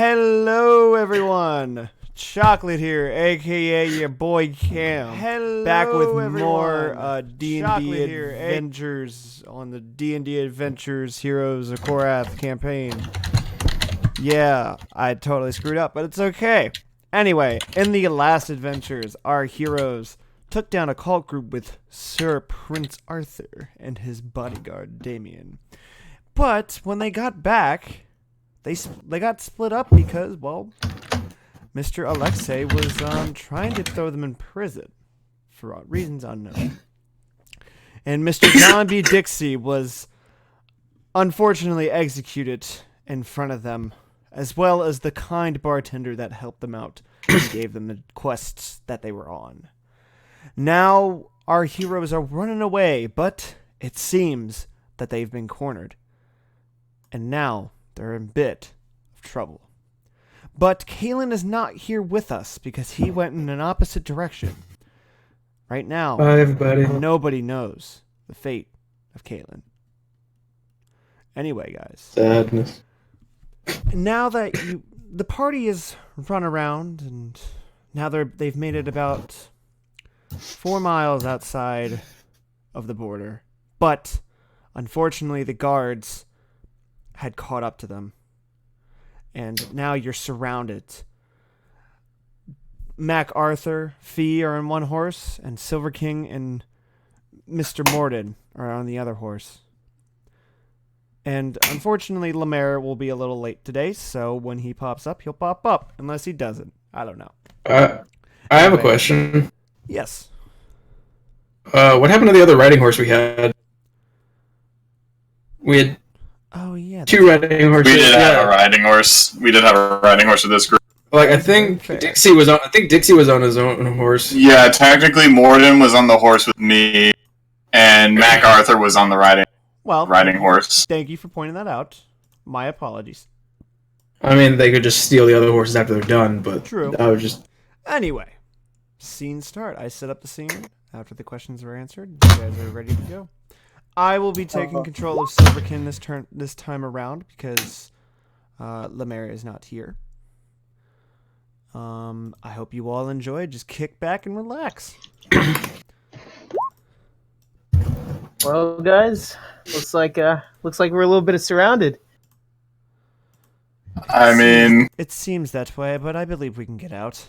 Hello, everyone. Chocolate here, aka your boy Cam. Hello, back with everyone. more D&D Chocolate here, Adventures on the D&D Adventures Heroes of Korath campaign. Yeah, I totally screwed up, but it's okay. Anyway, in the last adventures, our heroes took down a cult group with Sir Prince Arthur and his bodyguard Damien. But when they got back, they got split up because, well, Mr. Alexei was trying to throw them in prison for reasons unknown. And Mr. John B. Dixie was unfortunately executed in front of them, as well as the kind bartender that helped them out and gave them the quests that they were on. Now our heroes are running away, but it seems that they've been cornered. And now they're in a bit of trouble. But Kalen is not here with us because he went in an opposite direction. Right now, Bye, everybody. nobody knows the fate of Kalen. Anyway, guys. Sadness. Now that the party is run around, and now they've made it about 4 miles outside of the border. But unfortunately, the guards had caught up to them. And now you're surrounded. MacArthur, Fee are on one horse, and Silver King and Mr. Morden are on the other horse. And unfortunately, Lemaire will be a little late today, so when he pops up, he'll pop up. Unless he doesn't. I don't know. I have a question. Yes. What happened to the other riding horse we had? We had Oh, yeah. two riding horses. We did have a riding horse. We did have a riding horse with this group. Like I think Dixie was on. I think Dixie was on his own horse. Yeah, technically Morden was on the horse with me, and MacArthur was on the riding horse. Thank you for pointing that out. My apologies. I mean, they could just steal the other horses after they're done, but True. I was just. Anyway, scene start. I set up the scene. After the questions were answered, you guys are ready to go. I will be taking control of Silverkin this time around because Lemaire is not here. I hope you all enjoy. Just kick back and relax. Well, guys, looks like we're a little bit surrounded. I mean, It seems that way, but I believe we can get out.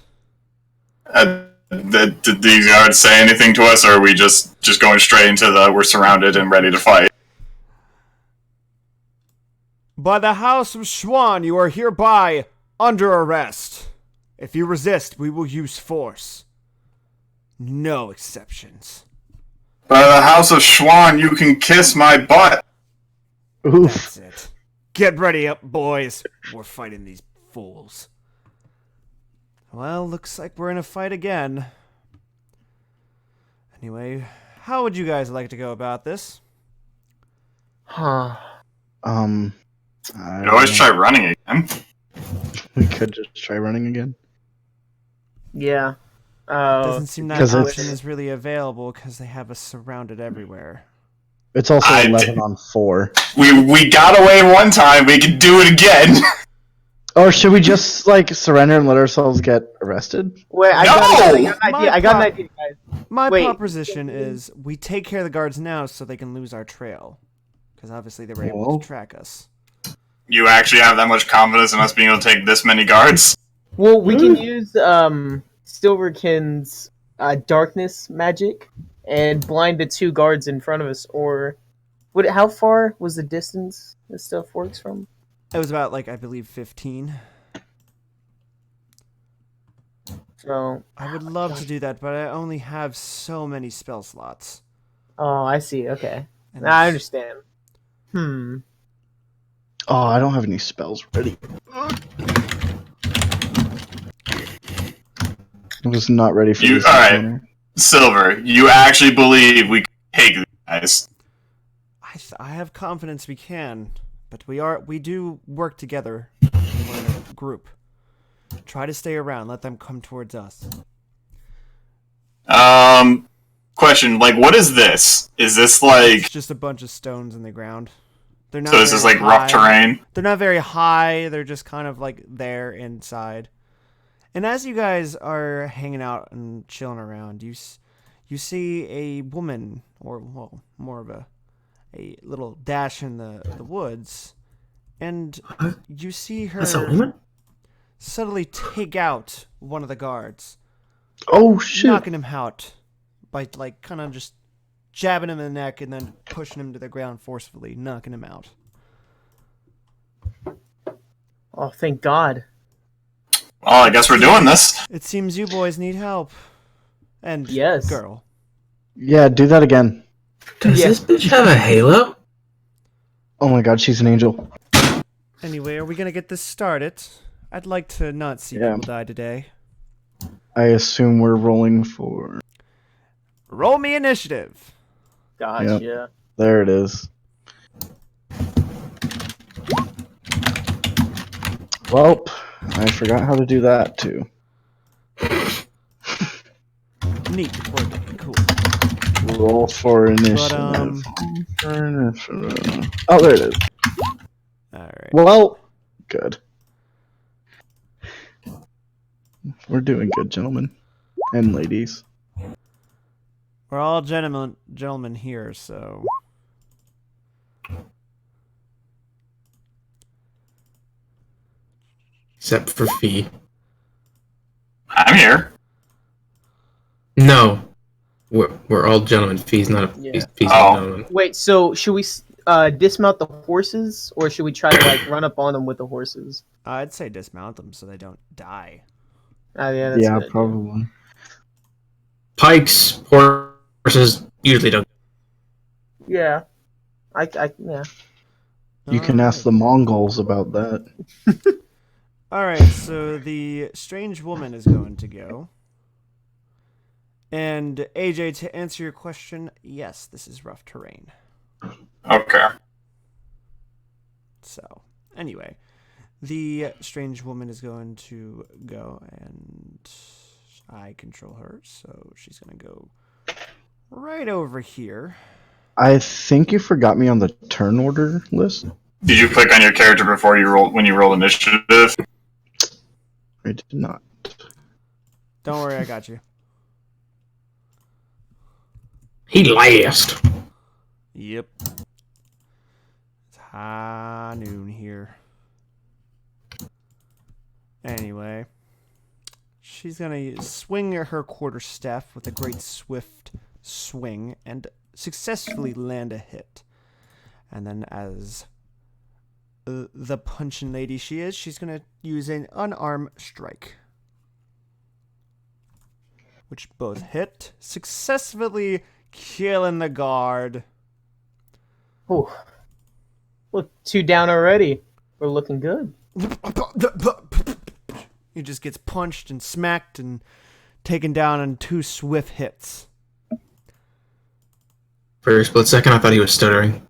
did these guards say anything to us, or are we just going straight into we're surrounded and ready to fight? By the House of Schwan, you are hereby under arrest. If you resist, we will use force. No exceptions. By the House of Schwan, you can kiss my butt. That's it. Get ready up, boys. We're fighting these fools. Well, looks like we're in a fight again. Anyway, how would you guys like to go about this? Huh. You always try running again. We could just try running again. Yeah. Doesn't seem that 'Cause option it's- is really available because they have us surrounded everywhere. It's also I 11 on 4. We got away one time. We can do it again. Or should we just, surrender and let ourselves get arrested? Wait, I No! got an idea. I got an idea, guys. My Wait. proposition is we take care of the guards now so they can lose our trail. Because obviously they were able Well. to track us. You actually have that much confidence in us being able to take this many guards? Well, we can use Silverkin's darkness magic and blind the 2 guards in front of us. Or how far was the distance this stuff works from? It was about, I believe 15. So, I would love to do that, but I only have so many spell slots. oh, I see. Okay, And I it's- understand. Oh, I don't have any spells ready. I was not ready for this. Alright. encounter. Silver, you actually believe we can take these guys? I have confidence we can, but we do work together. We're in a group. Try to stay around. Let them come towards us. Question, what is this? Is this It's just a bunch of stones in the ground. They're not So this is very like rough high. terrain. They're not very high. They're just kind of like there inside. And as you guys are hanging out and chilling around, you see a woman, or well, more of a little dash in the woods, and you see That's a her woman? subtly take out one of the guards, Oh shit! knocking him out by like kind of just jabbing him in the neck and then pushing him to the ground forcefully, knocking him out. Oh, thank God. Well, I guess we're doing this. It seems you boys need help. And Yes. girl. Yeah, do that again. Does Yeah. this bitch have a halo? Oh my god, she's an angel. Anyway, are we gonna get this started? I'd like to not see Yeah. people die today. I assume we're rolling for. Roll me initiative. Gosh, Yep. yeah. There it is. Well, I forgot how to do that too. Neat. Okay, cool. Roll for initiative. Oh, there it is. Alright. Well, good. We're doing good, gentlemen and ladies. We're all gentlemen here, so... Except for Fee. I'm here. No. We're all gentlemen. Fee's not a Yeah. Fee's Oh. not a gentleman. Wait, so should we dismount the horses, or should we try to like run up on them with the horses? I'd say dismount them so they don't die. Yeah, that's a Yeah, good idea. probably. Pikes, horses usually don't. Yeah. Yeah. You can ask the Mongols about that. Alright, so the strange woman is going to go. And AJ, to answer your question, yes, this is rough terrain. Okay. So, anyway, the strange woman is going to go, and I control her, so she's going to go right over here. I think you forgot me on the turn order list. Did you click on your character before you rolled when you rolled initiative? I did not. Don't worry, I got you. He last. Yep. It's high noon here. Anyway, she's going to swing her quarterstaff with a great swift swing and successfully land a hit. And then as the punching lady she is, she's going to use an unarmed strike. Which both hit, successfully killing the guard. Oh. Look, 2 down already. We're looking good. He just gets punched and smacked and taken down in 2 swift hits. For a split second, I thought he was stuttering.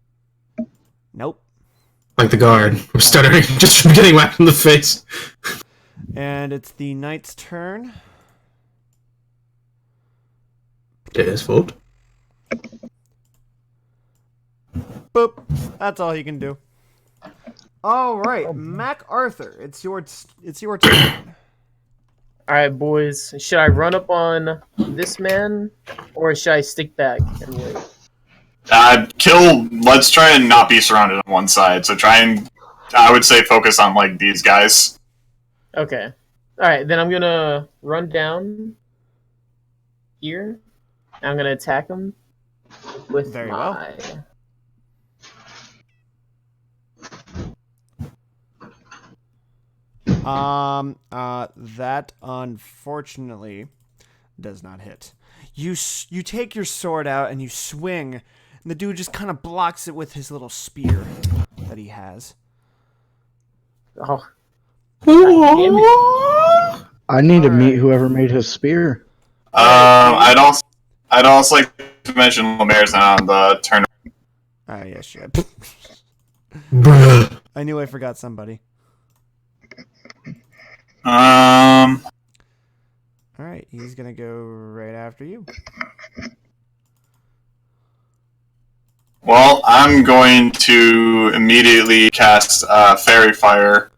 Nope. Like the guard was stuttering just from getting whacked in the face. And it's the knight's turn. It is fault. Boop. That's all he can do. All right, Mac Arthur, it's your turn. All right, boys. Should I run up on this man, or should I stick back and wait? Let's try and not be surrounded on one side. So try and, I would say, focus on like these guys. Okay. All right, then I'm gonna run down here. I'm gonna attack him with Very my. That unfortunately does not hit. You take your sword out and you swing, and the dude just kind of blocks it with his little spear that he has. Oh. God damn it. I need to meet Alright. whoever made his spear. I'd also like to mention Lemaire's not on the turn. Ah, yes, shit. Bruh. I knew I forgot somebody. All right, he's gonna go right after you. Well, I'm going to immediately cast Fairy Fire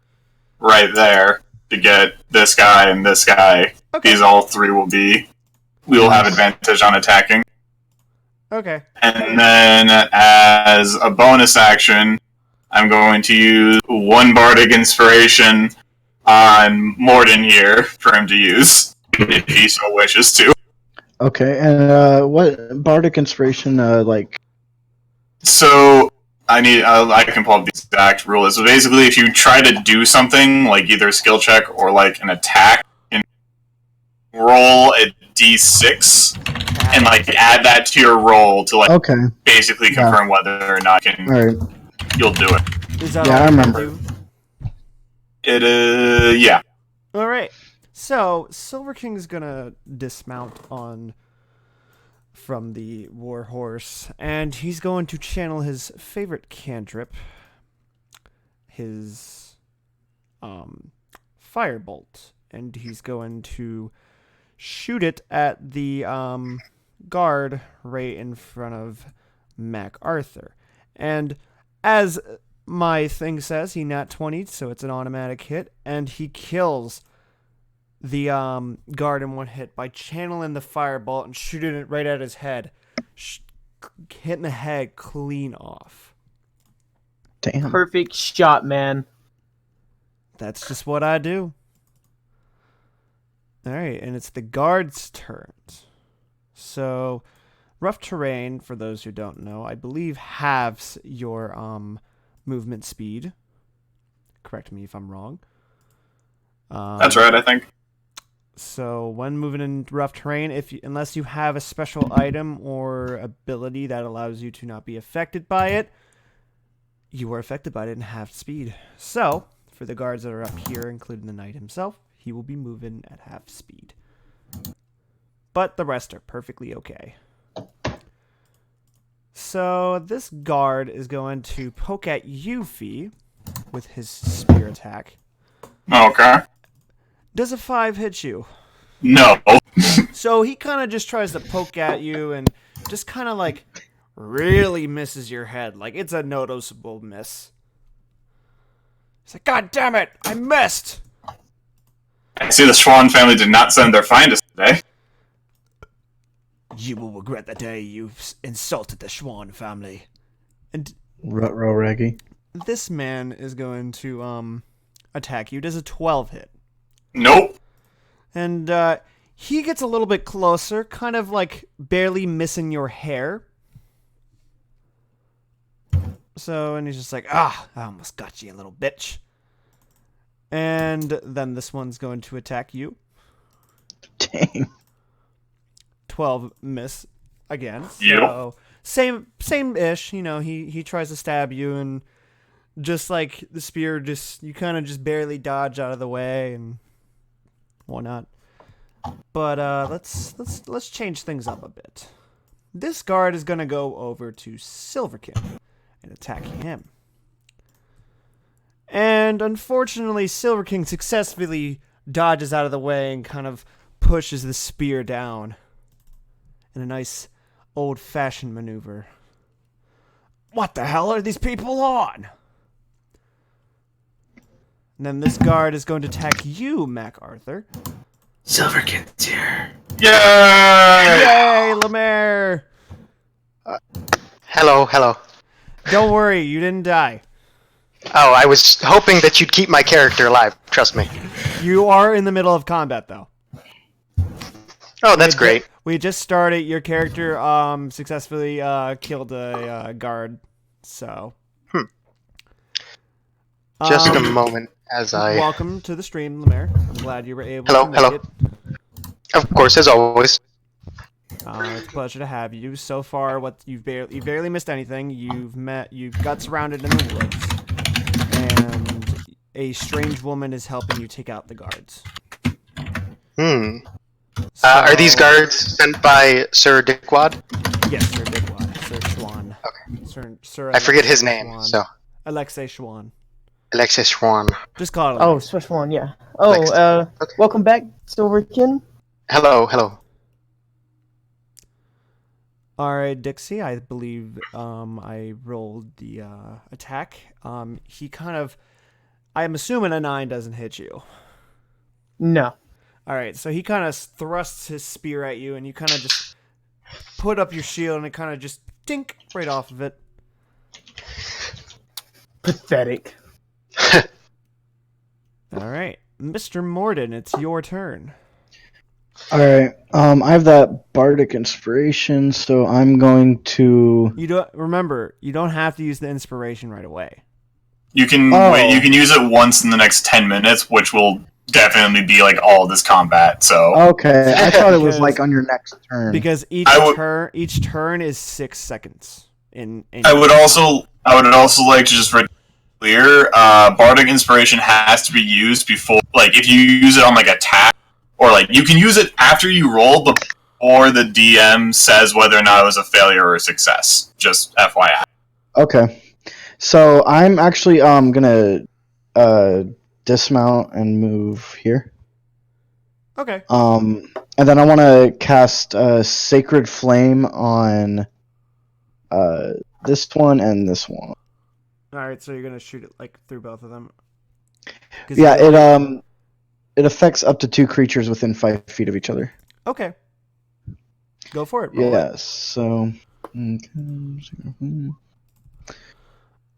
right there to get this guy and this guy. Okay. These all three we will have advantage on attacking. Okay. And then as a bonus action, I'm going to use 1 Bardic Inspiration on Morden here for him to use, if he so wishes to. Okay, and what Bardic Inspiration, like... So, I can pull up the exact rule. So basically, if you try to do something, like either a skill check or like an attack, you can roll a d6 and like add that to your roll to like basically confirm whether or not you'll do it. Is that all I remember. It is, yeah. All right. So Silver King's gonna dismount from the war horse, and he's going to channel his favorite cantrip, his firebolt, and he's going to shoot it at the guard right in front of MacArthur. And as my thing says, he nat 20, so it's an automatic hit, and he kills the guard in one hit by channeling the firebolt and shooting it right at his head, hitting the head clean off. Damn. Perfect shot, man. That's just what I do. All right, and it's the guard's turn. So, rough terrain, for those who don't know, I believe halves your movement speed. Correct me if I'm wrong. That's right, I think. So when moving in rough terrain, unless you have a special item or ability that allows you to not be affected by it, you are affected by it in half speed. So for the guards that are up here, including the knight himself, he will be moving at half speed. But the rest are perfectly okay. So this guard is going to poke at you, Fee, with his spear attack. Okay. Does a 5 hit you? No. So he kind of just tries to poke at you and just kind of like really misses your head. Like it's a noticeable miss. He's like, God damn it, I missed! I see the Schwann family did not send their finest today. You will regret the day you've insulted the Schwann family. And Ruh-roh, Reggie. this man is going to attack you. Does a 12 hit? Nope. And he gets a little bit closer, kind of like barely missing your hair. So, and he's just like, I almost got you, little bitch. And then this one's going to attack you. Dang. 12 miss again. Yep. So same-ish, you know, he tries to stab you and just like the spear you kind of just barely dodge out of the way and whatnot. But let's change things up a bit. This guard is gonna go over to Silverkin and attack him. And unfortunately, Silver King successfully dodges out of the way and kind of pushes the spear down in a nice old-fashioned maneuver. What the hell are these people on? And then this guard is going to attack you, MacArthur. Silverkin's here. Yay! Yay, Lemaire! Hello. Don't worry, you didn't die. Oh, I was hoping that you'd keep my character alive. Trust me. You are in the middle of combat, though. Oh, that's great. We just started. Your character successfully killed a guard. So. Just a moment as I... Welcome to the stream, Lemaire. I'm glad you were able to make it. Of course, as always. It's a pleasure to have you. So far, you barely missed anything. You got surrounded in the woods, and a strange woman is helping you take out the guards. Are these guards sent by Sir Dickwad? Yes, Sir Dickwad. Sir Schwann. Okay. Sir I forget his name, Schwann. so... Alexei Schwann. Alexei Schwann. Just call it. Oh, special one, yeah. Oh, okay. Welcome back, Silverkin. Hello. All right, Dixie, I believe I rolled the attack. He kind of, I'm assuming a 9 doesn't hit you. No. All right, so he kind of thrusts his spear at you, and you kind of just put up your shield, and it kind of just dink right off of it. Pathetic. All right, Mr. Morden, it's your turn. All right. I have that bardic inspiration, so I'm going to. You don't remember. You don't have to use the inspiration right away. You can wait. You can use it once in the next 10 minutes, which will definitely be like all this combat. So Okay, I thought it was Because- like on your next turn. Because each turn is 6 seconds. I would also like to just make clear. Bardic inspiration has to be used before, like, if you use it on like attack, or like you can use it after you roll, but before the DM says whether or not it was a failure or a success. Just FYI. Okay, so I'm actually gonna dismount and move here. Okay. And then I want to cast Sacred Flame on this one and this one. All right, so you're gonna shoot it like through both of them. Yeah, it affects up to 2 creatures within 5 feet of each other. Okay. Go for it. Roll it. Yes. So.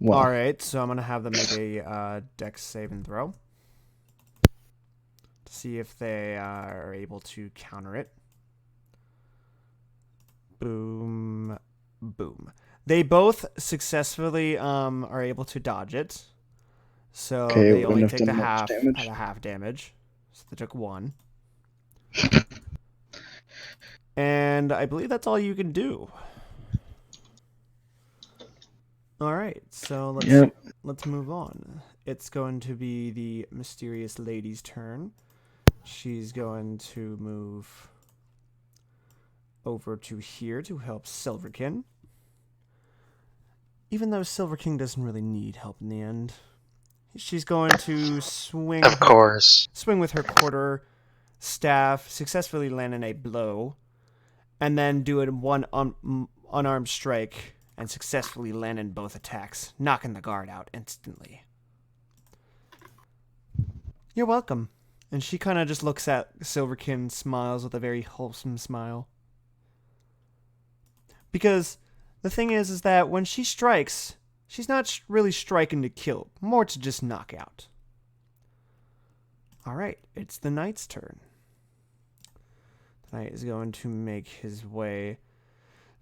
Well, All right, so I'm gonna have them make a Dex save and throw to see if they are able to counter it. Boom, boom. They both successfully are able to dodge it, so Okay, they only wouldn't have take the done much damage. half damage. So they took 1. And I believe that's all you can do. All right, so let's move on. It's going to be the mysterious lady's turn. She's going to move over to here to help Silverkin. Even though Silverkin doesn't really need help in the end. She's going to swing Of course. with her quarter staff, successfully landing a blow, and then do a one unarmed strike and successfully landing both attacks, knocking the guard out instantly. You're welcome. And she kind of just looks at Silverkin, smiles with a very wholesome smile. Because the thing is that when she strikes, she's not really striking to kill, more to just knock out. Alright, it's the knight's turn. The knight is going to make his way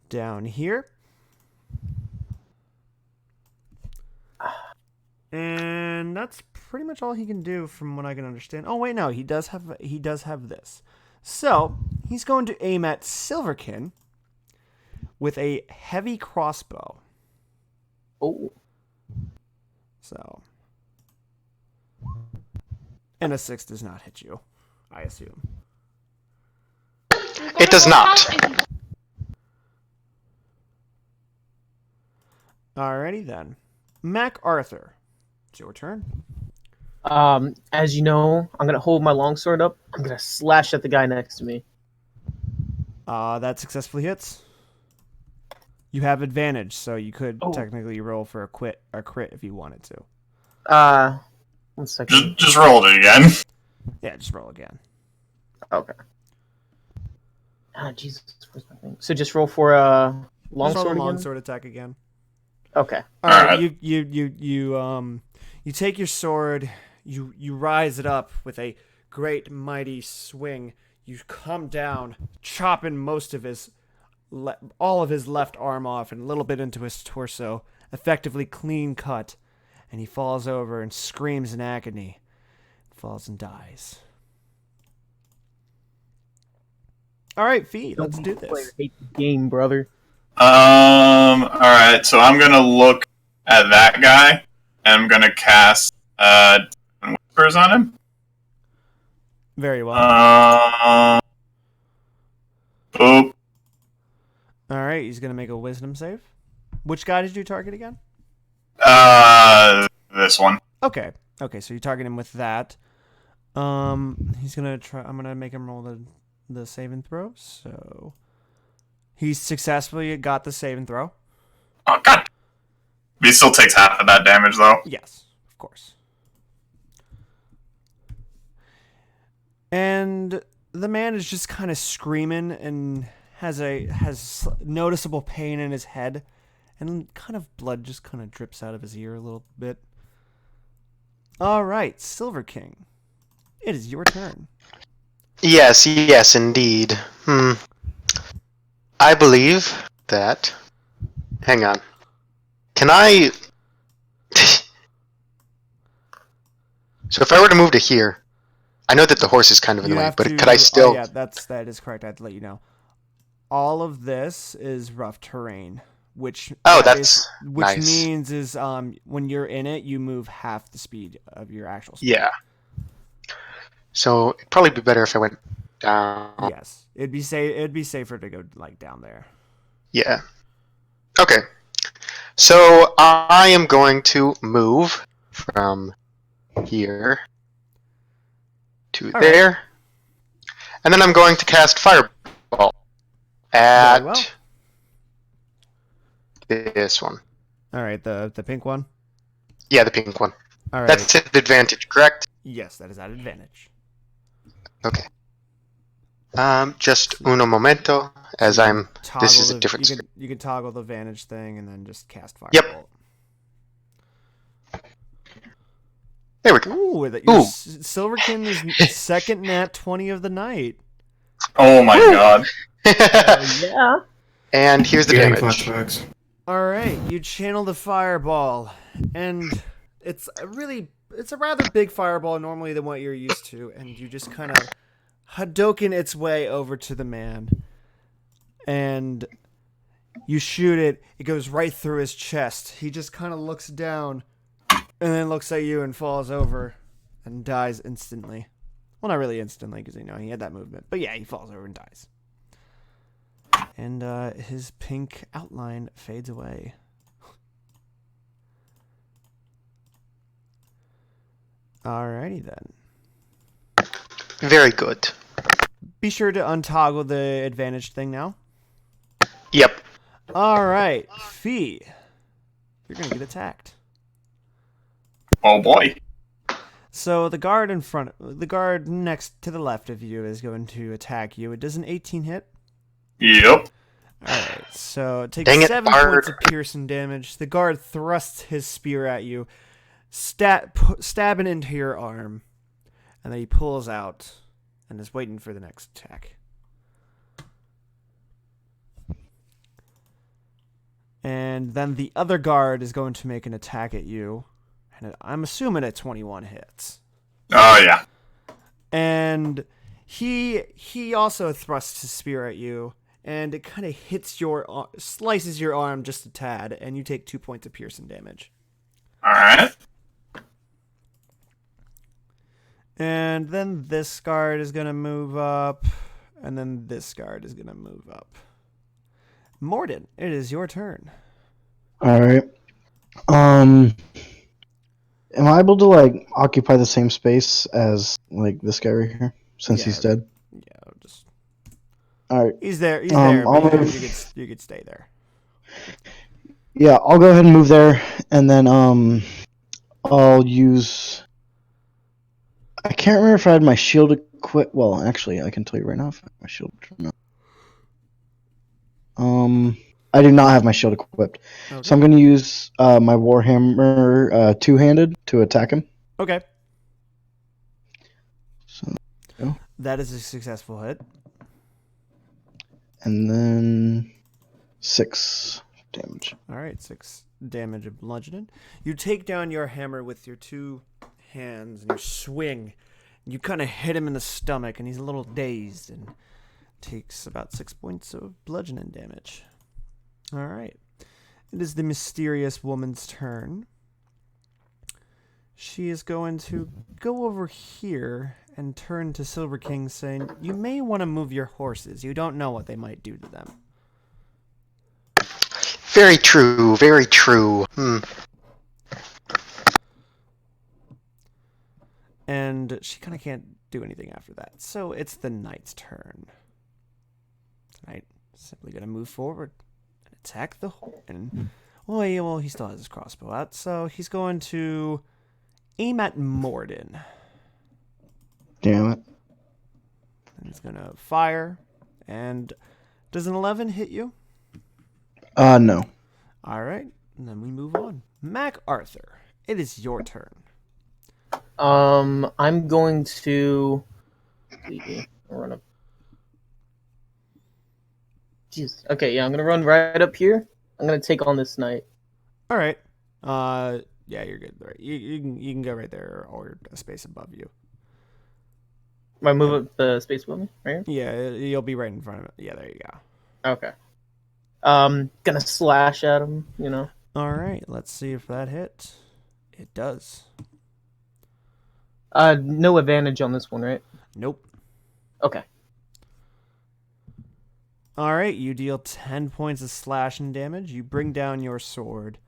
down here. And that's pretty much all he can do from what I can understand. Oh wait, no, he does have this. So, he's going to aim at Silverkin with a heavy crossbow. Oh. So, and a 6 does not hit you, I assume. It does not. Alrighty then. Mac Arthur, it's your turn. As you know, I'm gonna hold my longsword up. I'm gonna slash at the guy next to me. That successfully hits. You have advantage, so you could Oh. technically roll for a crit if you wanted to. 1 second. Just roll it again. Yeah, just roll again. Okay. Ah, Jesus, where's my thing? So just roll for Just longsword roll again? a longsword attack again. Okay. All right, Alright. you take your sword, you rise it up with a great mighty swing. You come down, chopping most of his all of his left arm off and a little bit into his torso, effectively clean cut, and he falls over and screams in agony, falls and dies. All right, Fee, let's do Player this. hate the game, brother. Alright, so I'm gonna look at that guy, and I'm gonna cast, Whispers on him. Very well. Boop. All right, he's gonna make a wisdom save. Which guy did you target again? This one. Okay, so you target him with that. He's gonna try. I'm gonna make him roll the save and throw. So He successfully got the save and throw. Oh god. He still takes half of that damage though. Yes, of course. And the man is just kind of screaming and has noticeable pain in his head, and kind of blood just kind of drips out of his ear a little bit. All right, Silver King, it is your turn. Yes, yes, indeed. I believe that. Hang on. Can I? So if I were to move to here, I know that the horse is kind of in the way, but could I still? Oh yeah, that is correct. I have to let you know. All of this is rough terrain, which That's which nice. means is when you're in it, you move half the speed of your actual speed. Yeah. So it'd probably be better if I went down. Yes, it'd be safe. It'd be safer to go like down there. Yeah. Okay. So I am going to move from here to All there, right. and then I'm going to cast Fireball at Very well. this one. All right, the pink one. Yeah, the pink one. All right. That's at advantage, correct? Yes, that is at advantage. Okay. Just uno momento, as I'm. This is a different screen. You can toggle the vantage thing and then just cast Firebolt. Yep. There we go. Ooh, Silverkin is second nat 20 of the night. Oh my god. Yeah. And here's the Getting damage. flashbacks. All right, you channel the fireball, and it's a rather big fireball normally than what you're used to, and you just kind of Hadoken its way over to the man, and you shoot it. It goes right through his chest. He just kind of looks down, and then looks at you and falls over, and dies instantly. Well, not really instantly, because he had that movement, but yeah, he falls over and dies. And his pink outline fades away. Alrighty then. Very good. Be sure to untoggle the advantage thing now. Yep. Alright, Fee. You're gonna get attacked. Oh boy. So the guard next to the left of you is going to attack you. It does an 18 hit. Yep. Alright, so it takes Dang it, 7 Bard. points of piercing damage. The guard thrusts his spear at you, stabbing into your arm, and then he pulls out and is waiting for the next attack. And then the other guard is going to make an attack at you, and I'm assuming at 21 hits. Oh yeah. And he also thrusts his spear at you, and it kind of slices your arm just a tad, and you take 2 points of piercing damage. Alright. And then this guard is going to move up, and then this guard is going to move up. Morden, it is your turn. All right. Am I able to occupy the same space as this guy right here since he's dead? Yeah, just All right. he's there. But move. you could stay there. Yeah, I'll go ahead and move there, and then I'll use. I can't remember if I had my shield equipped. Well, actually, I can tell you right now if I have my shield. I do not have my shield equipped, Okay. so I'm going to use my Warhammer two-handed to attack him. Okay. So, go. That is a successful hit. And then 6 damage. All right, 6 damage of bludgeoning. You take down your hammer with your 2 hands and you swing. You kind of hit him in the stomach, and he's a little dazed and takes about 6 points of bludgeoning damage. All right. It is the mysterious woman's turn. She is going to go over here and turn to Silver King, saying, "You may want to move your horses. You don't know what they might do to them." Very true. Very true. And she kind of can't do anything after that. So it's the knight's turn. Knight simply going to move forward and attack the and well, he still has his crossbow out, so he's going to aim at Morden. Damn it. And he's going to fire. And does an 11 hit you? No. All right. And then we move on. Mac Arthur, it is your turn. I'm going to run up. Jeez. Okay, yeah, I'm gonna run right up here. I'm gonna take on this knight. All right. Yeah, you're good. Right. You can go right there or a space above you. I move up the space above me, right here? Yeah, you'll be right in front of it. Yeah, there you go. Okay. Gonna slash at him. You know. All right. Let's see if that hit. It does. No advantage on this one, right? Nope. Okay. All right. You deal 10 points of slashing damage. You bring down your sword,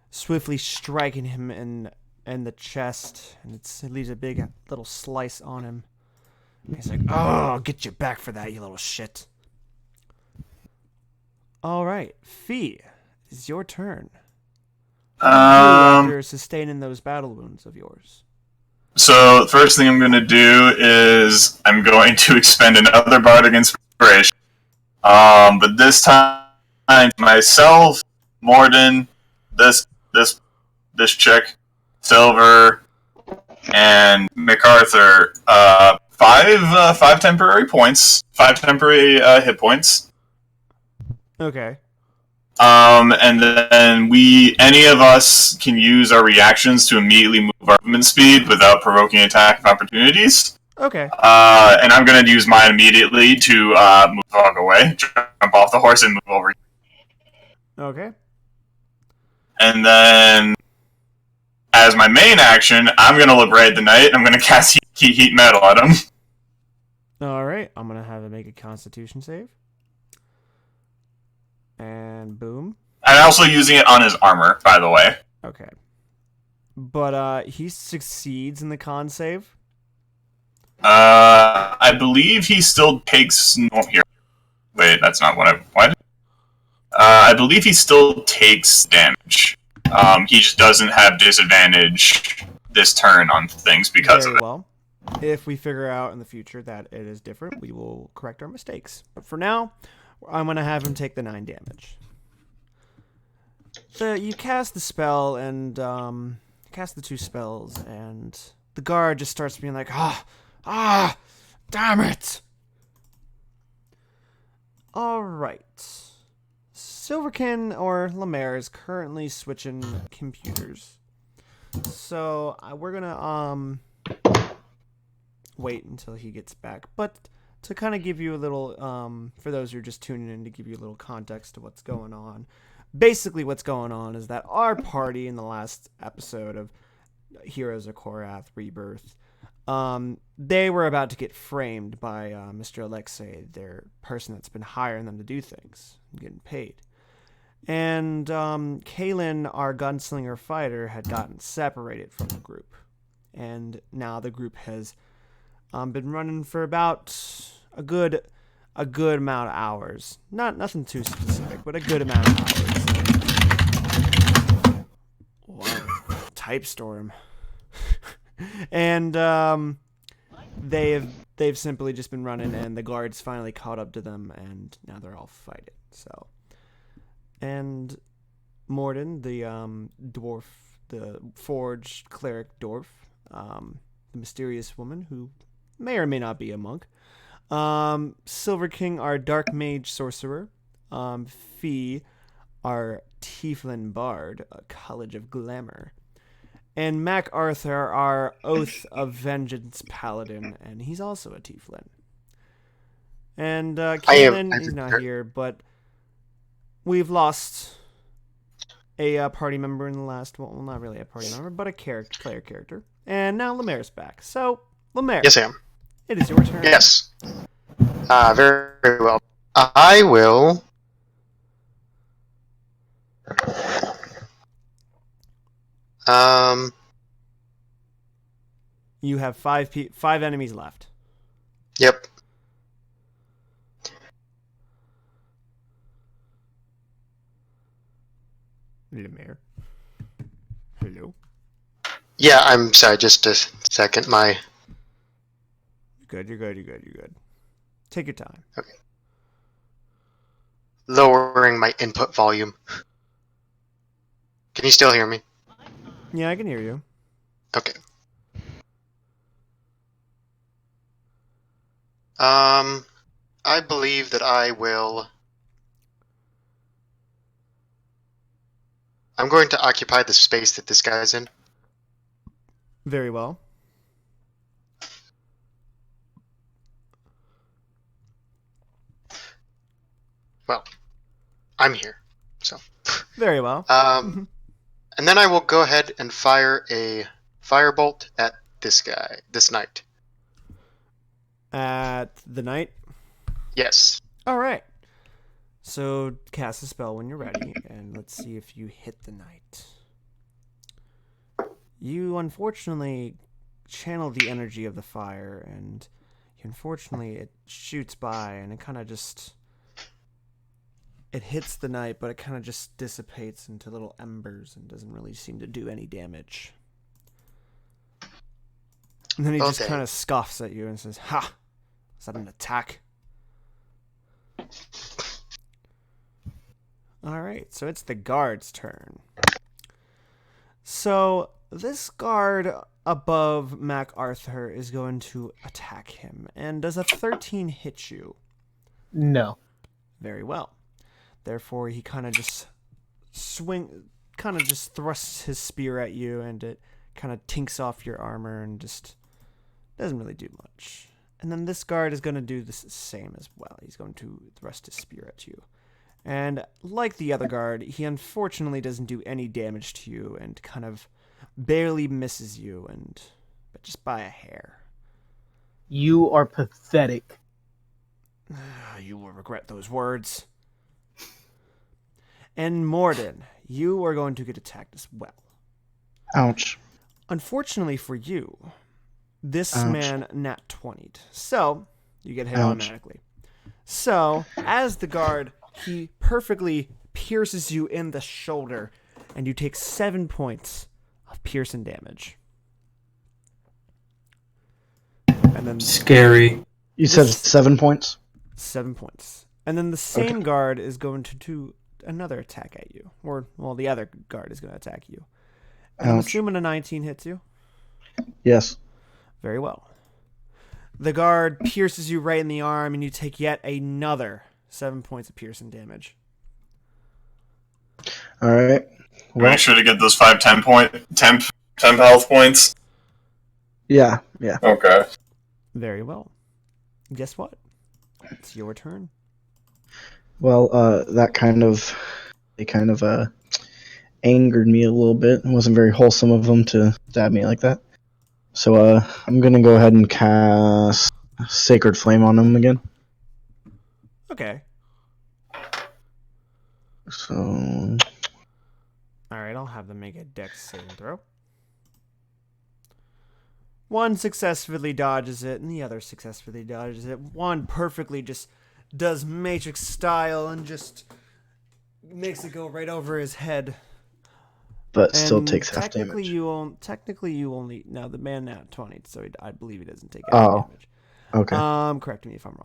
swiftly striking him in the chest, and it leaves a big little slice on him. He's like, "Oh, I'll get you back for that, you little shit." All right, Fee, it's your turn. After sustaining those battle wounds of yours. So the first thing I'm going to do is I'm going to expend another bardic inspiration. But this time myself, Morden, this chick, Silver, and MacArthur. Five temporary points, 5 temporary hit points. Okay. And then any of us can use our reactions to immediately move our movement speed without provoking attack of opportunities. Okay. And I'm going to use mine immediately to move the dog away, jump off the horse, and move over. Okay. And then, as my main action, I'm going to liberate the knight. I'm going to cast heat metal at him. All right. I'm going to have him make a Constitution save. And boom. I'm also using it on his armor, by the way. Okay. But he succeeds in the con save. I believe he still takes... Here. Wait, that's not what I... What? I believe he still takes damage. He just doesn't have disadvantage this turn on things because Very of it. well. If we figure out in the future that it is different, we will correct our mistakes. But for now, I'm going to have him take the 9 damage. So you cast the spell and cast the 2 spells, and the guard just starts being like, damn it! All right. Silverkin or Lemaire is currently switching computers. So we're going to wait until he gets back. But to kind of give you a little, for those who are just tuning in, to give you a little context to what's going on. Basically what's going on is that our party in the last episode of Heroes of Korath Rebirth, they were about to get framed by Mr. Alexei, their person that's been hiring them to do things and getting paid. And Kalen, our gunslinger fighter, had gotten separated from the group. And now the group has been running for about a good amount of hours. Nothing too specific, but a good amount of hours. Wow. Type storm. And they've simply just been running, and the guards finally caught up to them, and now they're all fighting. So, and Morden, the dwarf, the forged cleric dwarf, the mysterious woman who may or may not be a monk. Silver King, our dark mage sorcerer. Fee, our tieflin bard, a college of glamour. And Mac Arthur, our oath of vengeance paladin, and he's also a tieflin. And Keelan, he's not here, but we've lost a party member in the last, well, not really a party member, but a player character. And now Lemaire's back. So, Lemaire. Yes, I am. It is your turn. Yes. Very, very well. I will... You have five enemies left. Yep. Lemire. Hello. Yeah, I'm sorry. Just a second. My You're good. Take your time. lowering my input volume. Can you still hear me? Yeah, I can hear you. Okay. I believe that I will. I'm going to occupy the space that this guy's in. Very well. Well, I'm here, so. Very well. And then I will go ahead and fire a firebolt at this guy, this knight. At the knight. Yes. All right. So cast a spell when you're ready, and let's see if you hit the knight. You unfortunately channel the energy of the fire, and unfortunately it shoots by, and it kind of just... It hits the knight, but it kind of just dissipates into little embers and doesn't really seem to do any damage. And then he just kind of scoffs at you and says, "Ha! Is that an attack?" Alright, so it's the guard's turn. So, this guard above MacArthur is going to attack him. And does a 13 hit you? No. Very well. Therefore, he kind of just thrusts his spear at you, and it kind of tinks off your armor and just doesn't really do much. And then this guard is going to do the same as well. He's going to thrust his spear at you. And like the other guard, he unfortunately doesn't do any damage to you and kind of barely misses you, but just by a hair. You are pathetic. You will regret those words. And Morden, you are going to get attacked as well. Ouch. Unfortunately for you, this Ouch. man nat 20'd. So, you get hit Ouch. automatically. So, as the guard, he perfectly pierces you in the shoulder, and you take 7 points of piercing damage. And then Scary. You said 7 points? 7 points. And then the same guard is going to do another attack at you. Or, well, the other guard is going to attack you. And I'm Ouch. assuming a 19 hits you. Yes. Very well. The guard pierces you right in the arm, and you take yet another 7 points of piercing damage. All right. Well, Make sure to get those 5 temp health points. yeah. Okay. Very well. Guess what? It's your turn. Well, that kind of angered me a little bit. It wasn't very wholesome of them to stab me like that. So, I'm gonna go ahead and cast Sacred Flame on him again. Okay. So, Alright, I'll have them make a dex saving throw. One successfully dodges it, and the other successfully dodges it. One perfectly just does Matrix style and just makes it go right over his head. but still And takes half technically damage. technically you only... Now, the man nat 20, so I believe he doesn't take any damage. Okay. Correct me if I'm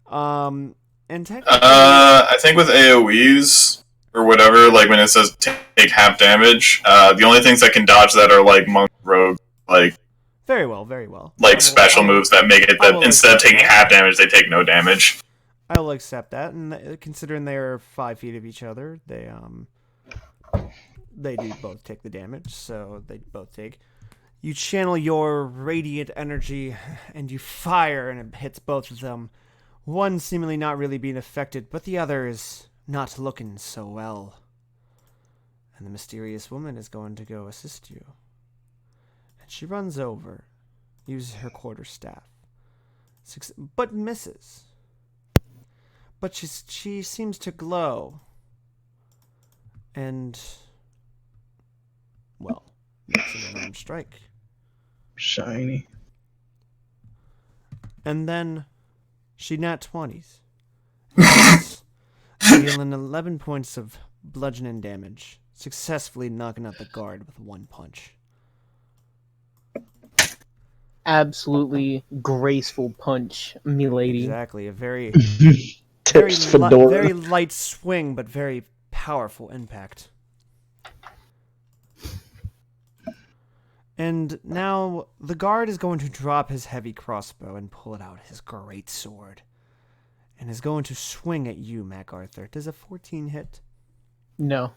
wrong. And technically... I think with AoEs or whatever, like when it says take half damage, the only things that can dodge that are like monk, rogue, like Very well, very well. special moves that make it I that will instead of accept taking that. half damage, they take no damage. I will accept that, and considering they're 5 feet of each other, they do both take the damage, so they both take. You channel your radiant energy, and you fire, and it hits both of them. One seemingly not really being affected, but the other is not looking so well. And the mysterious woman is going to go assist you. And she runs over, uses her quarterstaff, but misses. But she seems to glow. And, well, makes an unarmed strike. Shiny. And then she nat 20s. Dealing 11 points of bludgeoning damage, successfully knocking out the guard with one punch. Absolutely graceful punch, milady. Exactly, a very Tips fedora. very light swing, but very powerful impact. And now the guard is going to drop his heavy crossbow and pull out his great sword, and is going to swing at you, MacArthur. Does a 14 hit? No.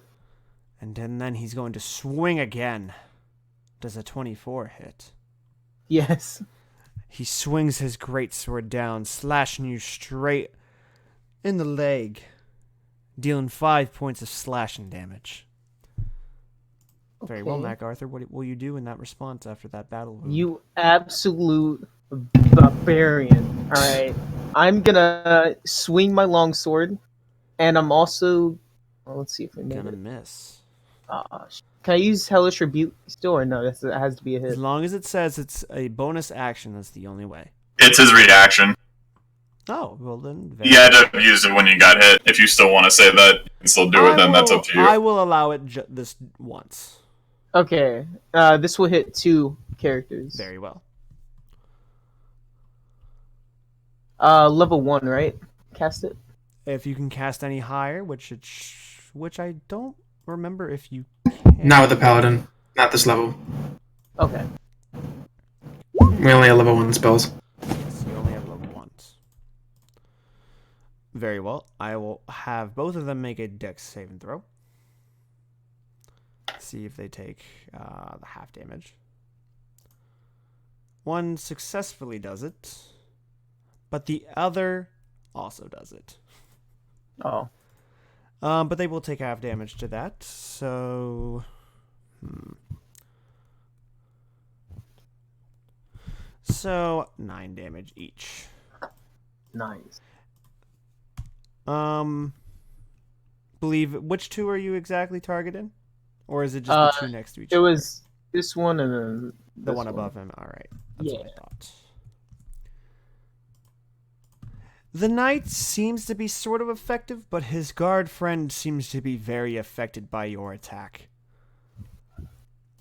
And then he's going to swing again. Does a 24 hit? Yes. He swings his greatsword down, slashing you straight in the leg, dealing 5 points of slashing damage. Very well, Okay. MacArthur. What will you do in that response after that battle wound? You absolute barbarian. Alright. I'm gonna swing my longsword, and I'm also... Well, let's see if we made Gonna it. miss. Can I use Hellish Rebuke still, or no? That has to be a As hit. long as it says it's a bonus action, that's the only way. It's his reaction. Oh, well then... You had to use it when you got hit. If you still want to say that, you can still do it, then that's up to you. I will allow it this once. Okay. This will hit 2 characters. Very well. Level 1, right? Cast it. If you can cast any higher, which I don't remember if you Not with the paladin. Not this level. Okay. We only have level 1 spells. Yes, you only have level 1s. Very well. I will have both of them make a dex saving throw. See if they take the half damage. One successfully does it, but the other also does it. Oh. But they will take half damage to that, so... So, 9 damage each. Nice. Believe, which 2 are you exactly targeting? Or is it just the 2 next to each It other? was this one and then The this one above him, alright. That's what Yeah. I thought. The knight seems to be sort of effective, but his guard friend seems to be very affected by your attack.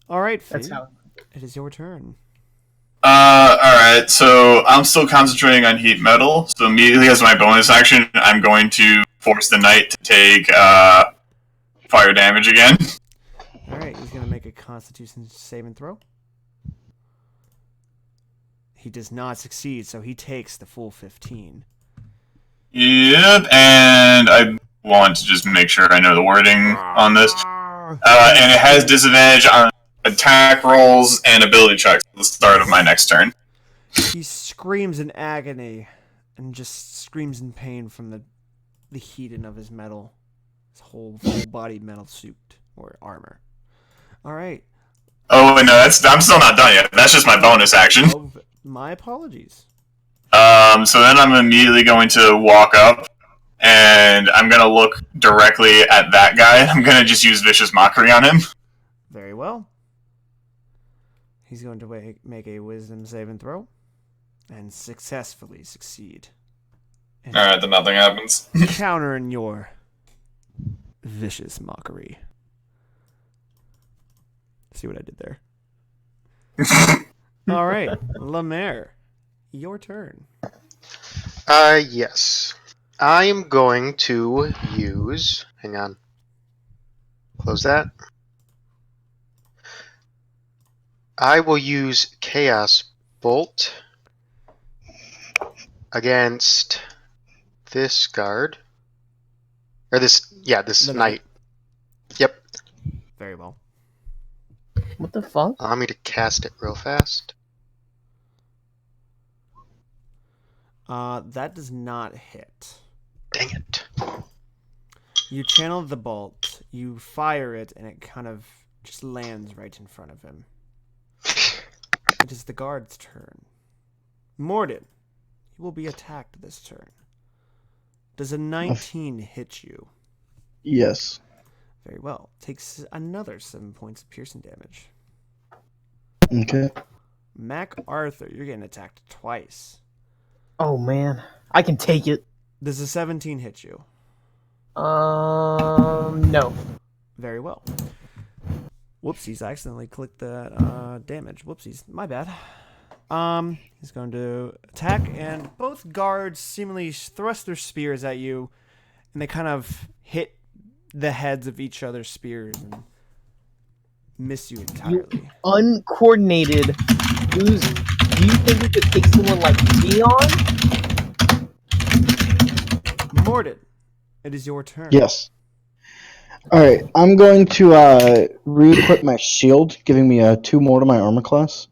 Alright, That's Fee, how. it is your turn. Alright, so I'm still concentrating on heat metal, so immediately as my bonus action, I'm going to force the knight to take, fire damage again. Alright, he's gonna make a constitution saving throw. He does not succeed, so he takes the full 15. Yep, and I want to just make sure I know the wording on this. And it has disadvantage on attack rolls and ability checks at the start of my next turn. He screams in agony and just screams in pain from the heating of his metal, his whole full-bodied metal suit or armor. All right. Oh, wait, no, I'm still not done yet. That's just my bonus action. Oh, my apologies. So then I'm immediately going to walk up, and I'm going to look directly at that guy. I'm going to just use Vicious Mockery on him. Very well. He's going to make a wisdom saving throw and successfully succeed. Alright, then nothing happens. Countering your vicious mockery. See what I did there? All right, Lemaire, your turn. Yes. I am going to use... Hang on. Close that. I will use Chaos Bolt against this guard. Or this The knight. Yep. Very well. What the fuck? Allow me to cast it real fast. That does not hit. Dang it. You channel the bolt, you fire it, and it kind of just lands right in front of him. It is the guard's turn. Morden, you will be attacked this turn. Does a 19 hit you? Yes. Very well. Takes another 7 points of piercing damage. Okay. MacArthur, you're getting attacked twice. Oh man, I can take it. Does a 17 hit you? No. Very well. Whoopsies, I accidentally clicked that damage. Whoopsies, my bad. He's going to attack, and both guards seemingly thrust their spears at you, and they kind of hit the heads of each other's spears and miss you entirely. Uncoordinated loser. Do you think we could take someone like me on? Mordred, it is your turn. Yes. All right, I'm going to re-equip my shield, giving me 2 more to my armor class.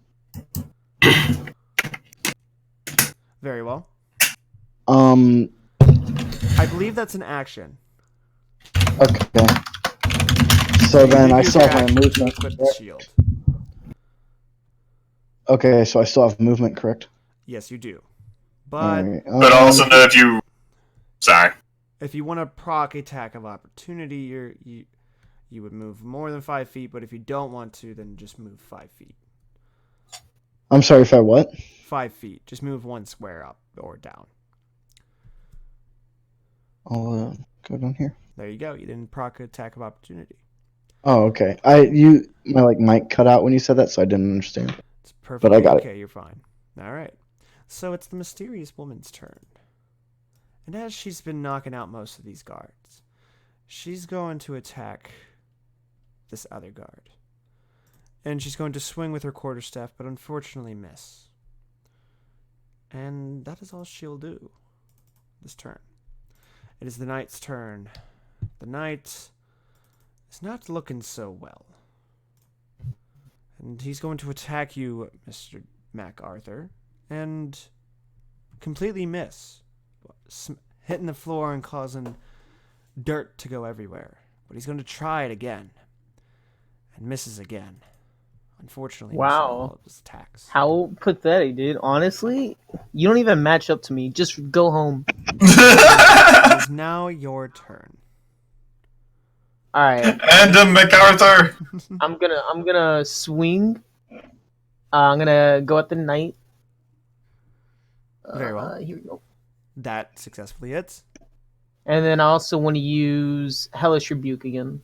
Very well. Um. I believe that's an action. Okay. So then I still have my Action to movement. equip the shield. Okay, so I still have movement, correct? Yes, you do. All But right. But also know if you. Sorry. if you want to proc attack of opportunity, you would move more than 5 feet. But if you don't want to, then just move 5 feet. I'm sorry if I what? 5 feet. Just move 1 square up or down. I'll go down here. There you go. You didn't proc attack of opportunity. Oh, okay. My mic cut out when you said that, so I didn't understand. It's perfect. But I got it. Okay, you're fine. All right. So it's the mysterious woman's turn. And as she's been knocking out most of these guards, she's going to attack this other guard. And she's going to swing with her quarterstaff, but unfortunately miss. And that is all she'll do this turn. It is the knight's turn. The knight is not looking so well. And he's going to attack you, Mr. MacArthur, and completely miss. Hitting the floor and causing dirt to go everywhere. But he's going to try it again. And misses again. Unfortunately, Wow. missing all of his attacks. How pathetic, dude. Honestly, you don't even match up to me. Just go home. It is now your turn. All right. And MacArthur. I'm gonna swing. I'm gonna go at the knight. Very well. Here we go. That successfully hits. And then I also want to use Hellish Rebuke again.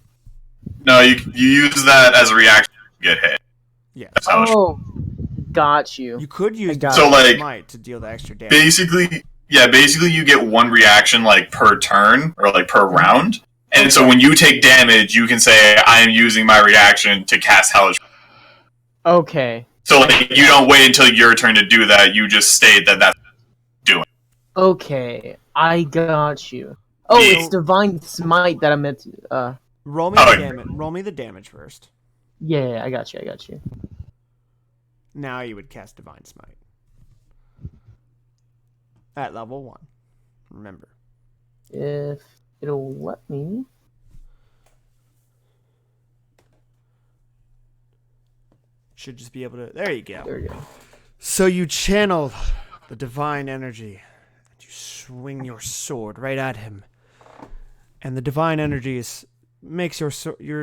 No, you use that as a reaction to get hit. Yeah. That's how it's Oh, got you. You could use got So, Divine like, Smite to deal the extra damage. basically you get 1 reaction like per turn or like per round. And so when you take damage, you can say I am using my reaction to cast Hellish. Okay. So like you don't wait until your turn to do that, you just state that that's doing. Okay. I got you. Oh, Yeah. it's Divine Smite that I meant to. Roll me Oh, the damage. Roll me the damage first. Yeah, I got you. Now you would cast Divine Smite. At level 1. Remember. If it'll let me. Should just be able to... There you go. There we go. So you channel the divine energy. And you swing your sword right at him. And the divine energy makes your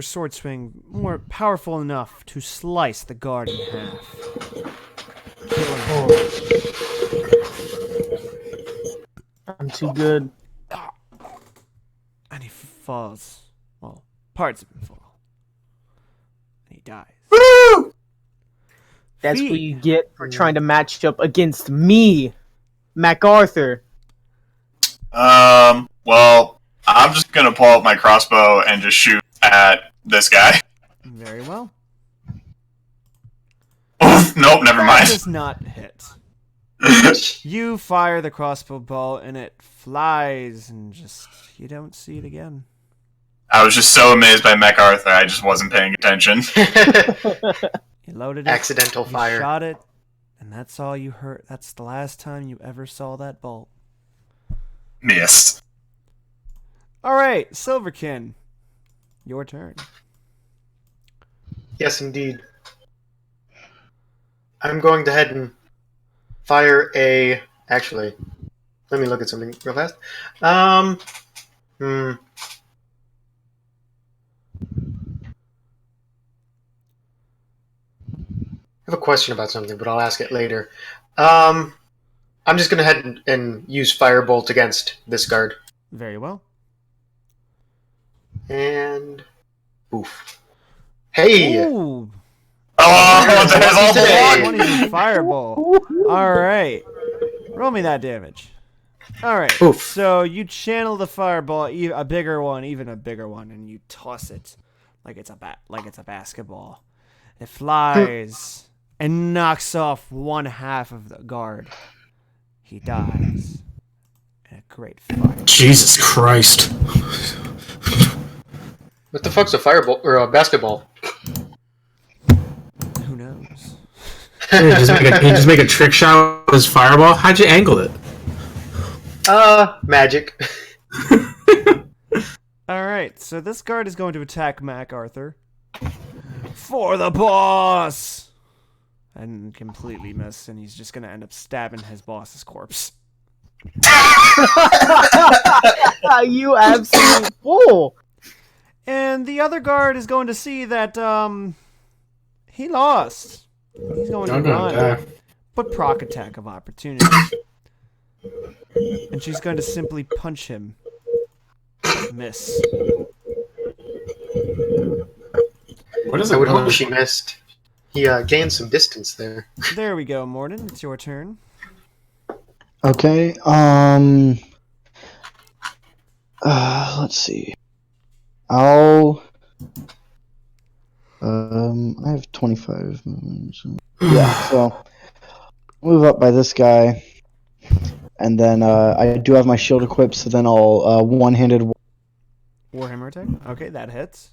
sword swing more powerful enough to slice the guard in half. Killing him. I'm too good. And he falls. Well, parts of him fall. And he dies. Woo! That's Fee. what you get for trying to match up against me, MacArthur. Well, I'm just gonna pull out my crossbow and just shoot at this guy. Very well. Oof, nope, never That mind. does not hit. You fire the crossbow bolt and it flies and just you don't see it again. I was just so amazed by MacArthur, I just wasn't paying attention. You loaded it. Accidental you fire. shot it, and that's all you heard. That's the last time you ever saw that bolt. Missed. All right, Silverkin, your turn. Yes, indeed. I'm going to head and fire a... Actually, let me look at something real fast. I have a question about something, but I'll ask it later. I'm just going to head and use Firebolt against this guard. Very well. And oof. Hey, Ooh. Oh, there's all Hey. 20 fireball. All right. Roll me that damage. All right. Oof. So you channel the fireball, a bigger one, even a bigger one, and you toss it like it's a basketball. It flies and knocks off one half of the guard. He dies in a great fire. Jesus Christ. what the fuck's a fireball or a basketball? Who knows? He just make a trick shot with his fireball. How'd you angle it? Magic. All right. So this guard is going to attack MacArthur for the boss, and completely miss, and he's just going to end up stabbing his boss's corpse. You absolute fool! And the other guard is going to see that he lost. He's going to run, but proc attack of opportunity. And she's going to simply punch him. Miss. What is I it? would hope she missed. He gained some distance there. There we go, Morden. It's your turn. Okay. Let's see. I have 25 movements. Yeah, so move up by this guy, and then I do have my shield equipped, so then I'll one-handed. Warhammer attack. Okay, that hits.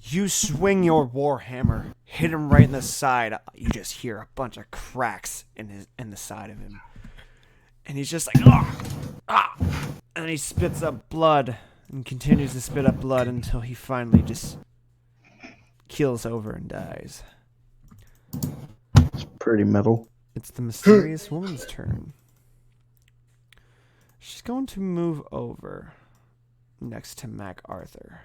You swing your warhammer, hit him right in the side. You just hear a bunch of cracks in the side of him, and he's just like, ah, and he spits up blood and continues to spit up blood until he finally just keels over and dies. It's pretty metal. It's the mysterious woman's turn. She's going to move over next to MacArthur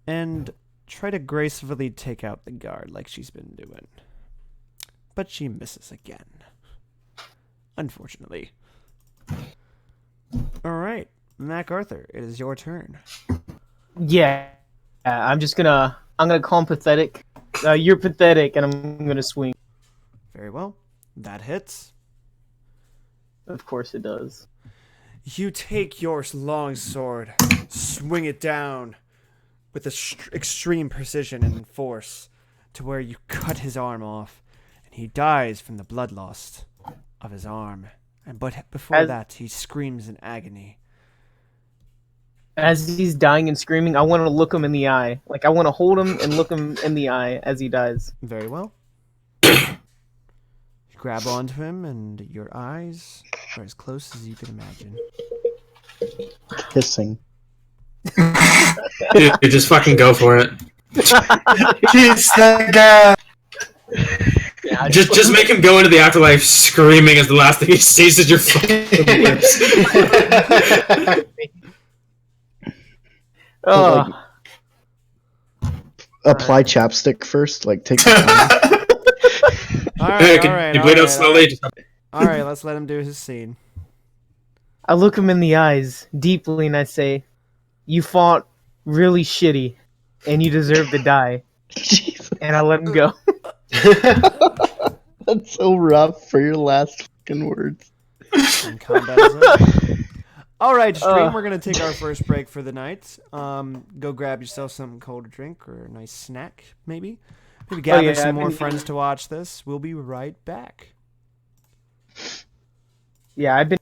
and try to gracefully take out the guard like she's been doing. But she misses again. Unfortunately. Alright, MacArthur, it is your turn. Yeah, I'm gonna call him pathetic. You're pathetic, and I'm gonna swing. Very well. That hits. Of course it does. You take your long sword, swing it down with extreme precision and force to where you cut his arm off, and he dies from the blood loss of his arm. But before that, he screams in agony. As he's dying and screaming, I want to look him in the eye. Like, I want to hold him and look him in the eye as he dies. Very well. You grab onto him, and your eyes are as close as you can imagine. Hissing. Dude, just fucking go for it. Kiss that guy. Yeah, Just make him go into the afterlife screaming as the last thing he sees is your fucking lips. Oh, Apply chapstick first. Like, take the time. All right, Can all right, you all bleed out right, slowly? all right, let's let him do his scene. I look him in the eyes deeply and I say, "You fought really shitty, and you deserve to die." Jesus, And I let him go. that's so rough for your last fucking words. And combat is over. All right, stream. We're gonna take our first break for the night. Go grab yourself something cold to drink or a nice snack, maybe. Maybe gather some more friends to watch this. We'll be right back. Yeah, I've been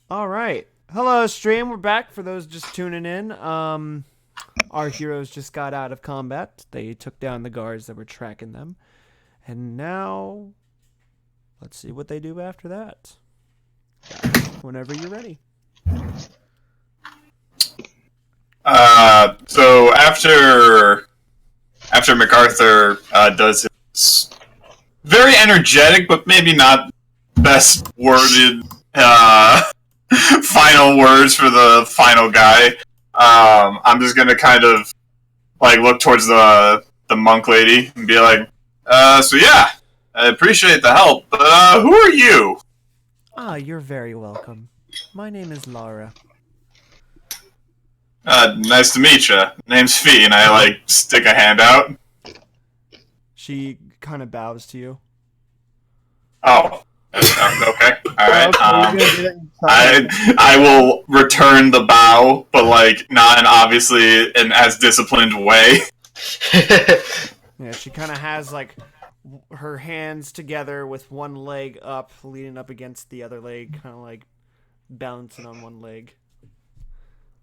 All right. Hello, stream. We're back for those just tuning in. Our heroes just got out of combat. They took down the guards that were tracking them. And now, let's see what they do after that. Whenever you're ready. So after MacArthur does his very energetic, but maybe not best worded final words for the final guy, I'm just gonna kind of like look towards the monk lady and be like, so yeah, I appreciate the help, but who are you? Ah, you're very welcome. My name is Lara. Nice to meet you. Name's Fee, and I like stick a hand out. She kind of bows to you. Oh, okay. All right. I I will return the bow, but like not in obviously an as disciplined way. Yeah, she kind of has like her hands together with one leg up, leaning up against the other leg, kind of like balancing on one leg.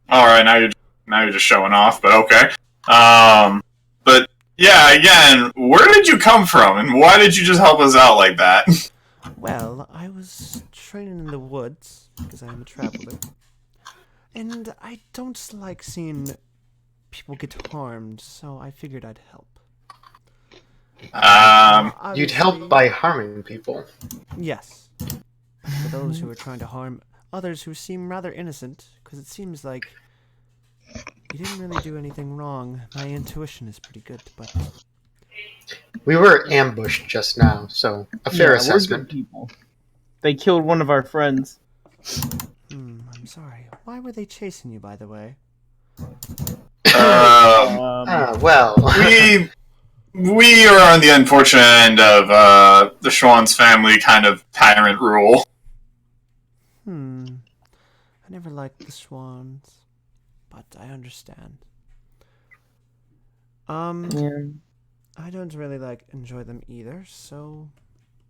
All right, now you're just showing off, but okay. But yeah, again, where did you come from, and why did you just help us out like that? Well, I was training in the woods because I am a traveler, and I don't like seeing people get harmed, so I figured I'd help. You'd help by harming people. Yes. For those who are trying to harm others who seem rather innocent, because it seems like you didn't really do anything wrong. My intuition is pretty good, but We were ambushed just now, so a fair assessment. We're good people. They killed one of our friends. I'm sorry. Why were they chasing you, by the way? Well. We are on the unfortunate end of the Schwann's family kind of tyrant rule. I never liked the swans, but I understand. Yeah. I don't really enjoy them either, so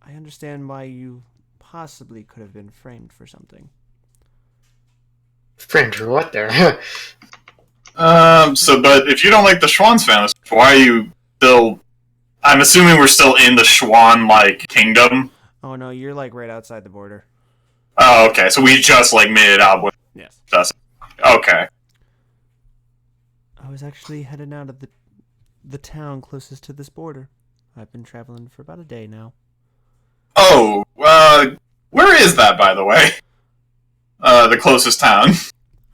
I understand why you possibly could have been framed for something. Framed for what there? But if you don't like the Schwann's family, why are you still... I'm assuming we're still in the Schwann, kingdom? Oh no, you're right outside the border. Oh, okay, so we just, made it out with... Yes. Okay. I was actually headed out of the town closest to this border. I've been traveling for about a day now. Oh, where is that, by the way? The closest town.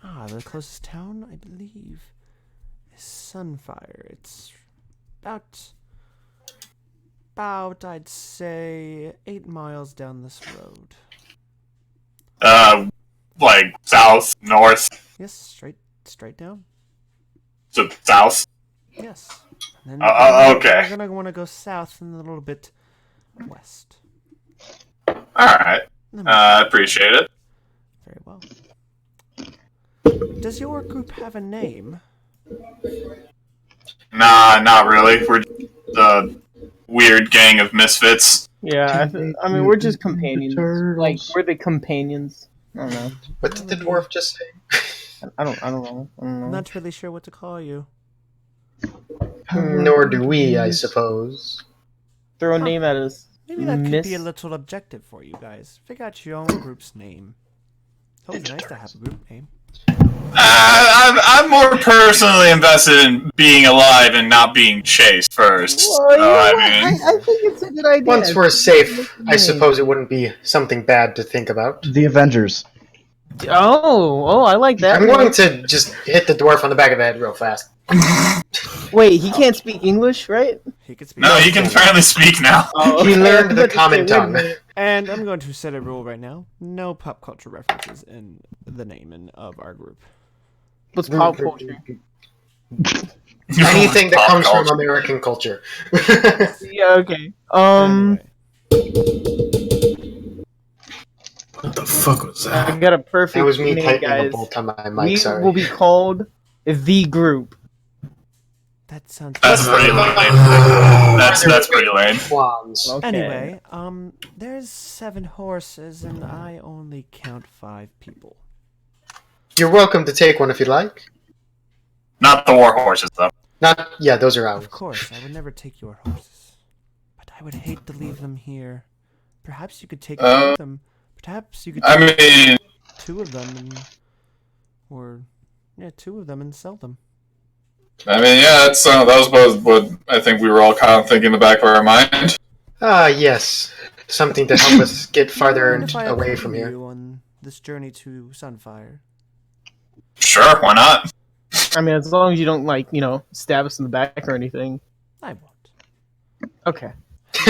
The closest town, I believe, is Sunfire. It's about, I'd say, 8 miles down this road. South, north? Yes, straight down. So, south? Yes. And then okay. We're gonna want to go south and a little bit west. Alright. I appreciate it. Very well. Does your group have a name? Nah, not really. We're the weird gang of misfits. Yeah, I mean, we're just companions. We're the companions. I don't know. What did the dwarf just say? I don't know. I'm not really sure what to call you. Nor do we, I suppose. Throw a name at us. Maybe that could be a little objective for you guys. Figure out your own group's name. It's always nice to have a group name. I'm more personally invested in being alive and not being chased first. Well, I think it's a good idea. Once we're safe, I suppose it wouldn't be something bad to think about. The Avengers. Oh, I like that. I'm going to just hit the dwarf on the back of the head real fast. Wait, he can't speak English, right? He can speak. No, he can finally speak now. Oh, He learned the common tongue. And I'm going to set a rule right now. No pop culture references in the naming of our group. What's pop culture? Anything that Pop comes culture. from American culture. Yeah, okay. Anyway. What the fuck was I that? got a perfect That was me name, tightening guys. a bolt on my We mic, sorry. will be called the group. That sounds That's good. pretty lame. That's pretty lame. Wands. Okay. Anyway, there's 7 horses and I only count 5 people. You're welcome to take one if you'd like. Not the war horses though. Not, yeah, those are ours. Of course, I would never take your horses. But I would hate to leave them here. Perhaps you could take 2 of them. Perhaps you could I take mean, 2 of them and... Or... Yeah, 2 of them and sell them. yeah, that's that was what I think we were all kind of thinking in the back of our mind. Yes. Something to help us get farther Mind if I away from accompany here. you on this journey to Sunfire? Sure, why not? I mean, as long as you don't, like, stab us in the back or anything. I won't. Okay.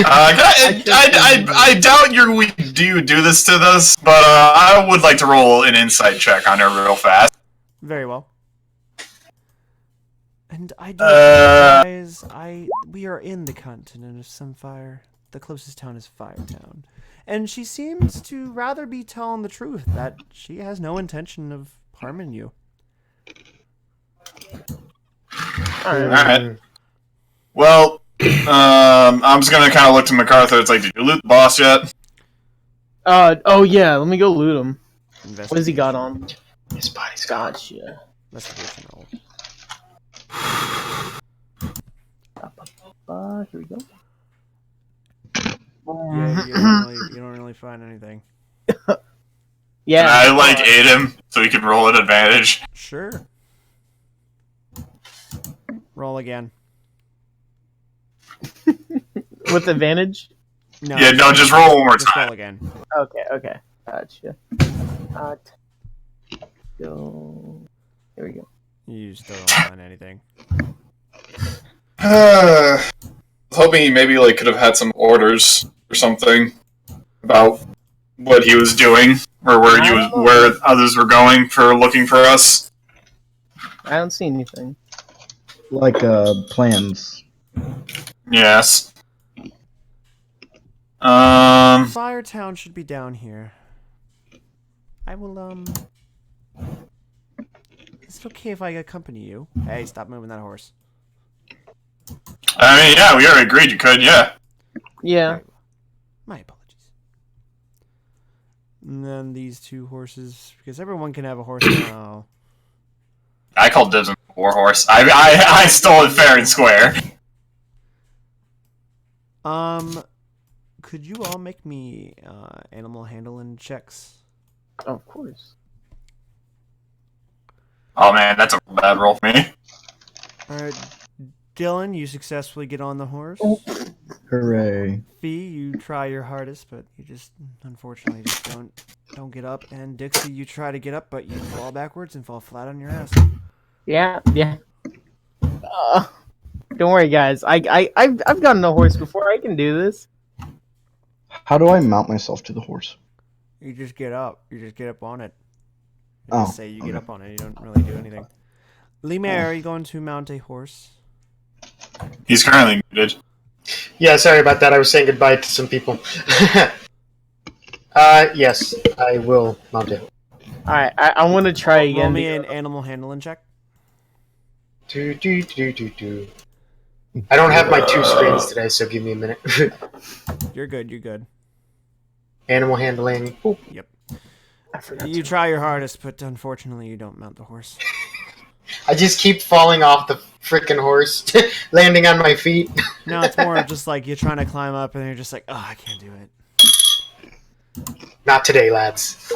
I doubt we do this to us, but I would like to roll an insight check on her real fast. Very well. And I do apologize. We are in the continent of Sunfire. The closest town is Firetown. And she seems to rather be telling the truth that she has no intention of harming you. Alright. Well, I'm just gonna kind of look to MacArthur. It's like, did you loot the boss yet? Oh yeah, let me go loot him. What has he got on? His body's gone. Gotcha. Investigation roll. Here we go. Yeah, you don't really find anything. Yeah. Can I aid him so he can roll an advantage? Sure. Roll again. With advantage? No. Yeah, no, just roll one more Just time. roll again. Okay. Gotcha. Go. Here we go. You still don't find anything. I was hoping he maybe could have had some orders or something about what he was doing or where others were going for looking for us. I don't see anything. Like plans. Yes. Firetown should be down here. I will, Is it okay if I accompany you? Hey, stop moving that horse. I mean, yeah, we already agreed you could, yeah. Yeah. Very well. My apologies. And then these 2 horses, because everyone can have a horse now. I called dibs on the war horse. I stole it fair and square. Could you all make me animal handling checks? Oh, of course. Oh man, that's a bad roll for me. Alright, Dylan, you successfully get on the horse. Hooray. Fee, you try your hardest, but you just unfortunately just don't get up. And Dixie, you try to get up, but you fall backwards and fall flat on your ass. Yeah. Don't worry, guys. I've gotten a horse before. I can do this. How do I mount myself to the horse? You just get up. You just get up on it. You Oh, just say you get okay. up on it. You don't really do anything. Lemaire, are you going to mount a horse? He's currently muted. Yeah, sorry about that. I was saying goodbye to some people. Yes, I will mount it. Alright, I want to try again. Roll me an animal handling check. Do. I don't have my 2 screens today, so give me a minute. You're good. Animal handling. Ooh, Yep. I forgot You to- try your hardest, but unfortunately you don't mount the horse. I just keep falling off the freaking horse, landing on my feet. No, it's more just like you're trying to climb up and you're just like, oh, I can't do it. Not today, lads.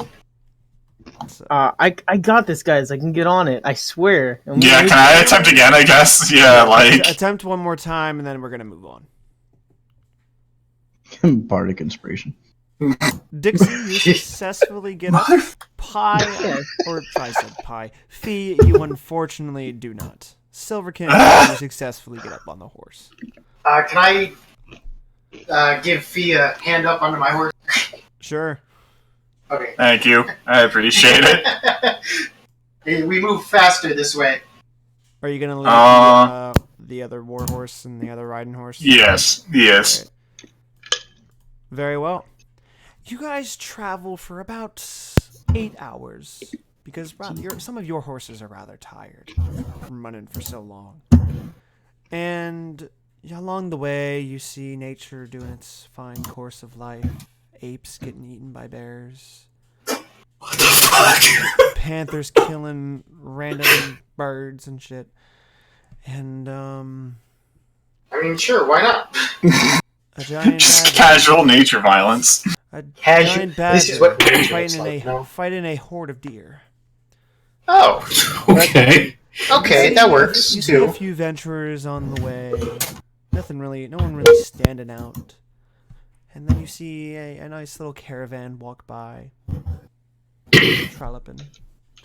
So, I got this, guys. I can get on it. I swear. And Yeah, can I attempt again, I guess? Yeah, attempt one more time and then we're gonna move on. Bardic inspiration. Dixie, you successfully get up. Pie, or I said pie. Fee, you unfortunately do not. Silverkin, you successfully get up on the horse. Can I give Fee a hand up onto my horse? Sure. Okay. Thank you. I appreciate it. Hey, we move faster this way. Are you gonna leave the other war horse and the other riding horse? Yes. Alright. Very well. You guys travel for about 8 hours because some of your horses are rather tired from running for so long. And along the way, you see nature doing its fine course of life. Apes getting eaten by bears. What the fuck? Panthers killing random birds and shit. And, I mean, sure, why not? a giant Just badger. casual nature violence. A Casual- giant badger this is what nature looks fighting like, no? fighting a horde of deer. Oh, Okay. okay, that works You see a too. few venturers on the way. No one really standing out. And then you see a nice little caravan walk by. Trolloping.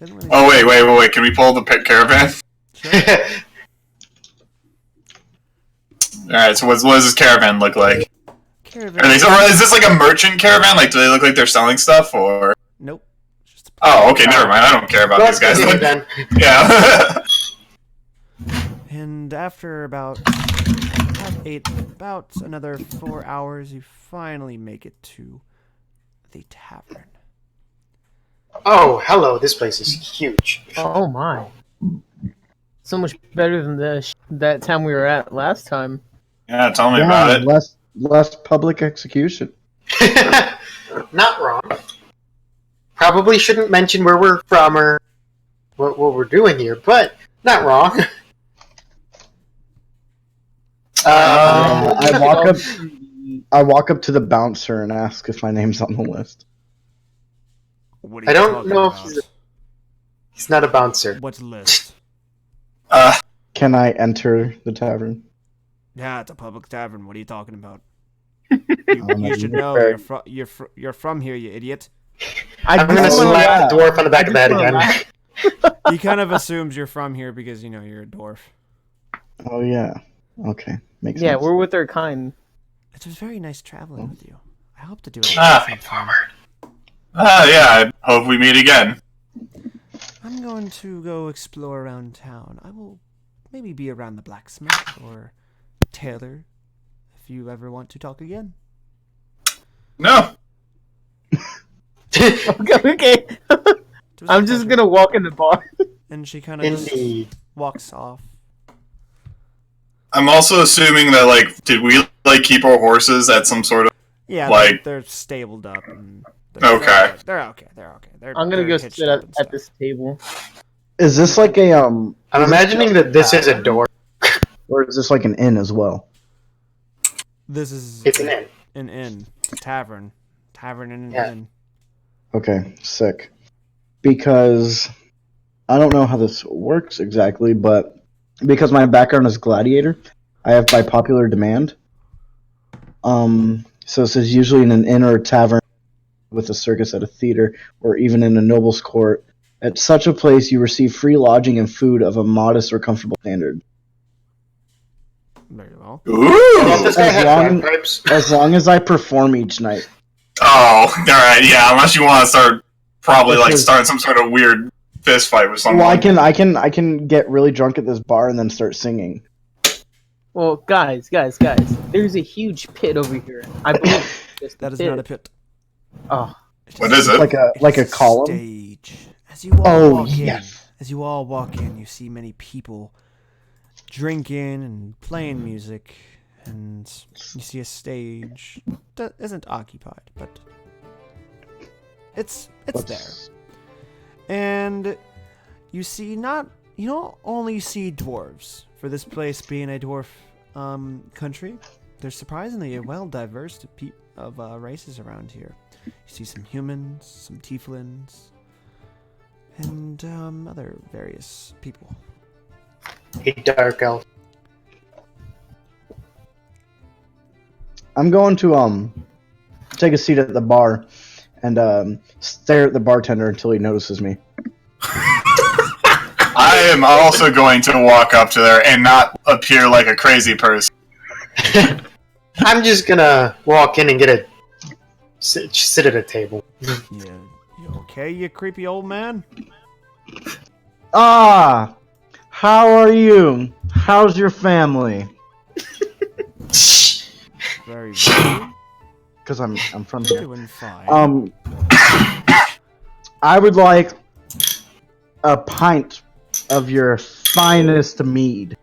Really Oh wait! Can we pull the pit caravan? Sure. All right. So what does this caravan look like? Caravan. Or is this like a merchant caravan? Like, do they look like they're selling stuff or? Nope. Just a Oh, okay. Never mind. I don't care about these guys. Then. Yeah. And after about another 4 hours, you finally make it to the tavern. Oh, hello, this place is huge. Oh my. So much better than that time we were at last time. Yeah. Tell me about it. Less public execution. Not wrong. Probably shouldn't mention where we're from or what we're doing here, but not wrong. I walk up to the bouncer and ask if my name's on the list. What are I you don't talking know if about? he's not a bouncer. What's list? Can I enter the tavern? Yeah, it's a public tavern. What are you talking about? I'm You should know fair. you're from here, you idiot. I'm gonna slap the dwarf on the back of the head again. He kind of assumes you're from here because you're a dwarf. Oh yeah. Okay. Makes Yeah, sense. we're with our kind. It was very nice traveling with you. I hope to do it. Yeah. I hope we meet again. I'm going to go explore around town. I will maybe be around the blacksmith or tailor if you ever want to talk again. No. Okay. It was a I'm just pleasure. gonna walk in the bar. And she kind of just Indeed. walks off. I'm also assuming that did we keep our horses at some sort of? Yeah, Like- they're stabled up. And Okay. They're okay. I'm gonna they're go hitched sit up at and stuff. this table. Is this like a I'm imagining that this is a door. or is this like an inn as well? This is It's an inn. an inn, a tavern and an Yeah. inn. Okay, sick. Because I don't know how this works exactly, but because my background is gladiator, I have by popular demand. So it says usually in an inn or a tavern, with a circus at a theater, or even in a noble's court. At such a place, you receive free lodging and food of a modest or comfortable standard, Very well. Yeah, this Ooh. guy As had long- bagpipes. as long as I perform each night. Oh, all right. Yeah. Unless you want to start probably This is- starting some sort of weird fist fight with someone. Well, I can get really drunk at this bar and then start singing. Well, guys, there's a huge pit over here. I believe it's the That is pit. not a pit. Oh, What is it? Like a It's column. stage. As you all Oh, walk yes. as you all walk in, you see many people drinking and playing music, and you see a stage that isn't occupied, but it's there. And you see you don't only see dwarves for this place being a dwarf country. There's surprisingly a well diverse of races around here. You see some humans, some tieflings, and other various people. A dark elf. I'm going to take a seat at the bar and stare at the bartender until he notices me. I am also going to walk up to there and not appear like a crazy person. I'm just gonna walk in and get a sit at a table. Yeah, you okay, you creepy old man? Ah, how are you? How's your family? Very good. Because I'm from here. Doing fine. I would like a pint of your finest mead.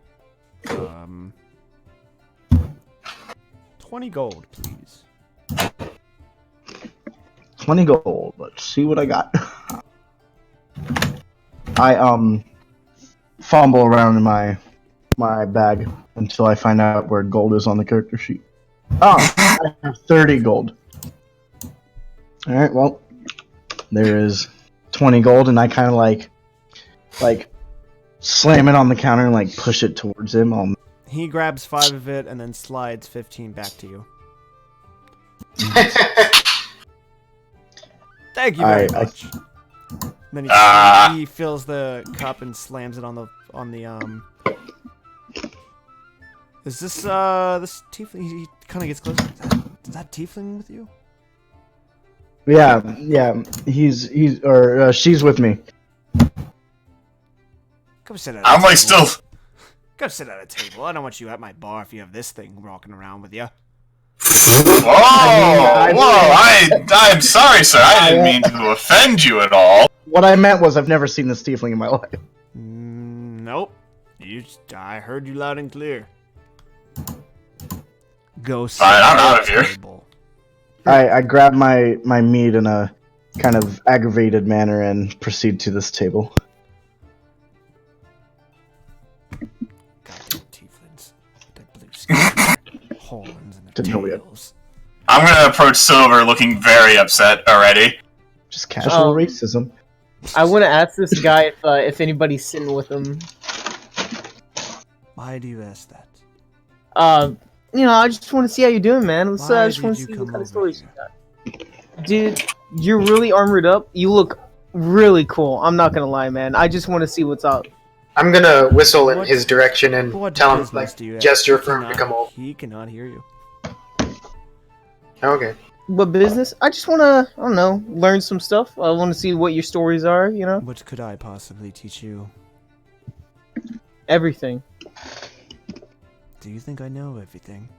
20 gold, please. 20 gold. Let's see what I got. I fumble around in my bag until I find out where gold is on the character sheet. Oh, I have 30 gold. Alright, well, there is 20 gold, and I kind of like slam it on the counter and like push it towards him. He grabs 5 of it and then slides 15 back to you. Thank you very much. Then he fills the cup and slams it on the Is this this tiefling? He kind of gets closer. Is that tiefling with you? Yeah. She's with me. Come sit at a I'm like table. still. Come sit at a table. I don't want you at my bar if you have this thing walking around with you. I'm sorry, sir. I didn't mean to offend you at all. What I meant was I've never seen this tiefling in my life. Nope. I heard you loud and clear. Go sit Fine, I'm at out a of here. table. I grab my meat in a kind of aggravated manner and proceed to this table. Goddamn tieflings. That blue skin. Horns and their Didn't know we had- tails. I'm gonna approach Silver looking very upset already. Just casual Um, racism. I want to ask this guy if anybody's sitting with him. Why do you ask that? I just want to see how you're doing, man. I Why just want did to you see what come kind of over stories you here? got. Dude, you're really armored up. You look really cool. I'm not gonna lie, man. I just want to see what's up. I'm gonna whistle in What- his direction and What tell him, business like, do you have? gesture He for him to cannot- come over. He cannot hear you. Okay. What business? I just want to, I don't know, learn some stuff. I want to see what your stories are, you know? What could I possibly teach you? Everything. Do you think I know everything?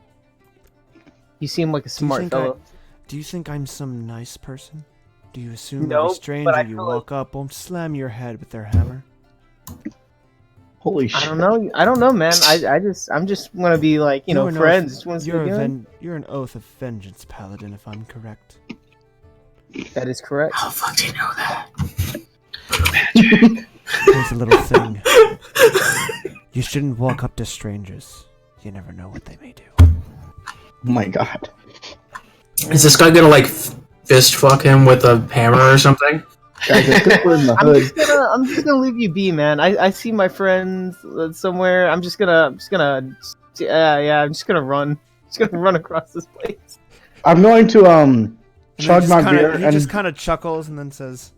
You seem like a Do you smart think fellow. Do you think I'm some nice person? Do you assume No, every but stranger I you feel walk up won't slam your head with their hammer? Holy shit. I don't know, man. I'm just want to be like, You're an friends. oath- Just want to see You're what a you're doing. you're an oath of vengeance paladin, if I'm correct. That is correct. How the fuck do you know that? Here's a little thing. You shouldn't walk up to strangers. You never know what they may do. Oh my god. Is this guy gonna like fist fuck him with a hammer or something? Guys, I think we're in the I'm hood. just gonna leave you be, man. I see my friends somewhere. I'm just gonna I'm just gonna run. Just gonna run across this place. I'm going to And chug then my just beer kinda, he and just kind of chuckles and then says,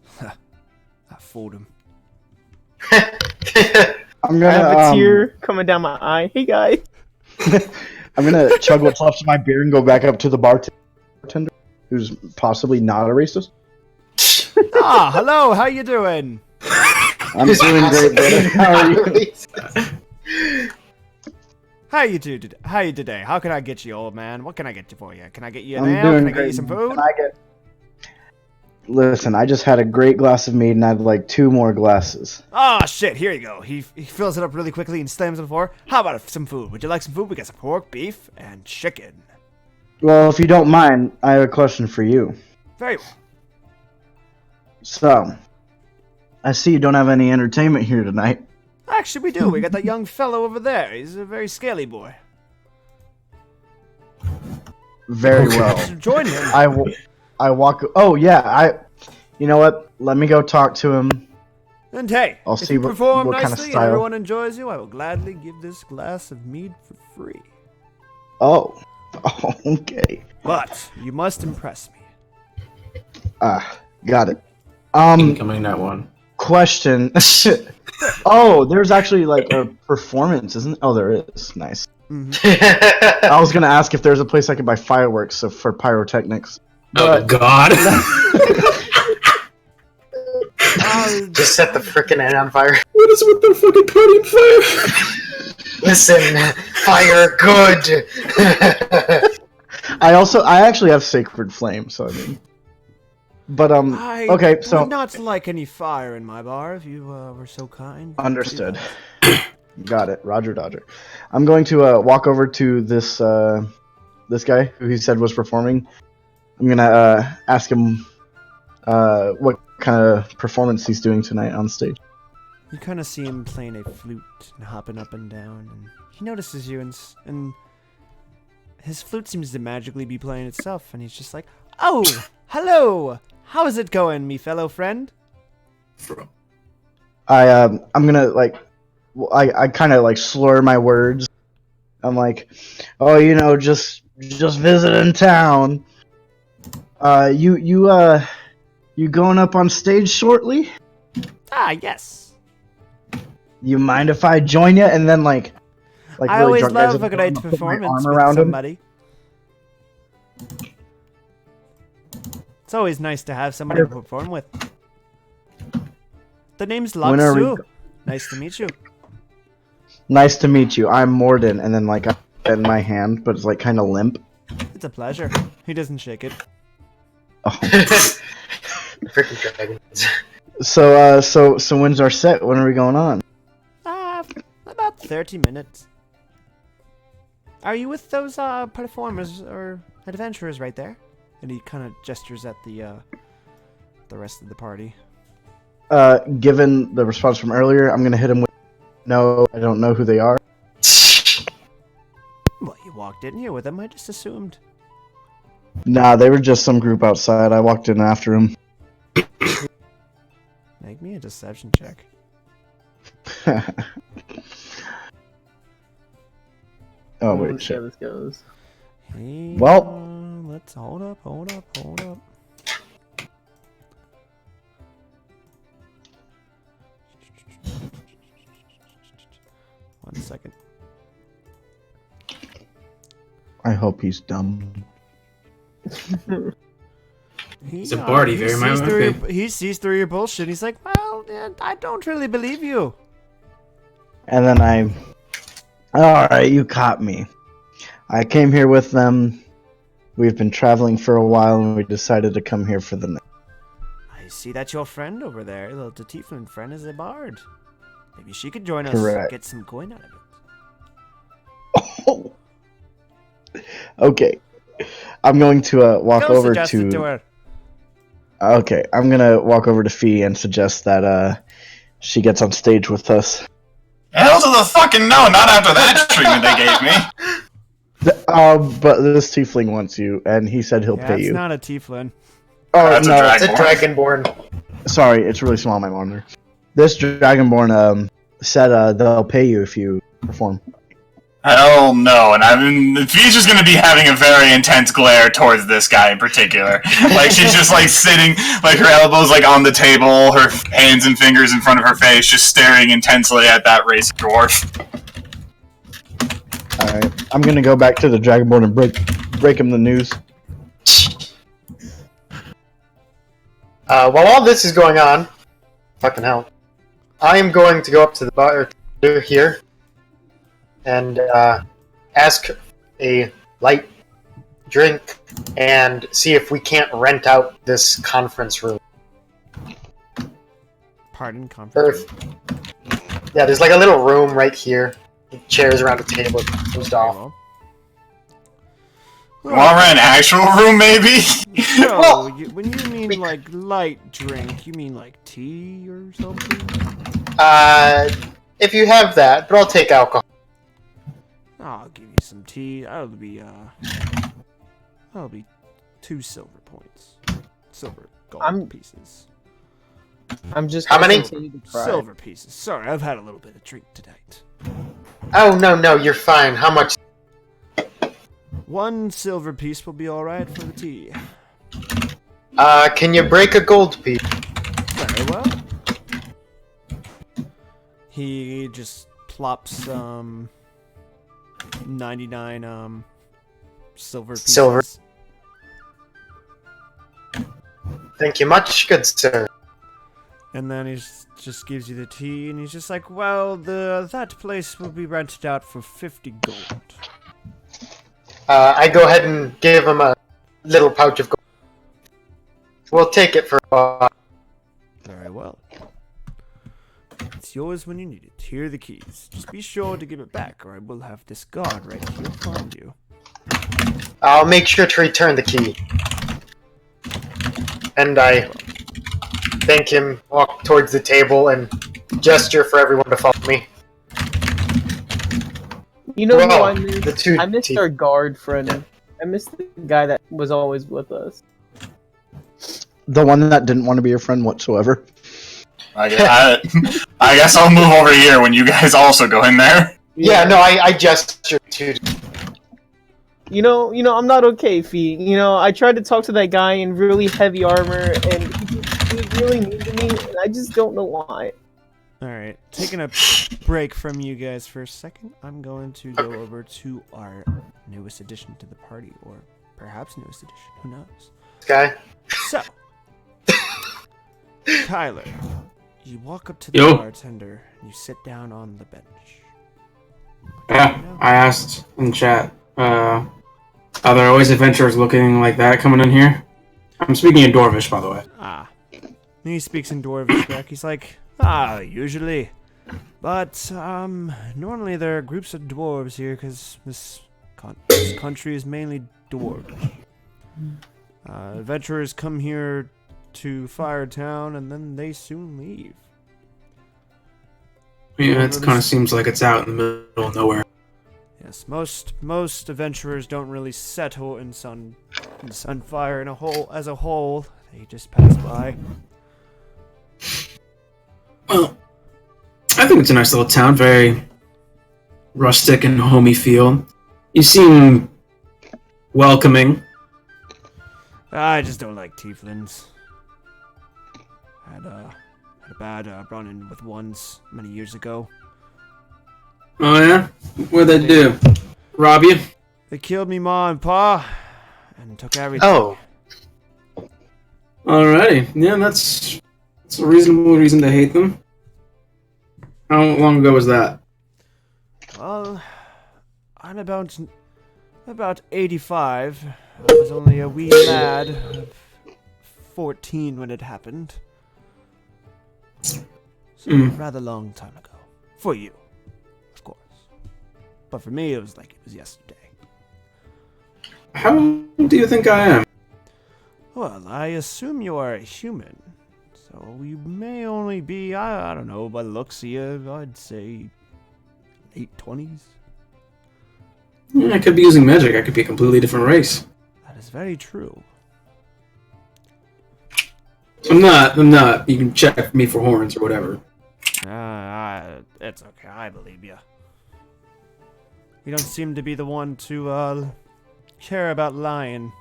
"I fooled him." I'm I gonna have a tear coming down my eye. Hey guys. I'm gonna chug what's left of my beer and go back up to the bartender, who's possibly not a racist. Ah, hello. How you doing? I'm doing great, brother. How are you? How you today? How can I get you, old man? What can I get you for you? Can I get you an I'm ale? doing Can I get great. you some man. food? Can I get... Listen, I just had a great glass of mead, and I'd like 2 more glasses. Ah, shit. Here you go. He fills it up really quickly and slams it on the floor. How about some food? Would you like some food? We got some pork, beef, and chicken. Well, if you don't mind, I have a question for you. Very well. So, I see you don't have any entertainment here tonight. Actually, we do. We got that young fellow over there. He's a very scaly boy. Very You well. should join him. I walk. Oh yeah, You know what? Let me go talk to him. And hey, I'll if see you what perform kind of nicely and style. everyone enjoys you, I will gladly give this glass of mead for free. Oh, okay. But you must impress me. Got it. Incoming that one. Question. Oh, there's actually like a performance, isn't? Oh, there is. Nice. I was gonna ask if there's a place I could buy fireworks for pyrotechnics. Oh God! Just set the frickin' end on fire. What is with the fucking podium fire? Listen, fire good. I actually have sacred flame, so I mean. But I okay, so would not like any fire in my bar if you were so kind. understood. Got it, Roger Dodger. I'm going to walk over to this this guy who he said was performing. I'm gonna ask him what kind of performance he's doing tonight on stage. You kind of see him playing a flute and hopping up and down, and he notices you, and his flute seems to magically be playing itself, and he's just like, "Oh, hello! How's it going, me fellow friend?" I'm gonna I kind of like slur my words. I'm like, oh, just visiting town. You going up on stage shortly? Ah, yes. You mind if I join you? And then like I really always drunk guys love a will great put my performance arm with around him. somebody. It's always nice to have somebody to perform with. The name's When are we Laksu. Nice to meet you. Nice to meet you. I'm Morden, and then like I bend my hand, but it's like kind of limp. It's a pleasure. He doesn't shake it. Oh. Freaking dragons. So when's our set? When are we going on? About 30 minutes. Are you with those performers or adventurers right there? And he kind of gestures at the rest of the party. Given the response from earlier, I'm gonna hit him with no, I don't know who they are. Well, you walked in here with them. I just assumed. Nah, they were just some group outside. I walked in after him. Make me a deception check. Oh Let's wait, see how shit. this goes. Hey, Well. let's hold up. 1 second. I hope he's dumb. He's a bard, he very much might be. He sees through your bullshit. He's like, well, I don't really believe you. And then alright, you caught me. I came here with them. We've been traveling for a while and we decided to come here for the night. I see that your friend over there, the tiefling friend, is a bard. Maybe she could join us Correct. and get some coin out of it. Oh. Okay. I'm going to walk Go over suggest it to her. Okay, I'm gonna walk over to Fee and suggest that she gets on stage with us. Hell to the fucking no! Not after that treatment they gave me. But this tiefling wants you, and he said he'll Yeah, pay it's you. not a tiefling. Oh That's a no, It's a dragonborn. sorry, it's really small on my monitor. This dragonborn said they'll pay you if you perform. Hell no, and Fee's just gonna be having a very intense glare towards this guy in particular. Like, she's just, like, sitting, like, her elbows, like, on the table, her hands and fingers in front of her face, just staring intensely at that racing dwarf. Alright, I'm gonna go back to the dragonborn and break him the news. While all this is going on, fucking hell, I am going to go up to the bar here and ask a light drink and see if we can't rent out this conference room. Pardon, conference. Yeah, there's like a little room right here. Chairs around a table, closed off. Want to rent an actual room, maybe? No, Well, when you mean like light drink, you mean like tea or something? If you have that, but I'll take alcohol. I'll give you some tea. That'll be 2 silver points. Silver gold pieces. I'm just How gonna many? continue to try. Silver pieces. Sorry, I've had a little bit of drink tonight. Oh, no, you're fine. How much? 1 silver piece will be alright for the tea. Can you break a gold piece? Very well. He just plops 99 silver pieces. Silver. Thank you much, good sir. And then he just gives you the tea, and he's just like, well, that place will be rented out for 50 gold. I go ahead and give him a little pouch of gold. We'll take it for Very well. It's yours when you need it. Here are the keys. Just be sure to give it back, or I will have this guard right here find you. I'll make sure to return the key. And I thank him, walk towards the table, and gesture for everyone to follow me. You know who Well, I missed? the two I missed our guard friend. I missed the guy that was always with us. The one that didn't want to be your friend whatsoever. I guess I'll move over here when you guys also go in there. Yeah, no, I gesture to. You know, I'm not okay, Fee. You know, I tried to talk to that guy in really heavy armor, and he was really mean to me, and I just don't know why. Alright, taking a break from you guys for a second, I'm going to go over to our newest addition to the party, or perhaps newest addition, who knows. Guy. So, Tyler, you walk up to the Yo. bartender, and you sit down on the bench. Yeah, I asked in chat, are there always adventurers looking like that coming in here? I'm speaking in Dwarvish, by the way. Ah. And he speaks in Dwarvish back. He's like, usually. But, normally there are groups of dwarves here, because this country is mainly dwarves. Adventurers come here to Firetown, and then they soon leave. Yeah, it kind of seems like it's out in the middle of nowhere. Yes, most adventurers don't really settle in Sunfire as a whole. They just pass by. Well, I think it's a nice little town, very rustic and homey feel. You seem welcoming. I just don't like tieflings. Had a bad run-in with ones many years ago. Oh yeah? What'd they do? Rob you? They killed me ma and pa, and took everything. Oh, Alrighty. Yeah, that's a reasonable reason to hate them. How long ago was that? Well, I'm about 85. I was only a wee lad of 14 when it happened. So, a rather long time ago. For you, of course. But for me, it was yesterday. How do you think I am? Well, I assume you are a human. So you may only be, I don't know, by the looks of you, I'd say late 20s. Yeah, I could be using magic. I could be a completely different race. That is very true. I'm not. You can check me for horns or whatever. It's okay, I believe you. You don't seem to be the one to, care about lying.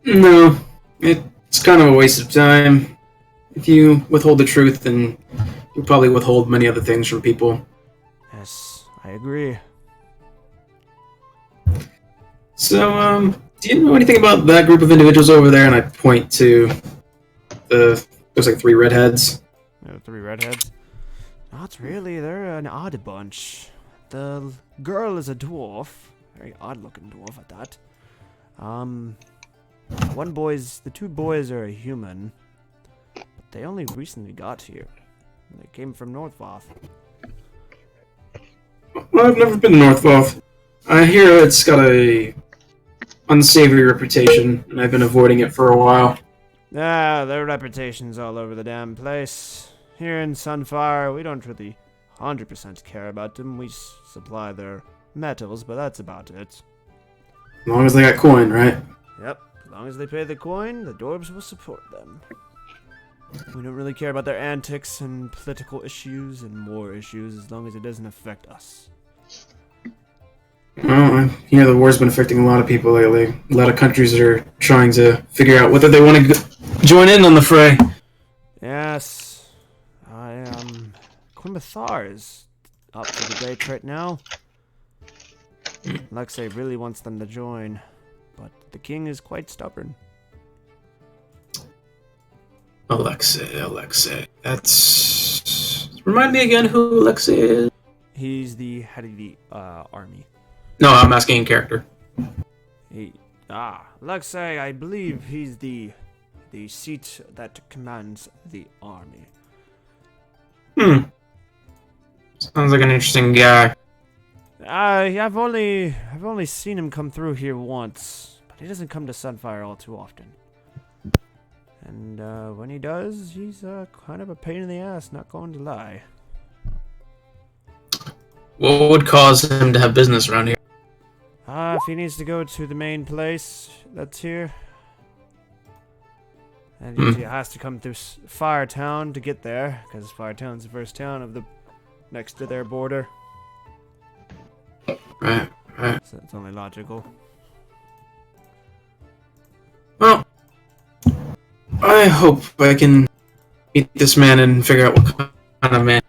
No, it's kind of a waste of time. If you withhold the truth, then you probably withhold many other things from people. Yes, I agree. So, do you know anything about that group of individuals over there? And I point to there's like 3 redheads. 3 redheads? Not really, they're an odd bunch. The girl is a dwarf. Very odd-looking dwarf at that. The 2 boys are a human. But they only recently got here. They came from Northvoth. Well, I've never been to Northvoth. I hear it's got a unsavory reputation, and I've been avoiding it for a while. Their reputation's all over the damn place. Here in Sunfire, we don't really 100% care about them. We supply their metals, but that's about it. As long as they got coin, right? Yep, as long as they pay the coin, the dwarves will support them. We don't really care about their antics and political issues and war issues as long as it doesn't affect us. Well, I hear the war's been affecting a lot of people lately. A lot of countries are trying to figure out whether they want to join in on the fray. Yes, Quimbathar is up for debate right now. Alexei really wants them to join, but the king is quite stubborn. Alexei. That's... Remind me again who Alexei is? He's the head of the army. No, I'm asking in character. Alexei, I believe he's the seat that commands the army. Sounds like an interesting guy. I've only seen him come through here once, but he doesn't come to Sunfire all too often. And when he does, he's kind of a pain in the ass, not going to lie. What would cause him to have business around here? If he needs to go to the main place that's here, and he has to come through Firetown to get there, because Firetown's the first town of the next to their border. Right. So it's only logical. Well, I hope I can meet this man and figure out what kind of man.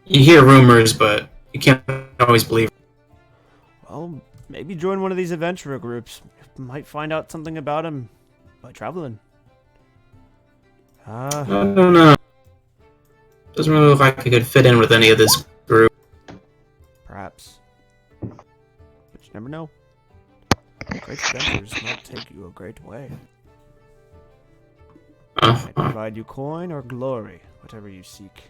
You hear rumors, but you can't always believe. Well, maybe join one of these adventurer groups. You might find out something about him by traveling. I don't know. Doesn't really look like I could fit in with any of this group. Perhaps. But you never know. Great adventures might take you a great way. Might provide you coin or glory, whatever you seek.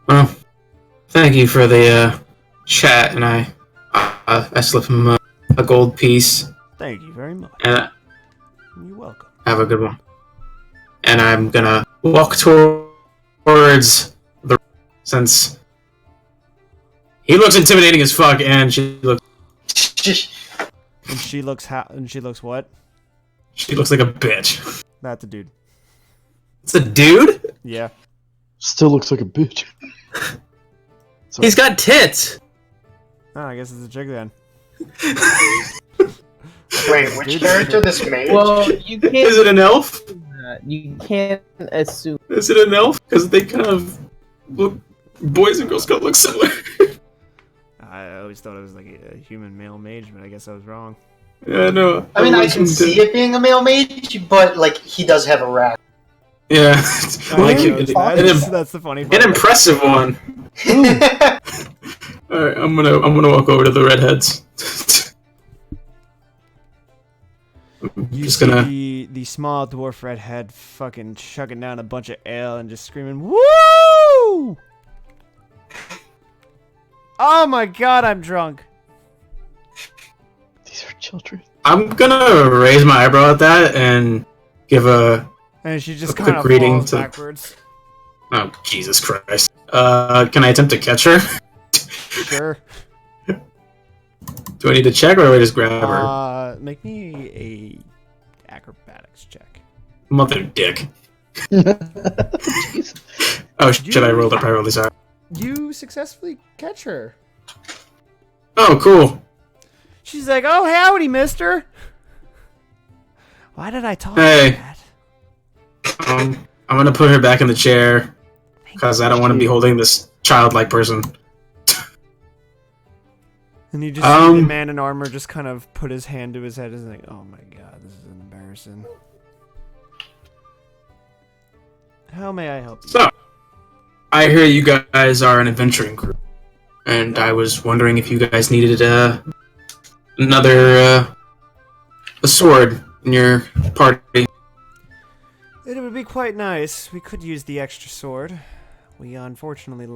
Well, thank you for the chat, and I slip him a gold piece. Thank you very much. And You're welcome. have a good one. And I'm gonna walk towards the since he looks intimidating as fuck, and she looks And she looks what? she looks like a bitch. That's a dude. It's a dude. Yeah. Still looks like a bitch. He's got tits. Oh, I guess it's a chick then. Wait, which character? This mage? Well, you can't. Is it an elf? do that. You can't assume. Is it an elf? Because they kind of look. Boys and girls kind of look similar. I always thought it was like a human male mage, but I guess I was wrong. Yeah, no. I mean, I can see it being a male mage, but like he does have a rat. Yeah, like That's the funny part. an impressive one. All right, I'm gonna walk over to the redheads. You Just see gonna. the small dwarf redhead fucking chugging down a bunch of ale and just screaming, "Woo!" Oh my god, I'm drunk. These are children. I'm gonna raise my eyebrow at that and give a. And she just A quick kind of greeting falls to- backwards. Oh Jesus Christ! Can I attempt to catch her? Sure. Do I need to check, or do I just grab her? Make me a acrobatics check. Mother dick. Jeez. Oh shit! I rolled up. I really sorry. You successfully catch her. Oh cool. She's like, "Oh, howdy, mister." Why did I talk Hey. like that? I'm gonna put her back in the chair because I don't want to be holding this childlike person. And you just see the man in armor just kind of put his hand to his head and is like, "Oh my god, this is embarrassing." How may I help you? So, I hear you guys are an adventuring group, and I was wondering if you guys needed another a sword in your party. It would be quite nice. We could use the extra sword. We unfortunately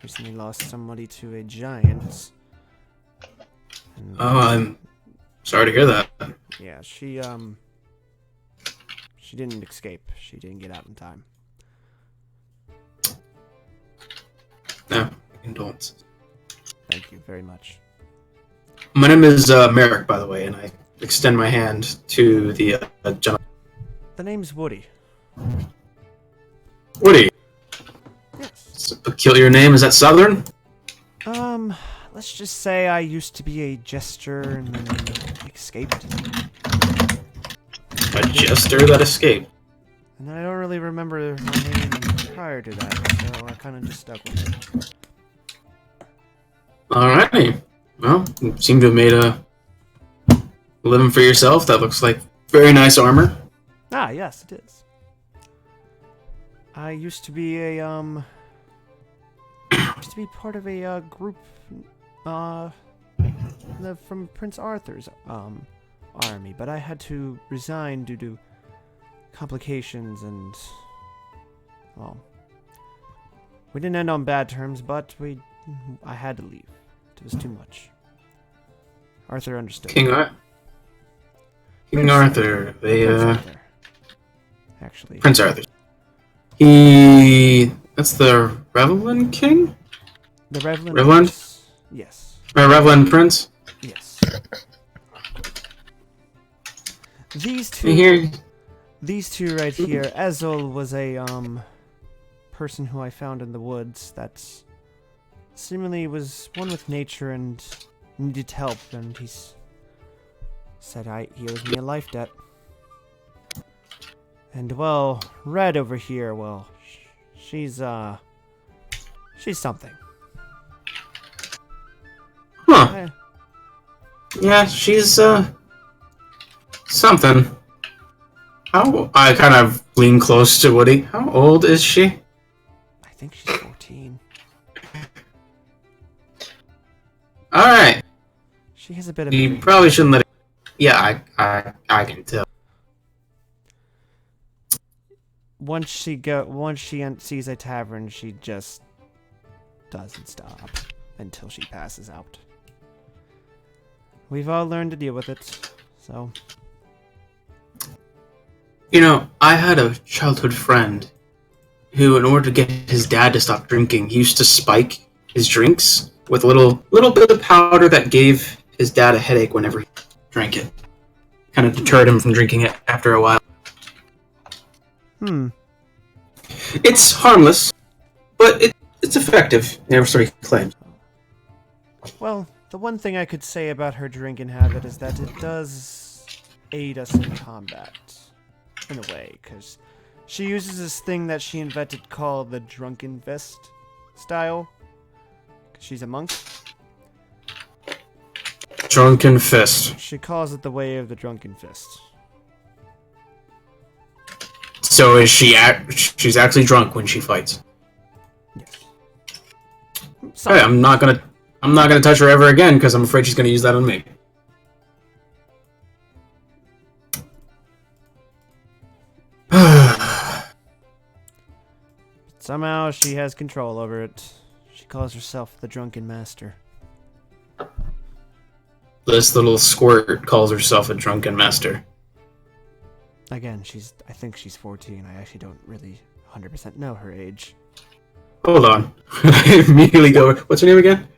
recently lost somebody to a giant. And, Oh, I'm sorry to hear that. yeah, she didn't escape. She didn't get out in time. No, condolences. Thank you very much. My name is Merrick, by the way, and I extend my hand to the gentleman. The name's Woody. Woody. Yes. It's a peculiar name. Is that Southern? Let's just say I used to be a jester and then escaped. A jester that escaped. And I don't really remember my name prior to that, so I kind of just stuck with it. Alrighty. Well, you seem to have made a living for yourself. That looks like very nice armor. Ah, yes, it is. I used to be a part of a group from Prince Arthur's army, but I had to resign due to complications and, well, We didn't end on bad terms, but I had to leave. It was too much. Arthur understood. King Arthur. They Prince Arthur. Actually. Prince Arthur. That's the Revelin King? The Revelin? Revelin? Yes. Revelin Prince? Yes. These two right here. Ezul was a person who I found in the woods that seemingly was one with nature and needed help, and he said he owes me a life debt. And well, Red over here, well, she's something. Huh. Yeah, she's something. I kind of lean close to Woody. How old is she? I think she's 14. Alright. She has a bit of. You probably shouldn't let it. Yeah, I can tell. Once she sees a tavern, she just doesn't stop until she passes out. We've all learned to deal with it, so. You know, I had a childhood friend who, in order to get his dad to stop drinking, he used to spike his drinks with a little bit of powder that gave his dad a headache whenever he drank it. Kind of deterred him from drinking it after a while. It's harmless, but it's effective, so he claims. Well, the one thing I could say about her drinking habit is that it does aid us in combat, in a way, because she uses this thing that she invented called the Drunken Fist style. 'Cause she's a monk. Drunken Fist. She calls it the way of the Drunken Fist. So is she's actually drunk when she fights? Yes. Hey, I'm not gonna touch her ever again because I'm afraid she's gonna use that on me. Somehow she has control over it. She calls herself the Drunken Master. This little squirt calls herself a drunken master. Again, I think she's 14. I actually don't really 100% know her age. Hold on. I immediately go, what's her name again?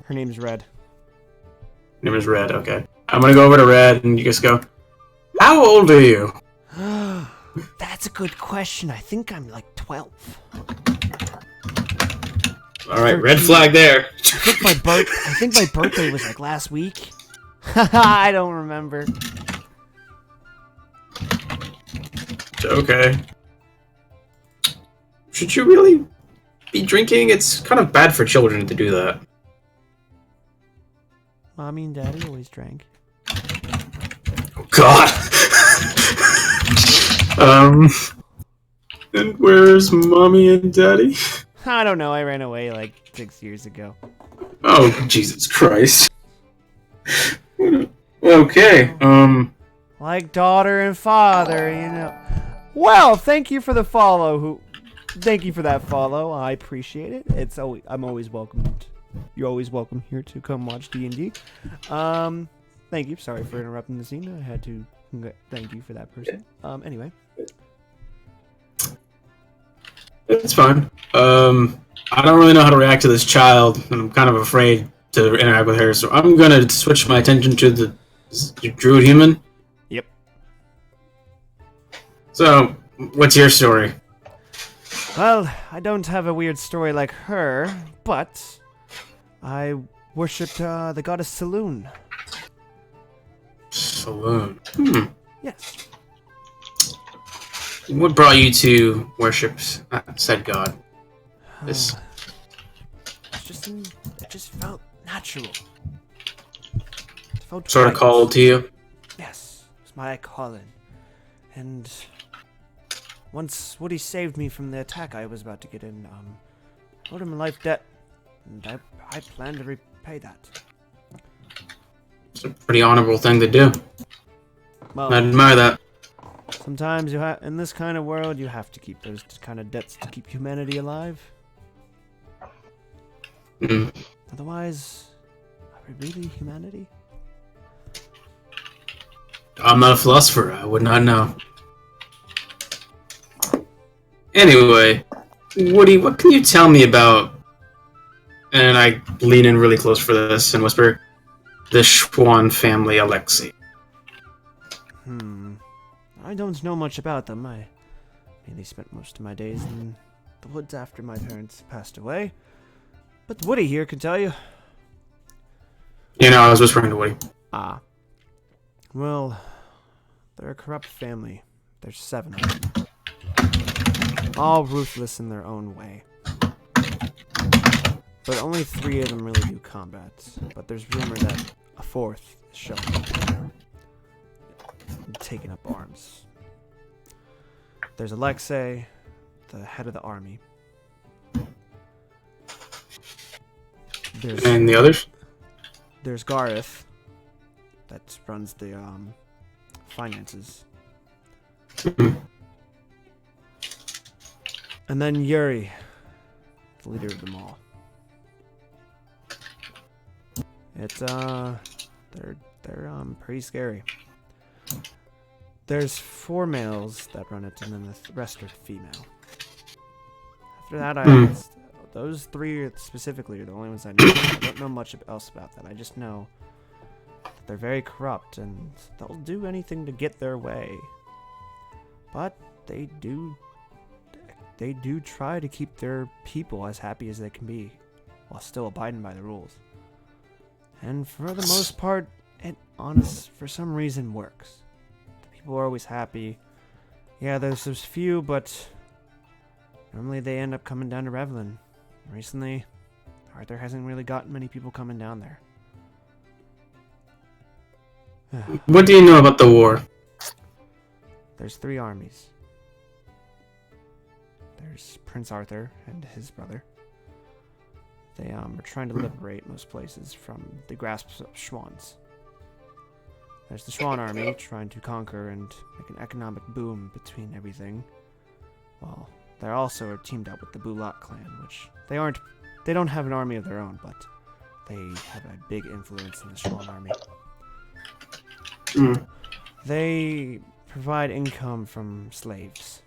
Her name's Red. Her name is Red, okay. I'm gonna go over to Red and you just go, how old are you? That's a good question. I think I'm like 12. Alright, red flag there. I think my birthday was like last week. I don't remember. Okay. Should you really be drinking? It's kind of bad for children to do that. Mommy and Daddy always drank. Oh, God! And where's Mommy and Daddy? I don't know. I ran away like 6 years ago. Oh, Jesus Christ. Okay, Like daughter and father, you know. Well, thank you for the follow. Thank you for that follow. I appreciate it. I'm always welcomed. You're always welcome here to come watch D&D. Thank you. Sorry for interrupting the scene. I had to thank you for that person. Anyway. it's fine. I don't really know how to react to this child, and I'm kind of afraid to interact with her, so I'm gonna switch my attention to the druid human. Yep. So, what's your story? Well, I don't have a weird story like her, but I worshipped the goddess Saloon. Saloon. Yes. What brought you to worship said god? This. It just felt natural. It felt Sort of right. called to you? Yes, it's my calling. And once Woody saved me from the attack I was about to get in, I owed him a life debt, and I plan to repay that. It's a pretty honorable thing to do. Well, I admire that. sometimes in this kind of world, you have to keep those kind of debts to keep humanity alive. Mm. Otherwise, are we really humanity? I'm not a philosopher. I would not know. Anyway, Woody, what can you tell me about? And I lean in really close for this and whisper, the Schwann family, Alexei. I don't know much about them. I mainly spent most of my days in the woods after my parents passed away. But Woody here can tell you. You know, I was whispering to Woody. Ah. Well, they're a corrupt family. There's 7 of them. All ruthless in their own way. But only 3 of them really do combat. But there's rumor that a 4th is showing up and taking up arms. There's Alexei, the head of the army. And the others? There's Gareth, that runs the finances. And then Yuri, the leader of them all. It's they're pretty scary. There's 4 males that run it, and then the rest are female. After that, those 3 specifically are the only ones I know. I don't know much else about that. I just know that they're very corrupt, and they'll do anything to get their way. But they do try to keep their people as happy as they can be, while still abiding by the rules. And for the most part, it for some reason works. The people are always happy. Yeah, there's those few, but normally they end up coming down to Revlin. Recently, Arthur hasn't really gotten many people coming down there. What do you know about the war? There's 3 armies. There's Prince Arthur and his brother. They are trying to liberate most places from the grasp of Schwanns. There's the Schwann army trying to conquer and make an economic boom between everything. Well, they're also teamed up with the Bulat clan, which they don't have an army of their own, but they have a big influence in the Schwann army. They provide income from slaves.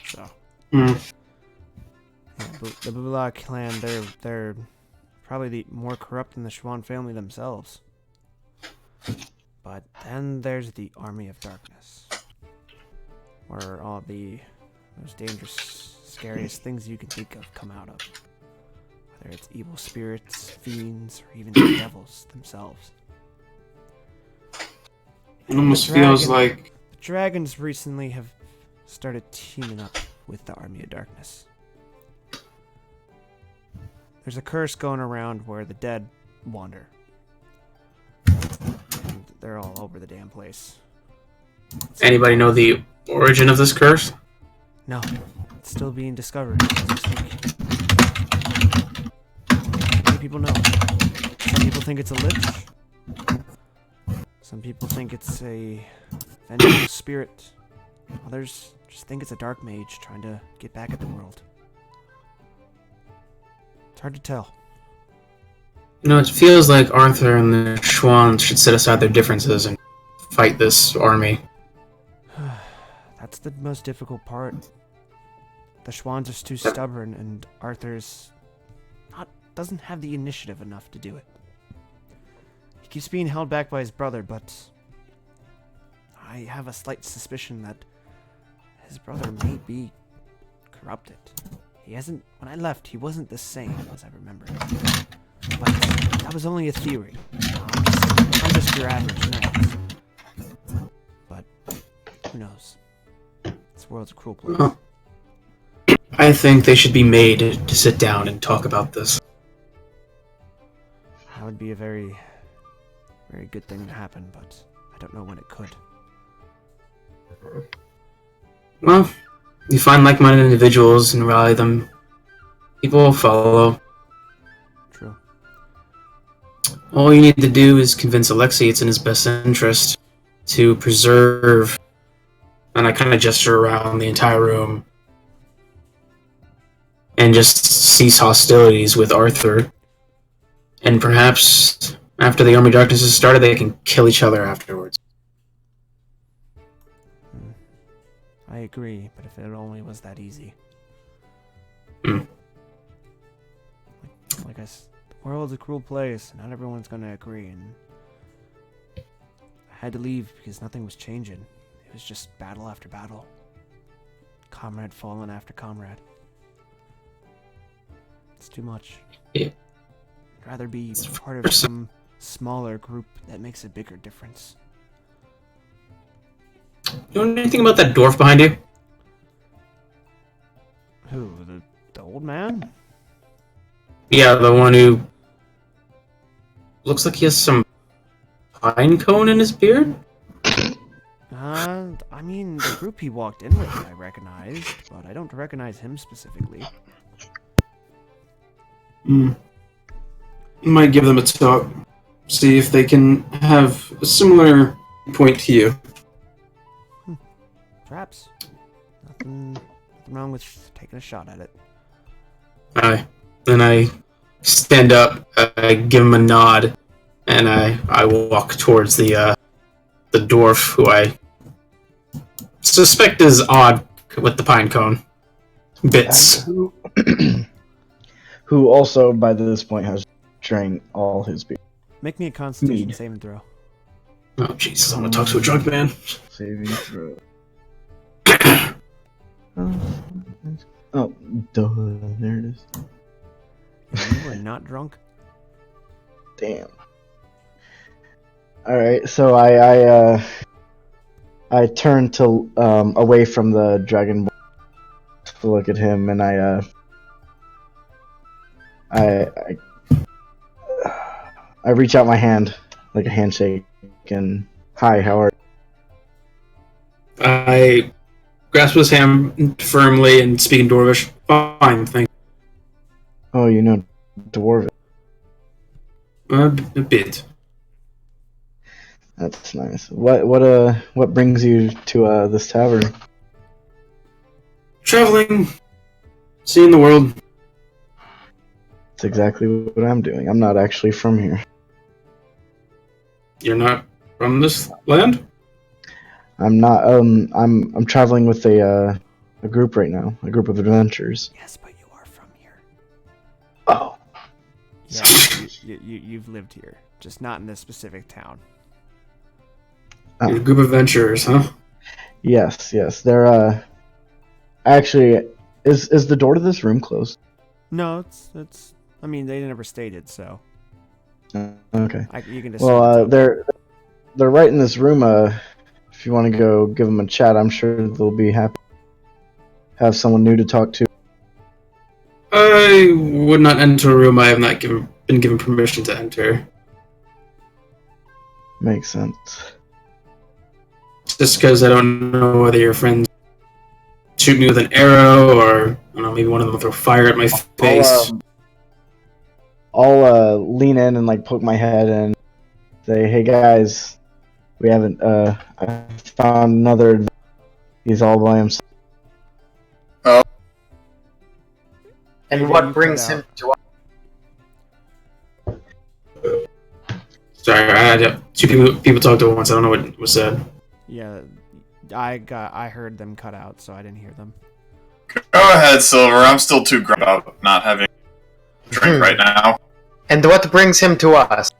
So, yeah, the Bulat clan, they're probably the more corrupt than the Schwann family themselves. But then there's the Army of Darkness, where all the most dangerous, scariest things you can think of come out of. Whether it's evil spirits, fiends, or even the devils themselves. It almost feels like... The dragons recently have started teaming up with the Army of Darkness. There's a curse going around where the dead wander. And they're all over the damn place. Anybody know the origin of this curse? No, it's still being discovered as we speak. Many people know. Some people think it's a lich. Some people think it's a vengeful spirit. Others just think it's a dark mage trying to get back at the world. It's hard to tell. You know, it feels like Arthur and the Schwanns should set aside their differences and fight this army. That's the most difficult part. The Schwanns are too stubborn, and Arthur's doesn't have the initiative enough to do it. He keeps being held back by his brother, but I have a slight suspicion that his brother may be corrupted. When I left, he wasn't the same as I remember. But that was only a theory. I'm just your average knight. But who knows? This world's a cruel place. I think they should be made to sit down and talk about this. That would be a very, very good thing to happen, but I don't know when it could. Well, you find like-minded individuals and rally them. People will follow. True. All you need to do is convince Alexei it's in his best interest to preserve, and I kind of gesture around the entire room, and just cease hostilities with Arthur. And perhaps after the Army of Darkness has started, they can kill each other afterwards. I agree, but if it only was that easy. Hmm. Like the world's a cruel place. Not everyone's gonna agree, and I had to leave because nothing was changing. It was just battle after battle. Comrade fallen after comrade. It's too much. Yeah. I'd rather be part of some smaller group that makes a bigger difference. You know anything about that dwarf behind you? Who? The old man? Yeah, the one who looks like he has some pine cone in his beard? I mean, the group he walked in with I recognize, but I don't recognize him specifically. Might give them a talk. See if they can have a similar point to you. Perhaps. Nothing wrong with taking a shot at it. Then I stand up, I give him a nod, and I walk towards the dwarf who I suspect is odd with the pine cone bits. Who also, by this point, has drank all his beer. Make me a Constitution Mead. saving throw. Oh Jesus, I want to talk to a drunk man. Saving throw. Oh, duh. There it is. You were not drunk? Damn. Alright, so I turn to away from the dragon to look at him, and I reach out my hand like a handshake and hi, how are you? I grasp his hand firmly and speak in Dwarvish. Fine, thank Oh, you know Dwarven. you. A bit. That's nice. What brings you to this tavern? Traveling, seeing the world. That's exactly what I'm doing. I'm not actually from here. You're not from this land? I'm not. I'm traveling with a group right now. A group of adventurers. Yes, but you are from here. Oh. Yeah, you've lived here, just not in this specific town. You're a group of adventurers, huh? Yes. They're actually is the door to this room closed? No, it's. I mean, they never stated, so. Okay. You can just. Well, they're right in this room. If you want to go give them a chat, I'm sure they'll be happy. Have someone new to talk to. I would not enter a room I have not been given permission to enter. Makes sense. Just because I don't know whether your friends shoot me with an arrow or, I don't know, maybe one of them will throw fire at my face. I'll lean in and like poke my head and say, "Hey guys, we haven't. I found another. He's all by himself." And Yeah, what you brings cut him to us? Sorry, I had two people talk to once. I don't know what was said. Yeah, I heard them cut out, so I didn't hear them. Go ahead, Silver. I'm still too grumpy about not having a drink right now. And what brings him to us?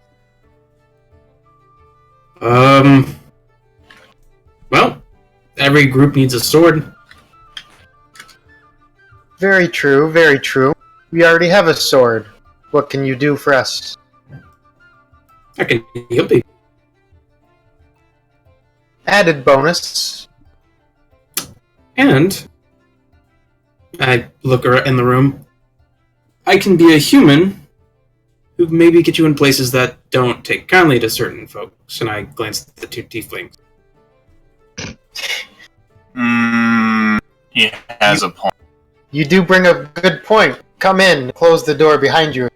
Well, every group needs a sword. Very true, very true. We already have a sword. What can you do for us? I can heal people. Added bonus. And I look in the room. I can be a human who maybe get you in places that don't take kindly to certain folks. And I glance at the two tieflings. He has a point. You do bring a good point. Come in. Close the door behind you.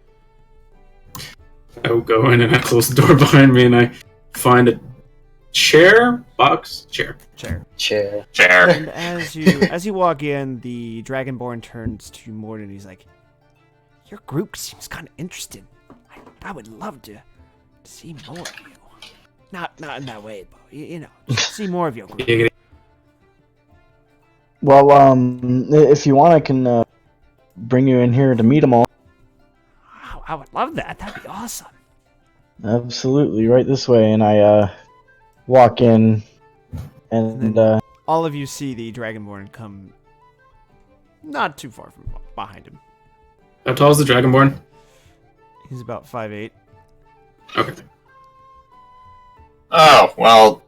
I will go in and I close the door behind me and I find a chair? Box? Chair. Chair. Chair. Chair. And as you walk in, the Dragonborn turns to Morden and he's like, "Your group seems kind of interesting. I would love to see more of you. Not in that way, but just see more of your group." Giggity. Well, if you want, I can bring you in here to meet them all. Wow, I would love that. That'd be awesome. Absolutely, right this way. And I walk in, and All of you see the Dragonborn come not too far from behind him. How tall is the Dragonborn? He's about 5'8". Okay. Oh, well,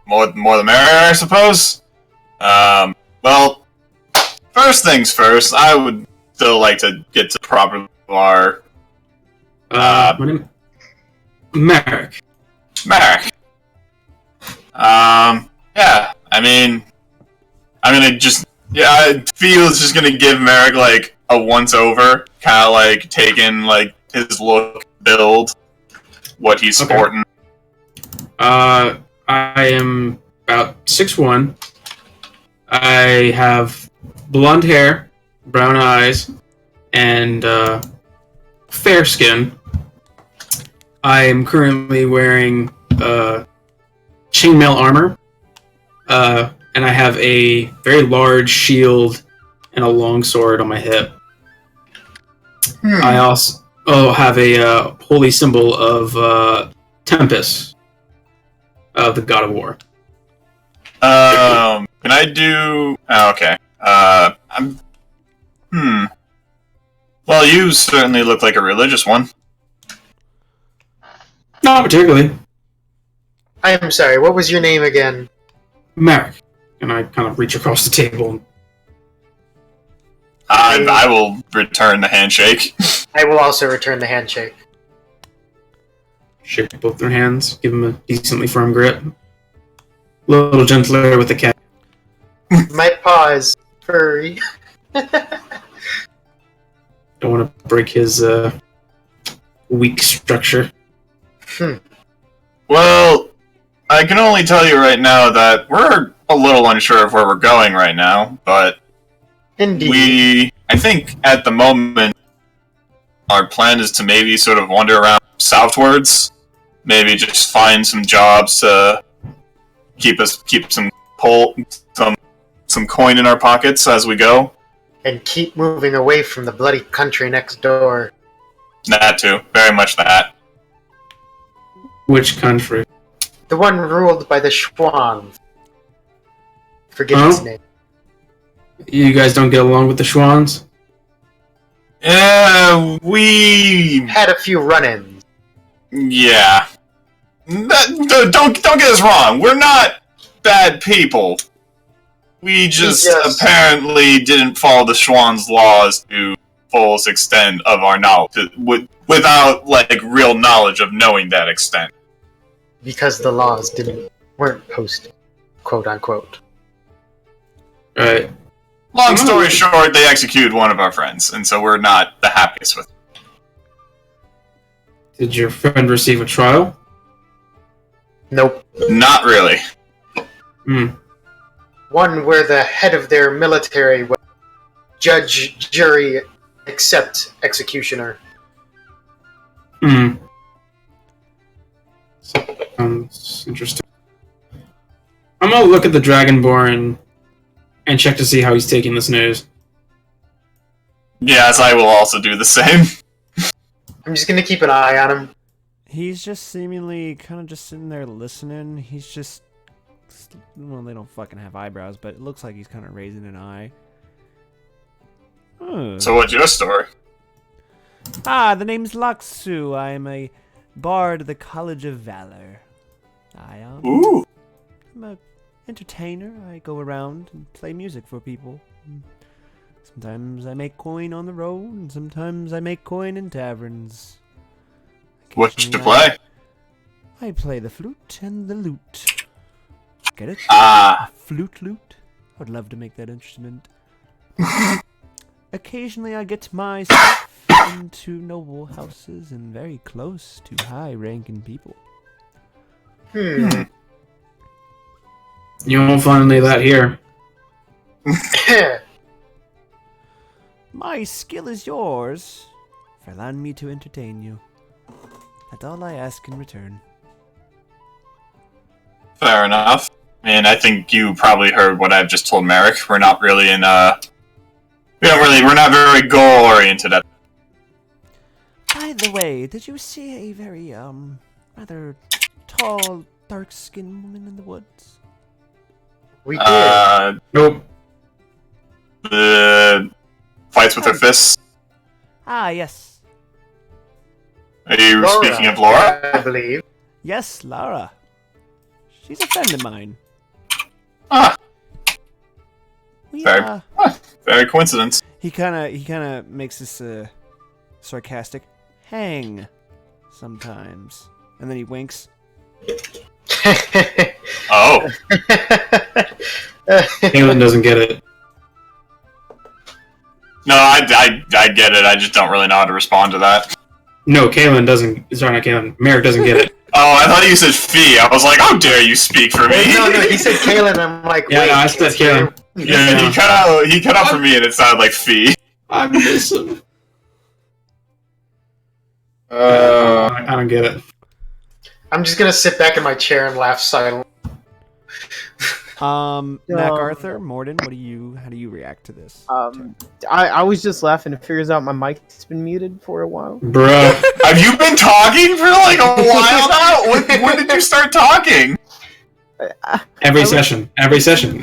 more the merrier, I suppose. Well, first things first, I would still like to get to proper our My name? Merrick. Merrick. Yeah, I mean, I'm gonna just, I feel it's just gonna give Merrick, like, a once-over, kind of, like, taking, like, his look, build, what he's Okay. sporting. I am about 6'1". I have blonde hair, brown eyes, and fair skin. I am currently wearing chainmail armor, and I have a very large shield and a long sword on my hip. I also have a holy symbol of Tempest, the god of war. Can I do... Oh, okay. Well, you certainly look like a religious one. Not particularly. I am sorry, what was your name again? Merrick. And I kind of reach across the table. I will return the handshake. I will also return the handshake. Shake both their hands, give them a decently firm grip. A little gentler with the cat. My paw is furry. Don't want to break his weak structure. Well, I can only tell you right now that we're a little unsure of where we're going right now, but Indeed. I think at the moment, our plan is to maybe sort of wander around southwards, maybe just find some jobs to keep some coin in our pockets as we go. And keep moving away from the bloody country next door. That too, very much that. Which country? The one ruled by the Schwan. Forget Oh? his name. You guys don't get along with the Schwans? We... Had a few run-ins. Yeah. Don't get us wrong, we're not bad people. We just Yes. apparently didn't follow the Schwann's laws to fullest extent of our knowledge, without, like, real knowledge of knowing that extent. Because the laws weren't posted. Quote unquote. Right. Long story short, they executed one of our friends, and so we're not the happiest with it. Did your friend receive a trial? Nope. Not really. One where the head of their military was judge, jury, except executioner. Sounds interesting. I'm gonna look at the Dragonborn and check to see how he's taking this news. Yes, I will also do the same. I'm just gonna keep an eye on him. He's just seemingly kind of just sitting there listening. He's just... Well, they don't fucking have eyebrows, but it looks like he's kind of raising an eye. So what's your story? The name's Laksu. I am a bard of the College of Valor. Ooh. I'm a entertainer. I go around and play music for people. Sometimes I make coin on the road, and sometimes I make coin in taverns. What you Occasionally play? I play the flute and the lute. Get it? Flute lute? I would love to make that instrument. Occasionally I get myself into noble houses and very close to high-ranking people. You won't find any of that here. My skill is yours for allowing me to entertain you. That's all I ask in return. Fair enough. And I think you probably heard what I've just told Merrick. We're not really in we're not very goal oriented at. By the way, did you see a very, rather tall, dark-skinned woman in the woods? We did. Nope. The fights with her fists. Ah, yes. Are you Laura, speaking of Laura? I believe. Yes, Lara. She's a friend of mine. Ah, We, Very- very coincidence. he kinda makes this, sarcastic hang sometimes. And then he winks. Oh, Kaylin doesn't get it. no, I get it. I just don't really know how to respond to that. No, Kaylin doesn't. Sorry, not Kaylin. Merrick doesn't get it. Oh, I thought you said fee. I was like, how dare you speak for me? No, he said Kaylin. I'm like, Yeah, wait, no, I said Kaylin. Yeah, he cut out for me, and it sounded like fee. I miss him. I don't get it. I'm just gonna sit back in my chair and laugh silently. MacArthur, Morden, how do you react to this? I was just laughing. It figures out my mic's been muted for a while. Bruh. Have you been talking for like a while now? When did you start talking? Every session. Every session.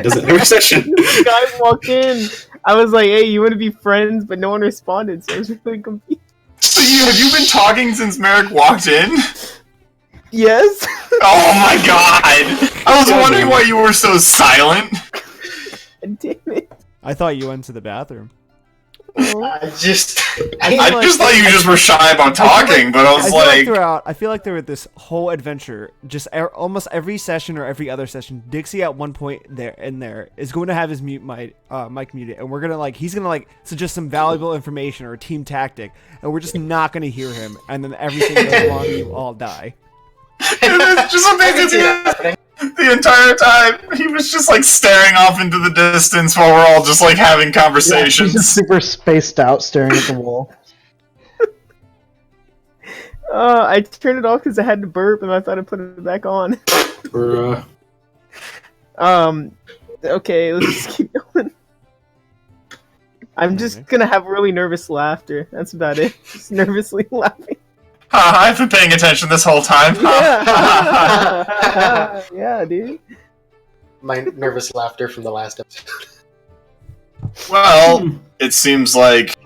Does it every session. This guy walked in. I was like, "Hey, you want to be friends?" But no one responded, so I was really confused. So have you been talking since Merrick walked in? Yes. Oh my god! I was wondering why you were so silent. Damn it. I thought you went to the bathroom. I just. I just thought you just were shy about talking, but I was like, I feel like throughout this whole adventure, just almost every session or every other session, Dixie at one point there is going to have his mic muted, and we're gonna he's gonna suggest some valuable information or a team tactic, and we're just not gonna hear him, and then everything goes wrong, and you all die. and it's just amazing. The entire time, he was just staring off into the distance while we're all just having Yeah, conversations. he's just super spaced out, staring at the wall. I turned it off because I had to burp, and I thought I'd put it back on. Bruh. Okay, let's just keep going. I'm just gonna have really nervous laughter. That's about it. Just nervously laughing. I've been paying attention this whole time. Yeah, yeah, dude. My nervous laughter from the last episode. Well, it seems like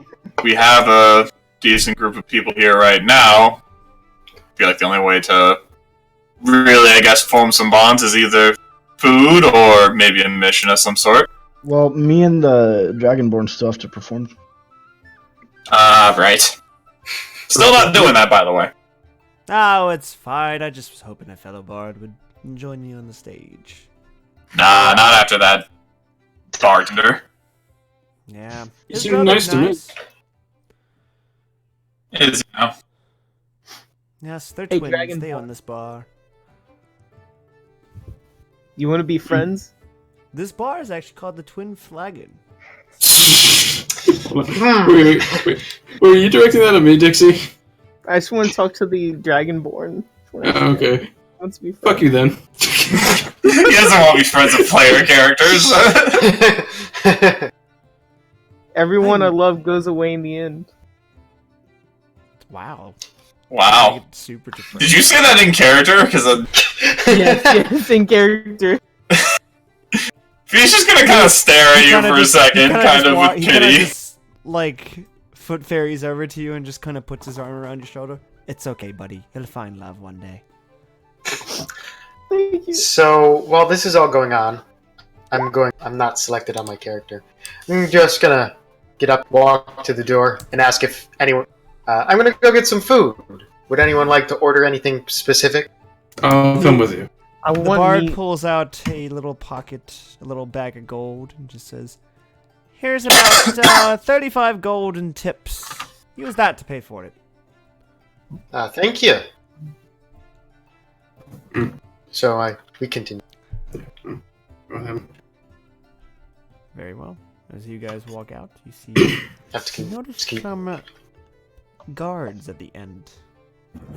we have a decent group of people here right now. I feel like the only way to really, I guess, form some bonds is either food or maybe a mission of some sort. Well, me and the Dragonborn still have to perform. Right. Still not doing that, by the way. Oh, it's fine. I just was hoping a fellow bard would join me on the stage. Nah, not after that bartender. Yeah. You His seem brother's nice to me. Is, Yes, they're Hey, twins. They Dragonborn. own this bar. You want to be friends? This bar is actually called the Twin Flagon. Wait. Were you directing that at me, Dixie? I just want to talk to the Dragonborn. Okay. Wants to be friends. Fuck you then. he doesn't want to be friends with player characters. Everyone I love goes away in the end. Wow. Wow. Make it super depressing. Did you say that in character? Because Yes, in character. he's just gonna kind of stare at you for a second, kind of with He kinda pity. just, foot fairies over to you and just kind of puts his arm around your shoulder. It's okay, buddy. He'll find love one day. Thank you. So while this is all going on, I'm not selected on my character. I'm just gonna get up, walk to the door, and ask if anyone. I'm gonna go get some food. Would anyone like to order anything specific? I'll come with you. I The want bard meat. pulls out a little bag of gold, and just says, "Here's about 35 gold in tips. Use that to pay for it." Thank you. Mm. So we continue. Very well. As you guys walk out, you see. Have to You keep. notice keep- some guards at the end,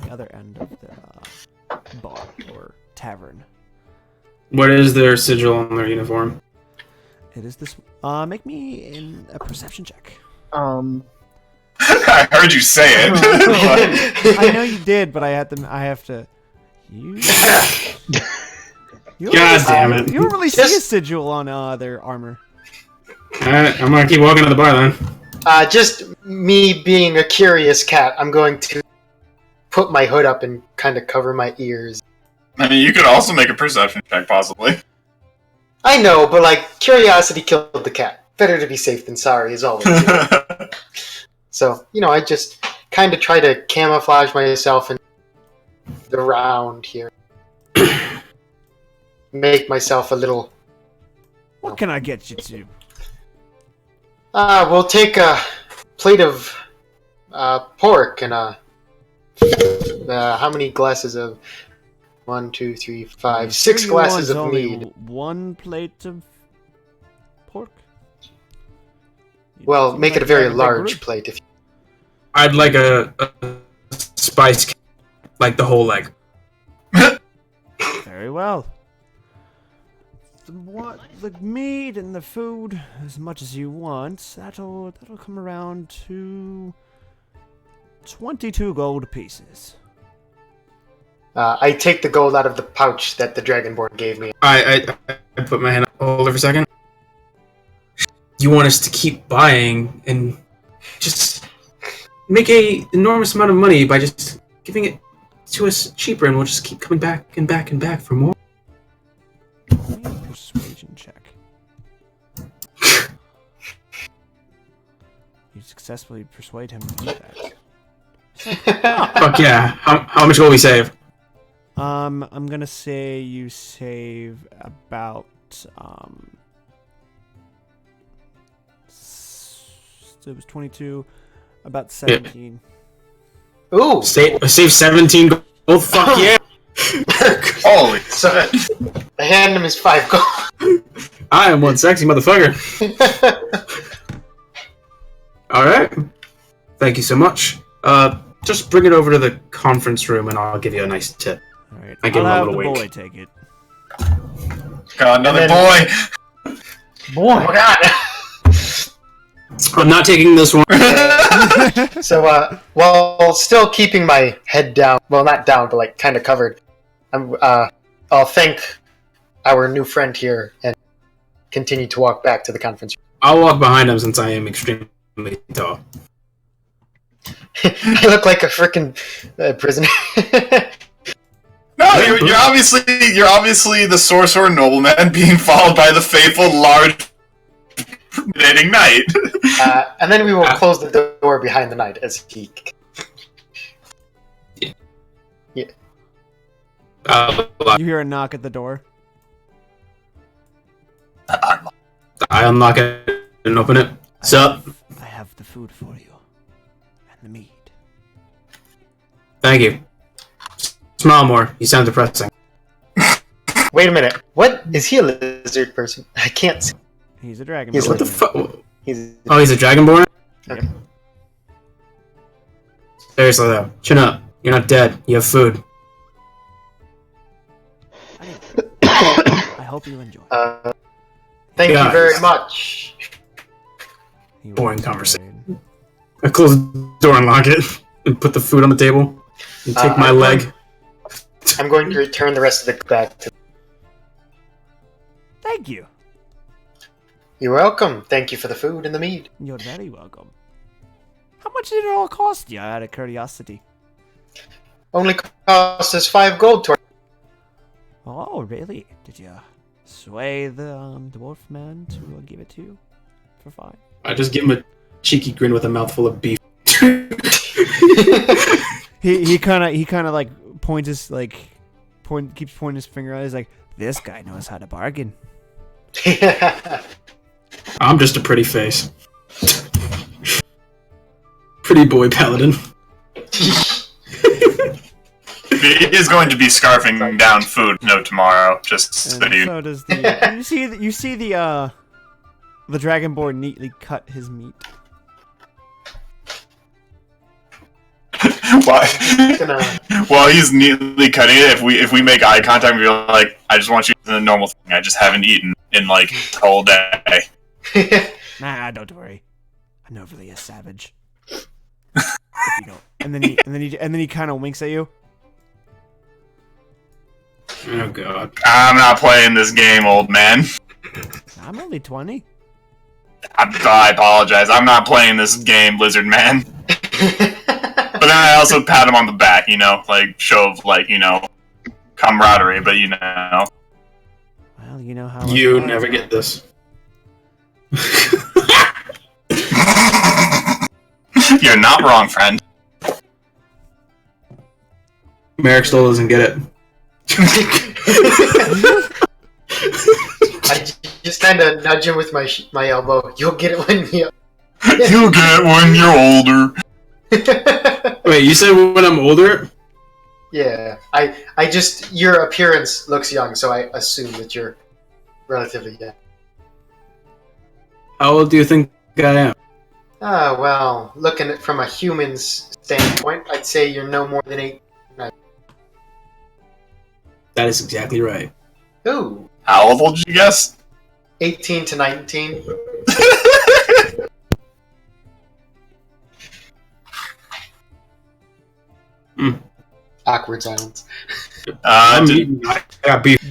the other end of the bar or tavern. What is their sigil on their uniform? It is this. Make me a perception check. I heard you say it. I know you did, but I have to. You. You God damn it. You don't really see a Just- sigil on their armor. Alright, I'm gonna keep walking to the bar then. Just me being a curious cat, I'm going to put my hood up and kind of cover my ears. I mean, you could also make a perception check, possibly. I know, but like, curiosity killed the cat. Better to be safe than sorry, as always. So, I just kind of try to camouflage myself in the round here. Make myself a little... What can I get you to? We'll take a plate of pork and how many glasses of... 1, 2, 3, 5, 6 You glasses want of only mead. One plate of pork. You Well, seem make like it a you have very big large group. plate. If I'd like a spice, like the whole leg. Very well. The meat and the food, as much as you want, that'll come around to 22 gold pieces. I take the gold out of the pouch that the Dragonborn gave me. I put my hand up. Hold it for a second. You want us to keep buying and just make a enormous amount of money by just giving it to us cheaper, and we'll just keep coming back and back and back for more. Give me a persuasion check. You successfully persuade him to do that. Fuck yeah! How much will we save? I'm gonna say you save about it was 22, about 17. Ooh! Save 17 gold. Fuck yeah! Holy So, I hand him his 5 gold. I am one sexy motherfucker. All right. Thank you so much. Just bring it over to the conference room, and I'll give you a nice tip. All right, I give I'll him a have little the wink. boy take it. God, another And boy! Boy. Oh god! I'm not taking this one. So, while still keeping my head down, well, not down, but like kind of covered, I'll thank our new friend here and continue to walk back to the conference room. I'll walk behind him since I am extremely tall. I look like a freaking prisoner. No, you're obviously the sorcerer nobleman being followed by the faithful, large, intimidating knight. And then we will close the door behind the knight as he... You hear a knock at the door. I unlock it and open it. Sup? I have the food for you. And the meat. Thank you. Smile more. You sound depressing. Wait a minute. What? Is he a lizard person? I can't see. He's a dragon. He's What the Lizard. fuck? He's... Oh, he's a dragonborn? Okay. Seriously though, chin up. You're not dead. You have food. I hope you enjoy. Thank Guys. you very much. He boring walks conversation. away. I close the door and lock it, and put the food on the table, and take my leg. I'm going to return the rest of the back to... Thank you. You're welcome. Thank you for the food and the mead. You're very welcome. How much did it all cost you, out of curiosity? Only cost us 5 gold to... Oh, really? Did you sway the dwarf man to give it to you for 5? I just give him a cheeky grin with a mouthful of beef. He kind of like points his keeps pointing his finger out. He's like, this guy knows how to bargain. I'm just a pretty face. Pretty boy paladin. He is going to be scarfing down food tomorrow, just so And you. so does the. You see the The Dragonborn neatly cut his meat. While he's neatly cutting it, if we make eye contact, we're like, I just want you to do the normal thing. I just haven't eaten in like the whole day. Nah, don't worry. I'm not really a savage. If you don't. And then he kind of winks at you. Oh god. I'm not playing this game, old man. I'm only 20. I apologize. I'm not playing this game, lizard man. But then I also pat him on the back, like show of camaraderie. But Well, you know how. You never get this. You're not wrong, friend. Merrick still doesn't get it. I just kind of nudge him with my elbow. You'll get it when you. You'll get it when you're older. Wait, you said when I'm older? Yeah, I just your appearance looks young, so I assume that you're relatively young. How old do you think I am? Ah, well, looking at it from a human's standpoint, I'd say you're no more than 8. That is exactly right. Ooh, How old did you guess? 18 to 19. Awkward silence. I got beef.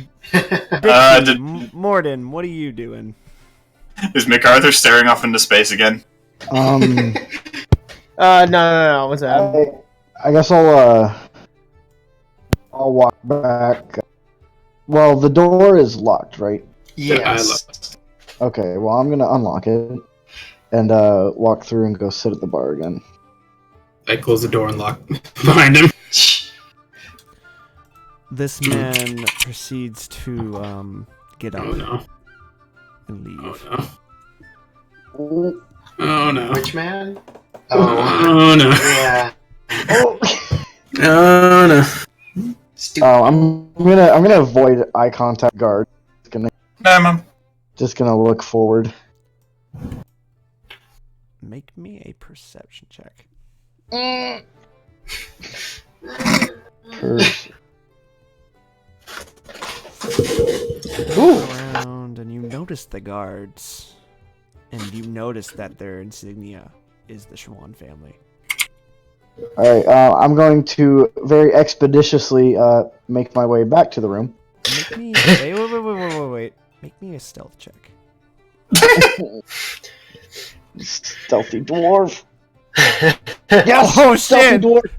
Morden, what are you doing? Is MacArthur staring off into space again? No. What's that? I guess I'll walk back. Well, the door is locked, right? Yes. Okay, well, I'm gonna unlock it and walk through and go sit at the bar again. I close the door and lock behind him. This man proceeds to get up Oh no. and leave. Oh no. Oh no. Which man? Oh no. Yeah. Oh no. Stupid. Oh, I'm gonna avoid eye contact guard. Just gonna look forward. Make me a perception check. Around and you notice the guards, and you notice that their insignia is the Schwann family. All right, I'm going to very expeditiously make my way back to the room. Make me wait. Make me a stealth check. Stealthy dwarf. Yes. Oh Stealthy shit! dwarf.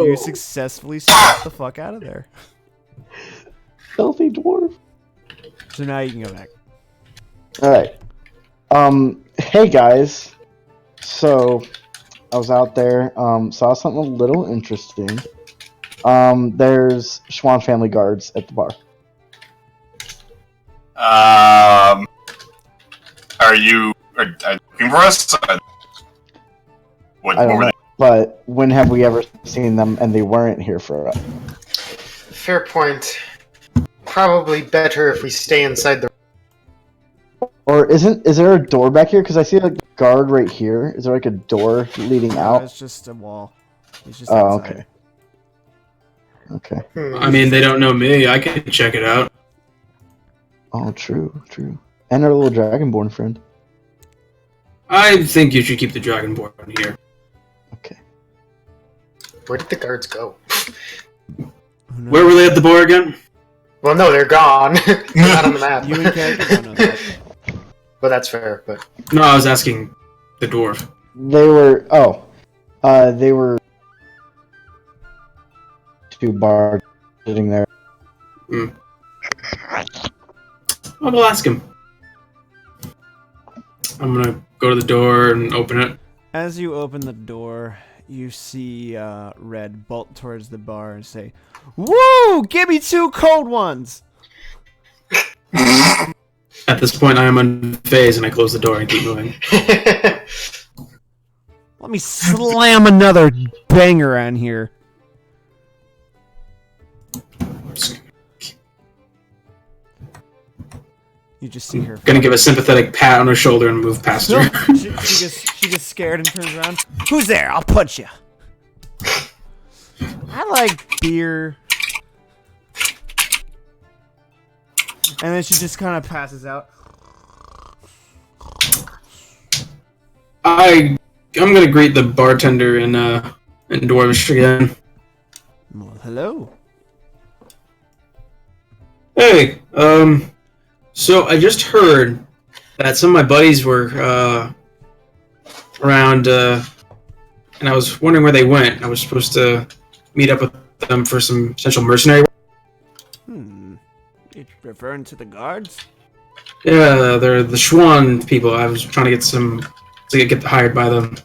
You successfully stealth the fuck out of there. Stealthy dwarf. So now you can go back. All right. Hey guys. So I was out there. Saw something a little interesting. There's Schwann family guards at the bar. Are you looking for us? What I don't were know, they? but when have we ever seen them and they weren't here for us? Fair point. Probably better if we stay inside the. Or is there a door back here? Because I see a guard right here. Is there like a door leading No, out? it's just a wall. It's just Oh, outside. okay. I mean, they don't know me. I can check it out. Oh, true. And our little dragonborn friend. I think you should keep the dragonborn here. Okay. Where did the guards go? Who knows? Where were they at the bar again? Well, no, they're gone. They're not on the map. You and character don't know that. Well, that's fair, but No, I was asking the dwarf. They were. They were. 2 bars sitting there. I'll go ask him. I'm gonna go to the door and open it. As you open the door, you see Red bolt towards the bar and say, "Woo! Give me 2 cold ones!" At this point, I am unfazed and I close the door and keep moving. Let me slam another banger on here. You just see her. Gonna give a sympathetic pat on her shoulder and move past her. She gets scared and turns around. Who's there? I'll punch you. I like beer. And then she just kind of passes out. I'm gonna greet the bartender in Dwarvish again. Well, hello. Hey, so I just heard that some of my buddies were around, and I was wondering where they went. I was supposed to meet up with them for some potential mercenary work. You referring to the guards? Yeah, they're the Schwan people. I was trying to get hired by them.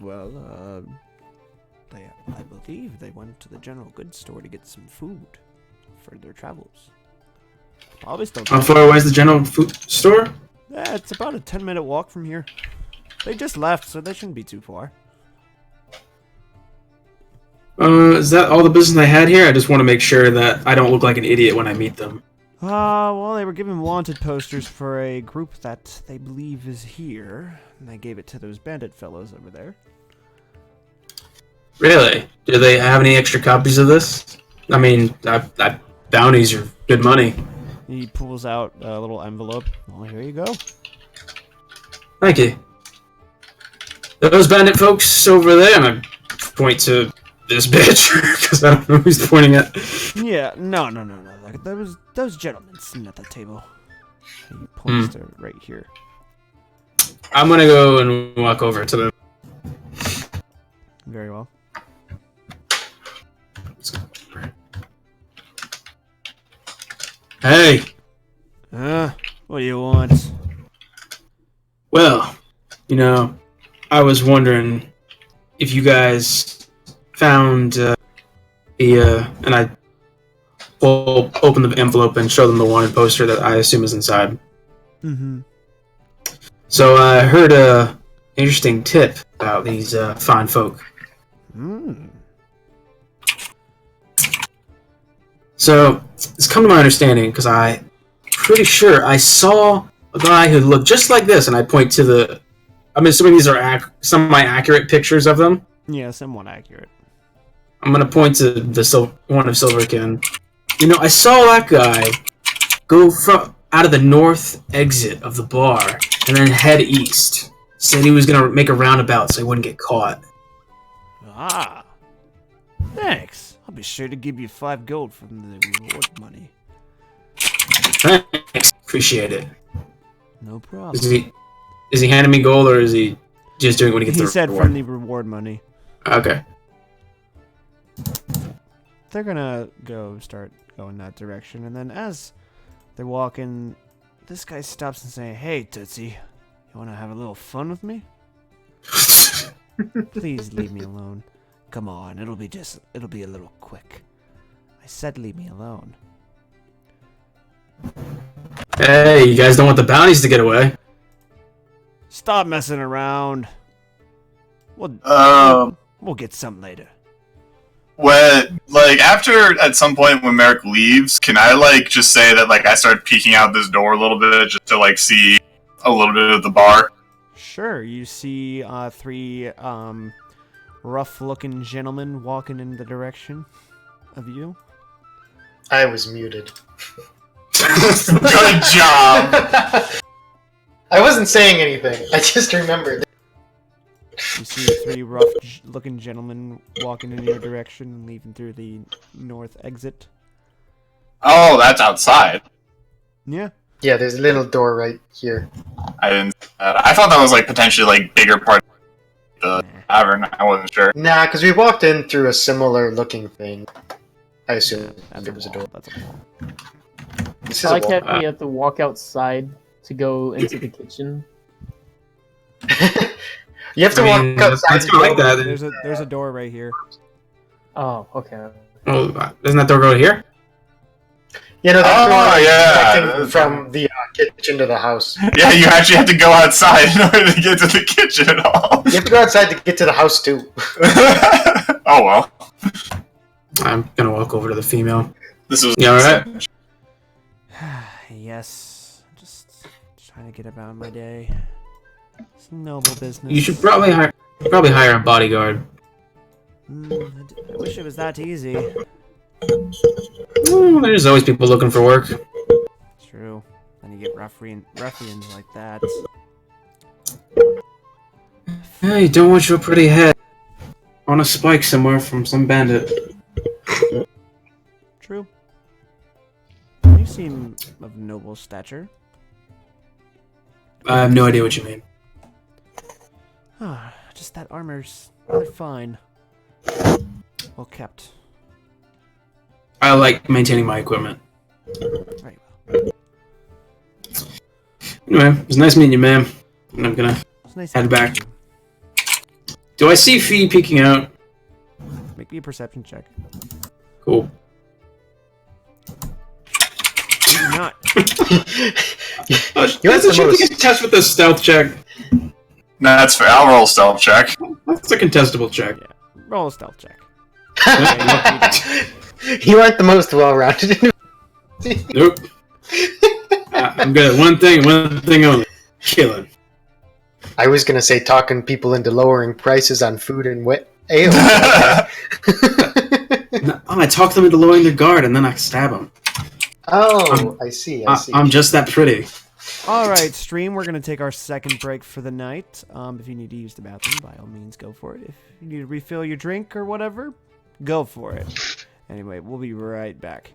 Well, I believe they went to the general goods store to get some food for their travels. Probably still. How far away is the general food store? Yeah, it's about a 10-minute walk from here. They just left, so they shouldn't be too far. Is that all the business I had here? I just want to make sure that I don't look like an idiot when I meet them. Well, they were given wanted posters for a group that they believe is here, and they gave it to those bandit fellows over there. Really? Do they have any extra copies of this? I mean, bounties are good money. He pulls out a little envelope. Well, here you go. Thank you. Those bandit folks over there, and I point to this bitch, because I don't know who he's pointing at. Yeah, no. Like, there was those gentlemen sitting at the table. He points to right here. I'm gonna go and walk over to them. Very well. Hey! What do you want? Well, I was wondering if you guys found and I will open the envelope and show them the wanted poster that I assume is inside. Mm-hmm. So I heard a interesting tip about these fine folk. So it's come to my understanding because I'm pretty sure I saw a guy who looked just like this, and I point to I'm assuming these are semi-accurate pictures of them. Yeah, somewhat accurate. I'm gonna point to the one of Silverkin. I saw that guy go out of the north exit of the bar and then head east. Said he was gonna make a roundabout so he wouldn't get caught. Ah. Thanks. I'll be sure to give you 5 gold from the reward money. Thanks, appreciate it. No problem. Is he handing me gold or is he just doing what he gets? He said from the reward money. Okay. They're gonna start going that direction, and then as they're walking, this guy stops and says, "Hey, Tootsie, you wanna have a little fun with me? Please leave me alone. Come on, it'll be a little quick. I said leave me alone." Hey, you guys don't want the bounties to get away. Stop messing around. We'll get something later. After at some point when Merrick leaves, can I just say that I started peeking out this door a little bit just to see a little bit of the bar? Sure, you see 3 rough-looking gentlemen walking in the direction of you. I was muted. Good job! I wasn't saying anything. I just remembered. You see 3 rough-looking gentlemen walking in your direction and leaving through the north exit. Oh, that's outside. Yeah. Yeah, there's a little door right here. I didn't. I thought that was potentially bigger part of the tavern. I wasn't sure. Nah, because we walked in through a similar looking thing. I assume That's it was a door. That's a wall. This I is a like wall. that we have to walk outside to go into the kitchen. You have to walk outside. Let's go like that. There's a door right here. Oh, okay. Oh, doesn't that door go here? You know, that's Oh, yeah. connecting from the kitchen to the house. Yeah, you actually have to go outside in order to get to the kitchen at all. You have to go outside to get to the house too. Oh well. I'm gonna walk over to the female. This was. You alright? Yes, trying to get about my day. It's noble business. You should probably hire a bodyguard. I wish it was that easy. Well, there's always people looking for work. True. Then you get ruffians like that. Hey, don't want your pretty head on a spike somewhere from some bandit. True. You seem of noble stature. I have no idea what you mean. Ah, just that armor's rather fine. Well kept. I like maintaining my equipment. Very well. Anyway, it was nice meeting you, ma'am. And I'm gonna It's nice head meeting back. you. Do I see Fee peeking out? Make me a perception check. Cool. Not. You're That's the a chance most- to get test with the stealth check. That's fair. I'll roll a stealth check. That's a contestable check. Roll a stealth check. You aren't the most well-rounded. Nope. I'm good at one thing only. Killing. I was gonna say talking people into lowering prices on food and ale. No, I talk them into lowering their guard and then I stab them. Oh, I see. I'm just that pretty. Alright, stream, we're going to take our second break for the night. If you need to use the bathroom, by all means, go for it. If you need to refill your drink or whatever, go for it. Anyway, we'll be right back.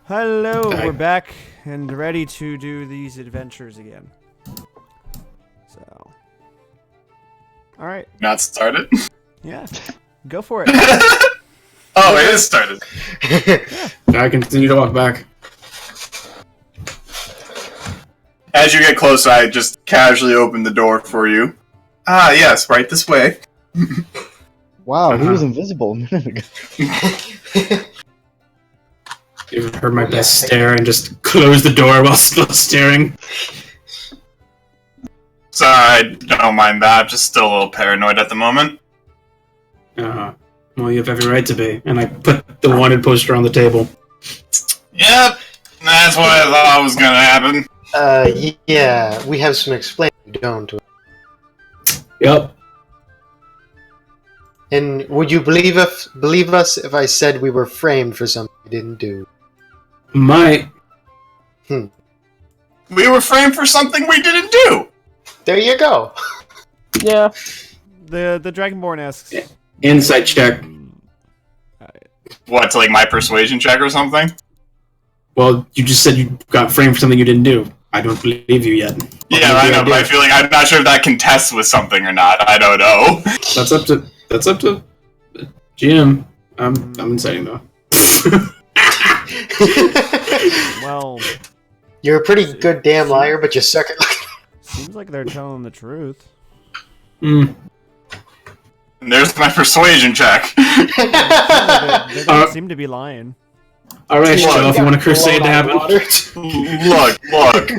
Hello, Hi. we're back and ready to do these adventures again. So, all right, Not started. yeah, go for it. Oh, it is started. I continue to walk back. As you get closer, I just casually open the door for you. Ah, yes, right this way. Wow, he Uh-huh. was invisible a minute ago. You've heard my best stare and just close the door while still staring. Sorry, don't mind that. I'm just still a little paranoid at the moment. Uh-huh. Well, you have every right to be. And I put the wanted poster on the table. Yep, that's what I thought was gonna happen. Yeah, we have some explaining, don't we? Yep. And would you believe us if I said we were framed for something we didn't do? Might. We were framed for something we didn't do. There you go. Yeah. The Dragonborn asks, Yeah. Insight check. What, to like my persuasion check or something? Well, you just said you got framed for something you didn't do. I don't believe you yet. Yeah, I know, but I feel like I'm not sure if that contests with something or not. I don't know. That's up to GM. I'm inciting though. well, You're a pretty good damn liar, but you suck at seems like they're telling the truth. Hmm. And there's my persuasion check. They don't seem to be lying. All right, Look, Joe. If you want a crusade to happen, Look.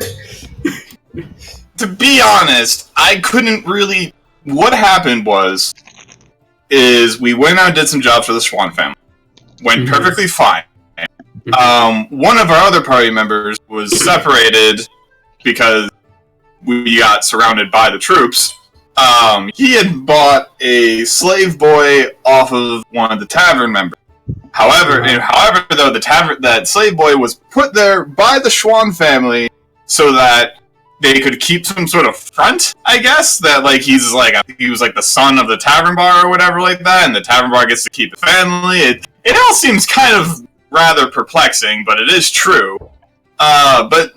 To be honest, I couldn't really. What happened is we went out and did some jobs for the Swan family. Went Mhm. perfectly fine. One of our other party members was separated because we got surrounded by the troops. He had bought a slave boy off of one of the tavern members. However, though, that slave boy was put there by the Schwan family so that they could keep some sort of front, I guess, that like he was like the son of the tavern bar or whatever like that, and the tavern bar gets to keep the family. It all seems kind of rather perplexing, but it is true. But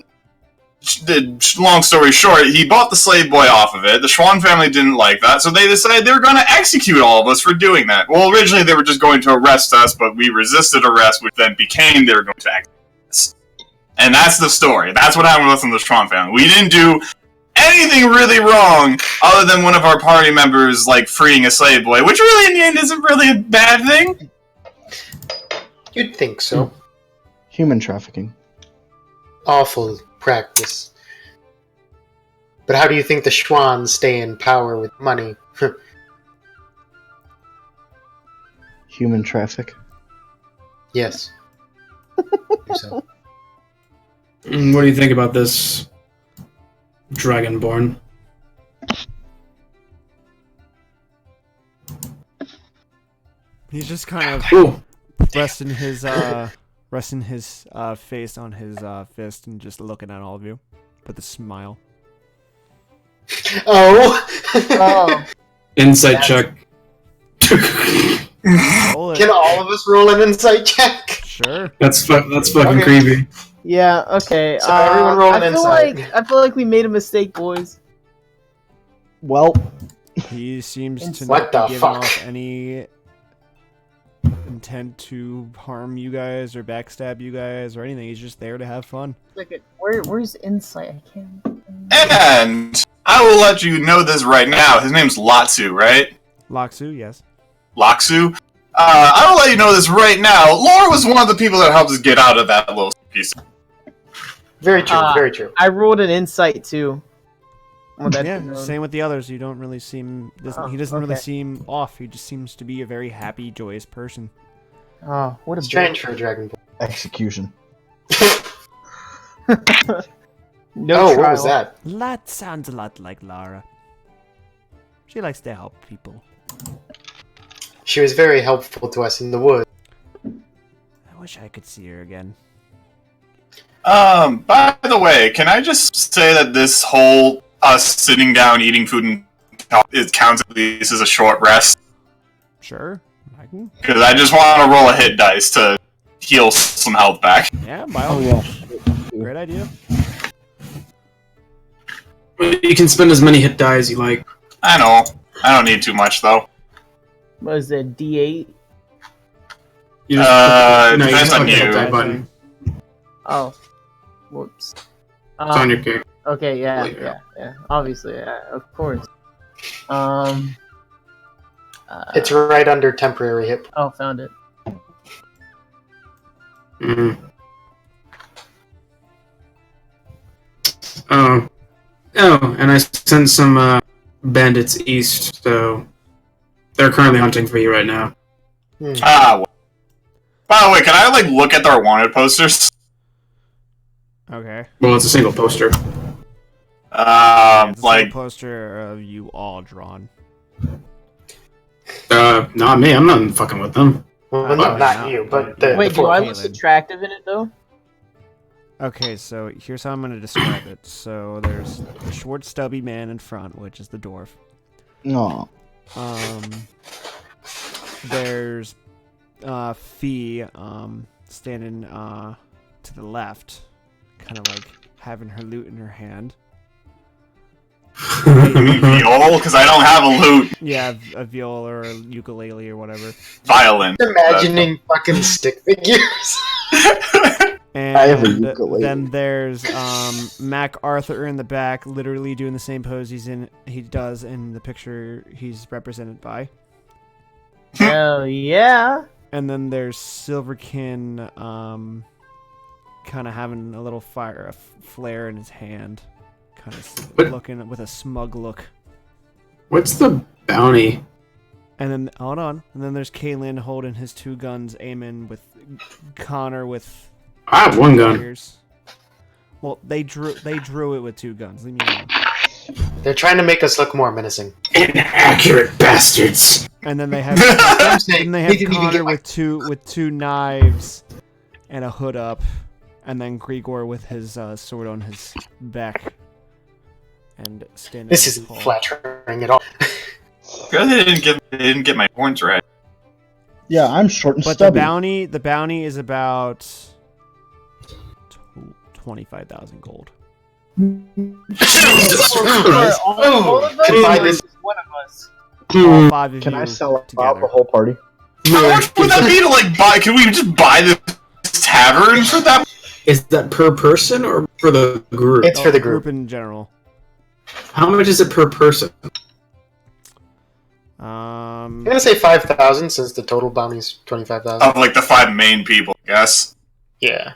long story short, he bought the slave boy off of it. The Schwan family didn't like that, so they decided they were going to execute all of us for doing that. Well, originally they were just going to arrest us, but we resisted arrest, which then became they were going to execute us. And that's the story. That's what happened with us in the Schwan family. We didn't do anything really wrong, other than one of our party members, like, freeing a slave boy, which really, in the end, isn't really a bad thing. You'd think so. Human trafficking. Awful practice. But how do you think the Schwans stay in power with money? Human traffic. Yes. So. what do you think about this, Dragonborn? He's just kind of Ooh. resting his face on his fist and just looking at all of you with a smile. Oh! Oh. Insight check. Roll it. Can all of us roll an insight check? Sure. That's fucking Okay. creepy. Yeah. Okay. So everyone roll an I feel insight. I feel like we made a mistake, boys. Well, He seems to What not the be giving fuck? off any intent to harm you guys or backstab you guys or anything. He's just there to have fun. Where's insight? I can't. And I will let you know this right now. His name's Latsu, right? Laksu, yes. Laksu. I will let you know this right now. Laura was one of the people that helped us get out of that little piece. Very true, Ah. very true. I rolled an insight too. Well, that's Yeah, known. same with the others. You don't really seem. He doesn't really okay. seem off. He just seems to be a very happy, joyous person. Oh, what a Strange for a dragon. execution. No Oh, trial. what was that? That sounds a lot like Lara. She likes to help people. She was very helpful to us in the woods. I wish I could see her again. By the way, can I just say that this whole us sitting down, eating food, and it counts at least as a short rest? Sure, I can. Because I just want to roll a hit dice to heal some health back. Yeah, by all Oh means. yeah. Great idea. You can spend as many hit die as you like. I know. I don't need too much though. What is it, D8? You Depends you just on click the hit you. die button. Oh. Whoops. It's on your character. Okay, yeah, Yeah. yeah. Obviously, yeah, of course. It's right under temporary hit. Oh, found it. Mm-hmm. Oh, and I sent some bandits east, so they're currently hunting for you right now. Well. By the way, can I like look at their wanted posters? Okay. Well, it's a single poster. It's a Like poster of you all drawn. Not me. I'm not fucking with them. Well, Oh, not yeah. you, but the Wait, do four I people. look attractive in it though? Okay, so here's how I'm gonna describe it. So there's the short, stubby man in front, which is the dwarf. No. There's Fee standing to the left, kind of like having her lute in her hand. viol, because I don't have a lute. Yeah, a viol or a ukulele or whatever. Violin. Imagining fucking stick figures. And I have a ukulele. then there's Mac Arthur in the back, literally doing the same pose he does in the picture he's represented by. Hell yeah! And then there's Silverkin, kind of having a little flare in his hand, kind of What? looking with a smug look. What's the bounty? And then hold on, and then there's Kaylin holding his two guns, aiming with Connor with. I have one gun. Spears. Well, they drew it with two guns. Leave me alone. They're trying to make us look more menacing. Inaccurate bastards. And then they have I'm saying, and they they have didn't even Connor get my... with two knives and a hood up, and then Grigor with his sword on his back and standing. This on isn't tall. flattering at all. Good, they didn't get my points right. Yeah, I'm short and But stubby. the bounty is about 25,000 gold. Jesus For Christ. all of us, Can I or just- just one of us? All five of Can you I sell out together. the whole party? How much would that be to like buy? Can we just buy this tavern for that? Is that per person or for the group? It's for the group. in general. How much is it per person? I'm gonna say 5,000 since the total bounty's 25,000. Of like the 5 main people, I guess. Yeah.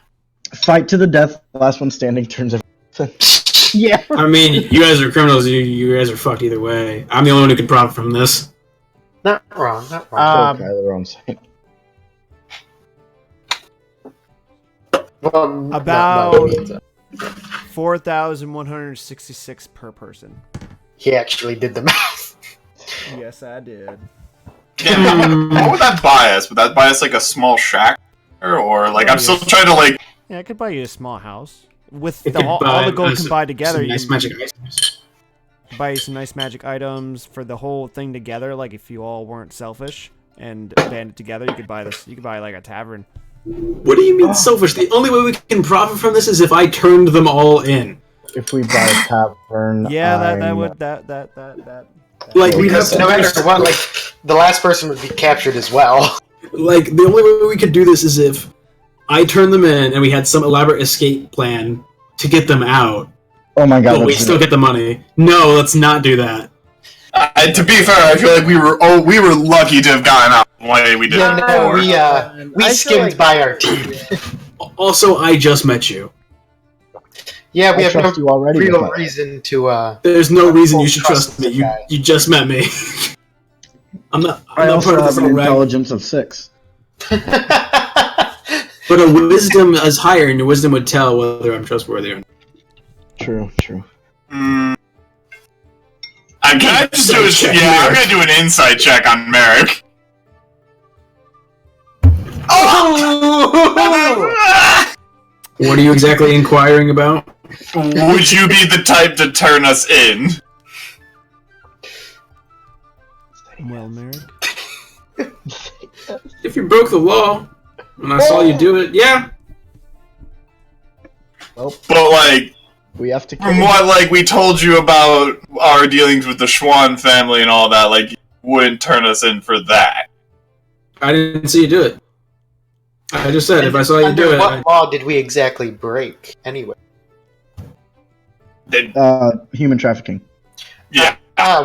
Fight to the death. Last one standing turns everything. Yeah. I mean, you guys are criminals. You guys are fucked either way. I'm the only one who can profit from this. Not wrong, not wrong. Kill Kyler on sight. Well, no, About- no, 4,166 per person. he actually did the math. Yes, I did. Damn, what would that buy us? Would that buy us like a small shack? Or like, I'm still trying to like. Yeah, I could buy you a small house. With It the, could all buy the gold us combined together, some you nice can magic items. buy you some nice magic items for the whole thing together. Like if you all weren't selfish and band it together, you could buy this. You could buy like a tavern. What do you mean selfish? The only way we can profit from this is if I turned them all in. If we buy a tavern, Yeah, that I'm- would that. Like we'd have Because to no matter what, like, the last person would be captured as well. Like the only way we could do this is if I turned them in and we had some elaborate escape plan to get them out. Oh my god! But we that's still get the money. No, let's not do that. To be fair, I feel like we were lucky to have gotten out the way we did. Yeah, no, we I feel skimmed like- by our team. Also, I just met you. Yeah, we I have no trust you already. real but- reason to, There's no reason you Full should trust trust me. the guy. You just met me. I'm I not also part of have this an little rag. intelligence of 6. But a wisdom is higher, and your wisdom would tell whether I'm trustworthy or not. True, true. Can I just do a Check I'm Merrick. gonna do an insight check on Merrick. Oh! What are you exactly inquiring about? Would you be the type to turn us in? Well, Merrick. If you broke the law, When I saw you do it, yeah. But like, We have to. from what like we told you about our dealings with the Schwann family and all that, like you wouldn't turn us in for that. I didn't see you do it. I just said if I saw you Under do it. what law did we exactly break, anyway? Human trafficking. Yeah.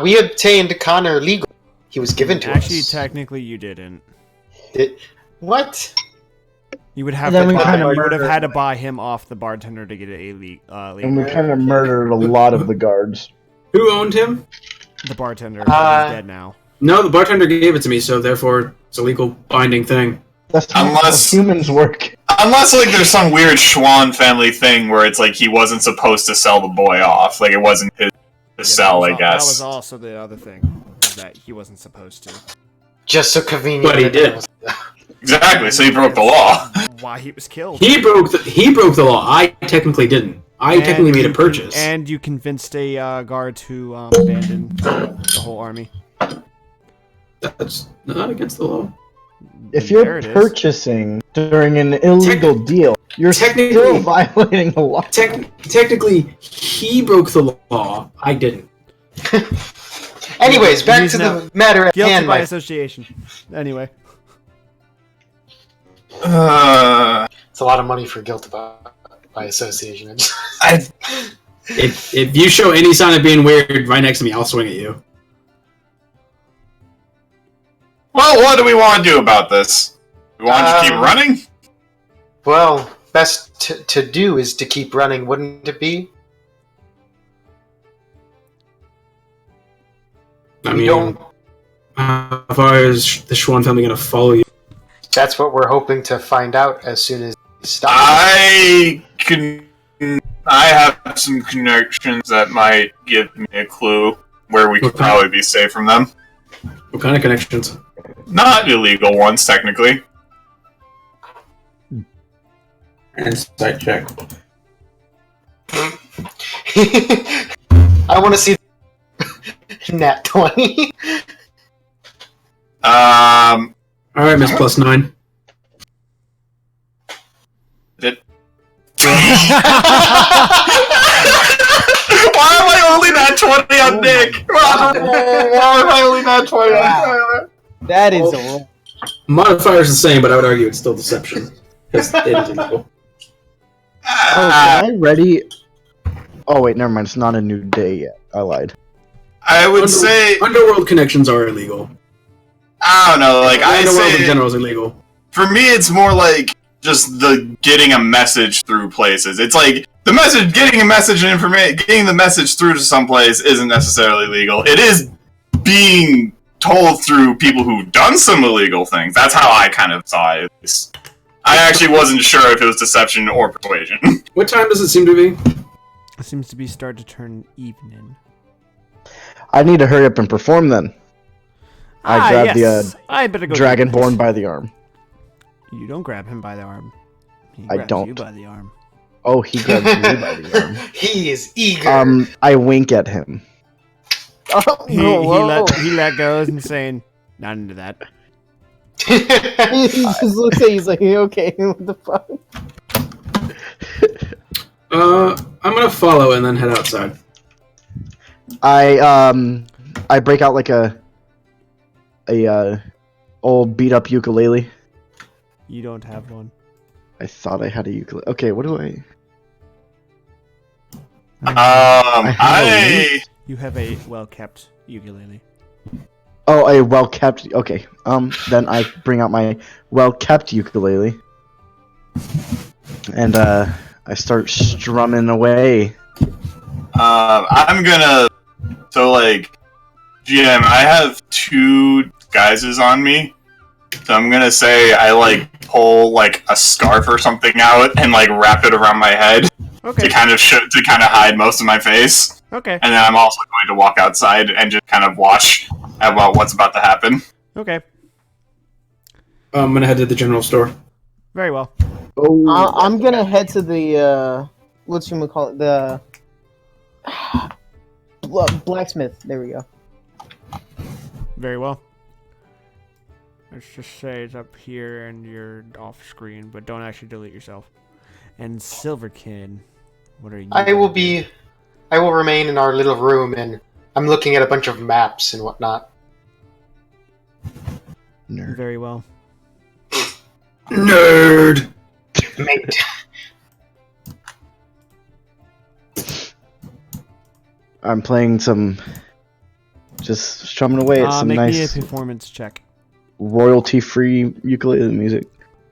We obtained Connor legal. He was given to Actually, us. technically, you didn't. What? You would have And then to we buy, kinda you would have murdered- had to buy him off the bartender to get it And we legal. kind of murdered a lot of the guards. Who owned him? The bartender, but he's dead now. No, the bartender gave it to me, so therefore it's a legal binding thing. That's not Unless- how humans work. Unless like there's some weird Schwann family thing where it's like he wasn't supposed to sell the boy off, like it wasn't his to sell, I That was guess. also the other thing, is that he wasn't supposed to. Just so convenient. But he that did. was- Exactly, so he broke the law. Why he was killed. He broke the law. I technically didn't. I And technically made a you purchase. And you convinced a guard to abandon the whole army. That's not against the law. If There you're it is. purchasing during an illegal deal, you're technically- still violating the law. Technically, he broke the law. I didn't. Anyways, back He's to now the matter at Guilty hand. by My association. Anyway. It's a lot of money for guilt by association. If you show any sign of being weird right next to me, I'll swing at you. Well, what do we want to do about this? We want to keep running? Well, best to do is to keep running, wouldn't it be? I We mean, don't. how far is the Schwann family going to follow you? That's what we're hoping to find out as soon as we stop. I have some connections that might give me a clue where we could Okay. probably be safe from them. What kind of connections? Not illegal ones, technically. Insight check. I want to see Nat 20. All right, Miss Plus 9. Why am I only not 20 on Nick? Why am I only not 20 on Tyler? That is a Modifier's the same, but I would argue it's still deception. Because it is illegal. Am I ready? Oh wait, never mind. It's not a new day yet. I lied. I would say, Underworld connections are illegal. I don't know, like, I Underworld in say, general is illegal. for me, it's more like just the getting a message through places. It's like, the message, getting a message and getting the message through to someplace isn't necessarily legal. It is being told through people who've done some illegal things. That's how I kind of saw it. I actually wasn't sure if it was deception or persuasion. What time does it seem to be? It seems to be starting to turn evening. I need to hurry up and perform then. I grab yes. I better the go. Dragonborn by the arm. You don't grab him by the arm. He I grabs don't. you by the arm. Oh, he grabs me by the arm. He is eager. I wink at him. Oh, He, whoa. he let go and saying, not into that. He just looks at you, he's like, okay, what the fuck? I'm gonna follow and then head outside. I break out like a old beat up ukulele. You don't have one. I thought I had a ukulele. Okay, what do I? You have a well-kept ukulele. Oh, a well kept. Okay. Then I bring out my well kept ukulele, and I start strumming away. I'm gonna. So, like, GM, I have 2 guises on me. So I'm gonna say I, like, pull, like, a scarf or something out and, like, wrap it around my head Okay. to kind of hide most of my face. Okay. And then I'm also going to walk outside and just kind of watch about what's about to happen. Okay. I'm gonna head to the general store. Very well. Oh, I'm gonna head to the, whatchamacallit, the blacksmith. There we go. Very well. Let's just say it's up here and you're off screen, but don't actually delete yourself. And Silverkin, what are you? I will remain in our little room, and I'm looking at a bunch of maps and whatnot. Nerd. Very well. Nerd. Mate. I'm playing some, just strumming away at some Make nice me a performance check. royalty-free ukulele music.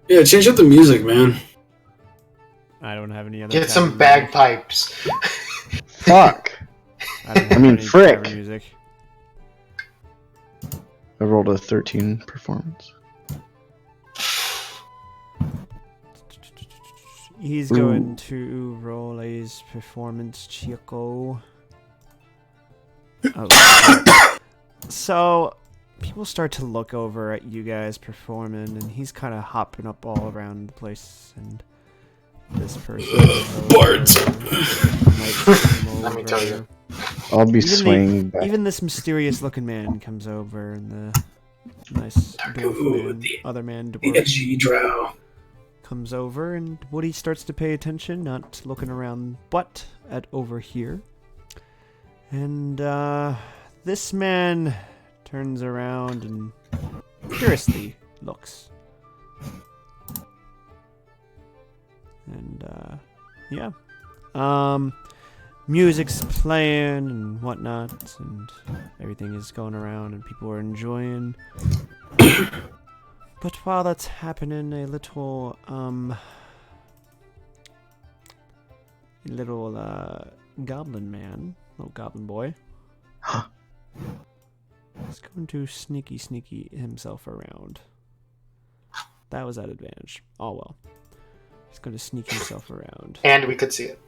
Yeah, change up the music, man. I don't have any other. Get some tavern music. bagpipes. Fuck! I don't have mean, any frick. tavern music. I rolled a 13 performance. He's going to roll a performance Chico. Oh. So, people start to look over at you guys performing, and he's kind of hopping up all around the place, and this person. Bards. Let me tell you. I'll be Even swinging back. Even this mysterious-looking man comes over, and the nice dwarf man, other man The dwarf, edgy drow. comes over, and Woody starts to pay attention, not looking around, but at over here. And this man turns around and curiously looks. And yeah. Music's playing and whatnot, and everything is going around, and people are enjoying. But while that's happening, a little goblin man, little goblin boy, is going to sneaky himself around. That was at advantage. Oh well. He's going to sneak himself around. And we could see it.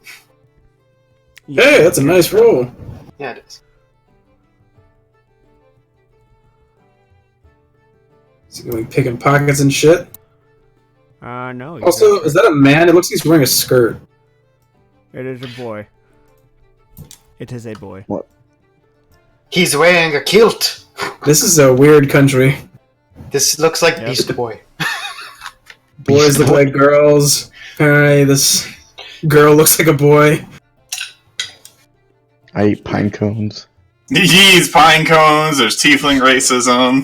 Hey, that's a nice roll. Yeah, it is. Is he going to be picking pockets and shit? No. he's Also, not. is that a man? It looks like he's wearing a skirt. It is a boy. It is a boy. He's wearing a kilt. This is a weird country. This looks like Yep. Beast Boy. Boys look like girls. Apparently, this girl looks like a boy. I eat pine cones. He eats pine cones. There's tiefling racism.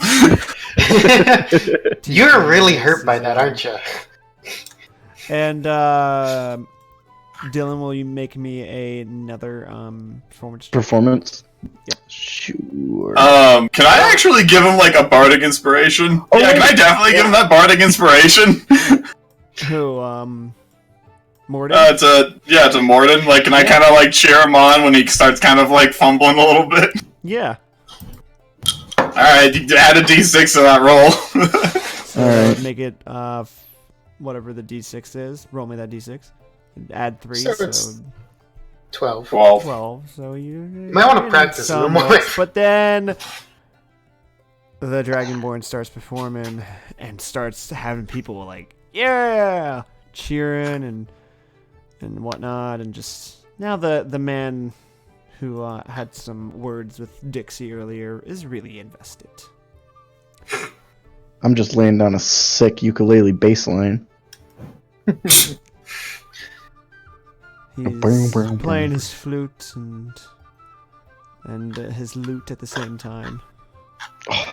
You're really hurt by that, aren't you? And Dylan, will you make me another performance check? Performance? Yep. Sure. Can I actually give him like a bardic inspiration? Oh, Yeah, can I definitely give him that bardic inspiration? Who, Morden? It's a Morden. Like, can I kind of like cheer him on when he starts kind of like fumbling a little bit? Yeah. All right, add a d6 to that roll. So Alright. make it whatever the d6 is. Roll me that d6. Add 3, So so it's 12. 12. So you might wanna practice a little more. But then the Dragonborn starts performing and starts having people like, yeah, cheering and whatnot, and just now the man who had some words with Dixie earlier is really invested. I'm just laying down a sick ukulele bass line. He's playing his flute and his lute at the same time.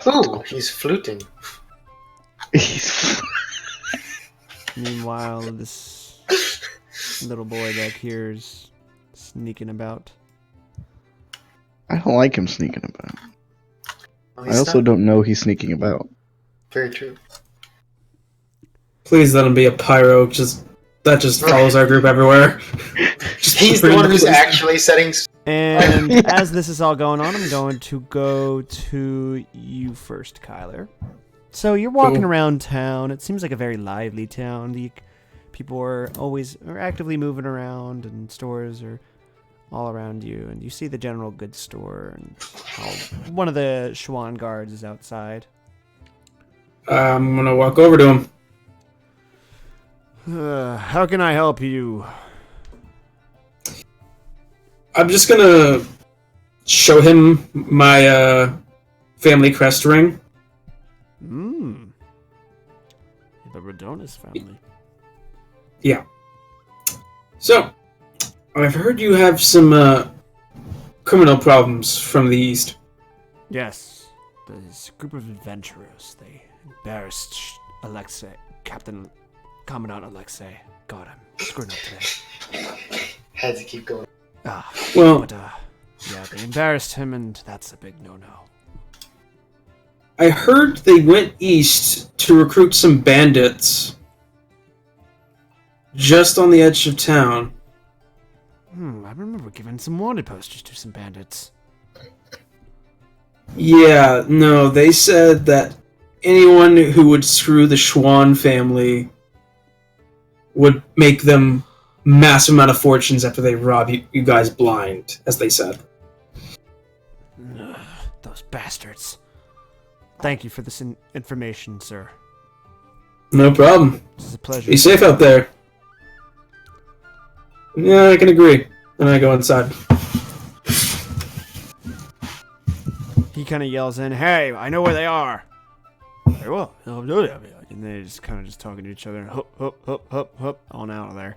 Ooh, he's fluting. Meanwhile, this little boy back here is sneaking about. I don't like him sneaking about. Oh, I also don't know he's sneaking about. Very true. Please let him be a pyro. That just follows our group everywhere. He's the one who's actually setting. And as this is all going on, I'm going to go to you first, Kyler. So you're walking Cool. around town. It seems like a very lively town. The people are actively moving around, and stores are all around you. And you see the general goods store, and how one of the Schwan guards is outside. I'm gonna walk over to him. How can I help you? I'm just gonna show him my family crest ring. Adonis family. Yeah. So, I've heard you have some criminal problems from the east. Yes, this group of adventurers, they embarrassed Captain Commandant Alexei. God, I'm screwing up today. Had to keep going. Well, But, yeah, they embarrassed him, and that's a big no-no. I heard they went east to recruit some bandits just on the edge of town. I remember giving some wanted posters to some bandits. Yeah, no, they said that anyone who would screw the Schwann family would make them massive amount of fortunes after they rob you guys blind, as they said. Ugh, those bastards. Thank you for this information, sir. No problem. This is a pleasure. Be safe out there. Yeah, I can agree. And I go inside. He kind of yells in, "Hey, I know where they are." Very well. And they just kind of just talking to each other. Hup, hup, hup, hup, hup, on out of there.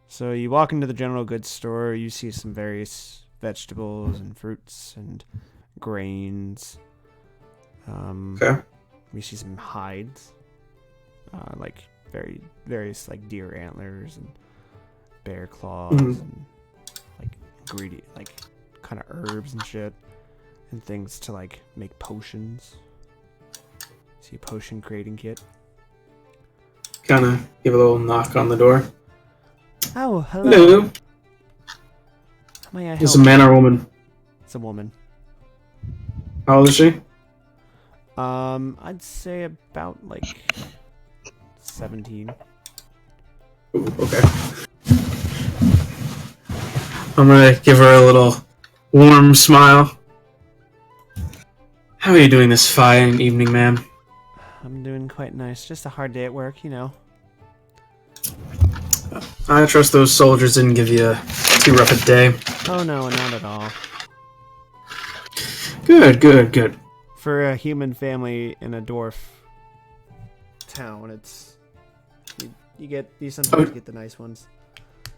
So you walk into the general goods store. You see some various vegetables and fruits and grains. Okay. You see some hides, like various like deer antlers and bear claws and like ingredient, like kind of herbs and shit, and things to like make potions. See a potion creating kit. Kind of give a little knock on the door. Oh, hello. Hello. How may I help? Is a man or a woman? It's a woman. How old is she? I'd say about like 17. Ooh, okay. I'm gonna give her a little warm smile. How are you doing this fine evening, ma'am? I'm doing quite nice. Just a hard day at work, you know. I trust those soldiers didn't give you too rough a day. Oh no, not at all. Good, good, good. For a human family in a dwarf town, it's you sometimes get the nice ones.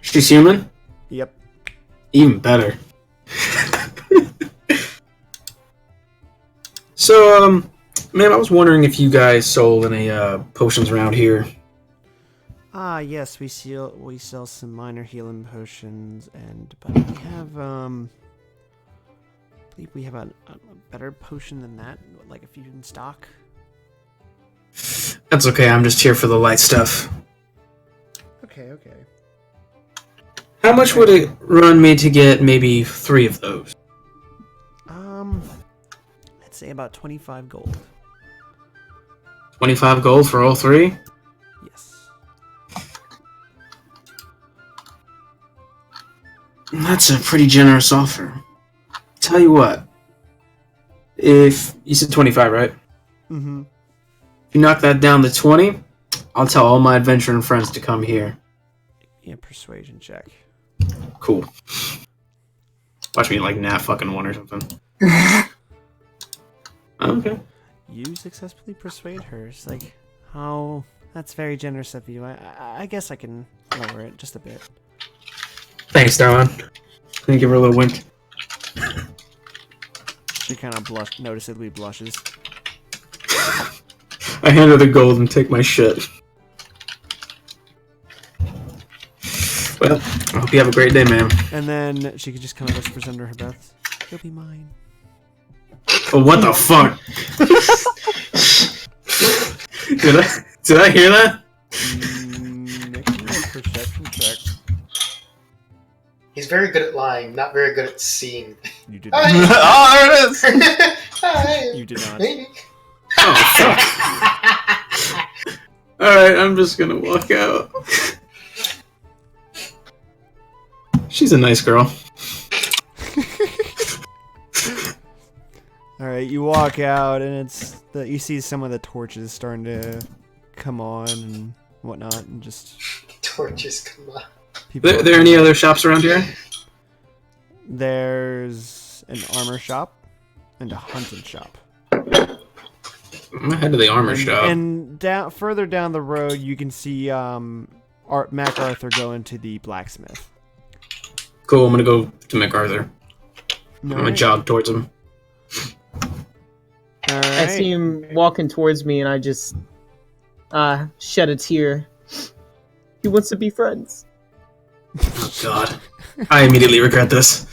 She's human? Yep. Even better. So, ma'am, I was wondering if you guys sold any potions around here. Ah, yes, we sell some minor healing potions, but we have I believe we have a better potion than that, like a few in stock. That's okay, I'm just here for the light stuff. Okay. How much would it run me to get maybe 3 of those? Let's say about 25 gold. 25 gold for all 3? Yes. That's a pretty generous offer. Tell you what. If you said 25, right? Mm-hmm. If you knock that down to 20, I'll tell all my adventuring friends to come here. Yeah, persuasion check. Cool. Watch me like nat fucking 1 or something. Okay. You successfully persuade her. It's like, oh, that's very generous of you. I guess I can lower it just a bit. Thanks, darling. Can you give her a little wink? She kind of noticeably blushes. I hand her the gold and take my shit. Well, I hope you have a great day, ma'am. And then she just kind of whispers under her breath, "You'll be mine." Oh, what the fuck? Did I hear that? Make a perception check. He's very good at lying, not very good at seeing. You did Hi. not. Oh, there it is! Hi. You did not. Maybe. Oh, fuck. Alright, I'm just gonna walk out. She's a nice girl. All right, you walk out, and you see some of the torches starting to come on and whatnot, and just Torches come on. people. Are there any other shops around here? There's an armor shop and a hunting shop. I'm ahead of the armor shop. And further down the road, you can see MacArthur go into the blacksmith. Cool, I'm gonna go to MacArthur. I'm gonna Alright. jog towards him. I see him walking towards me, and I just shed a tear. He wants to be friends. Oh god. I immediately regret this.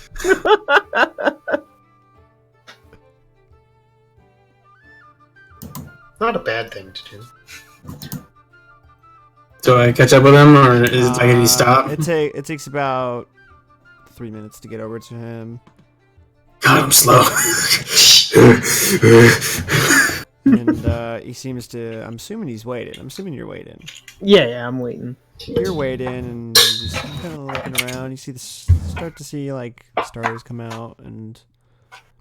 Not a bad thing to do. Do I catch up with him, or is it like he stop? It takes about 3 minutes to get over to him. God, I'm slow. And he seems to. I'm assuming he's waiting. I'm assuming you're waiting. Yeah, I'm waiting. You're waiting and just kind of looking around. You see start to see like stars come out and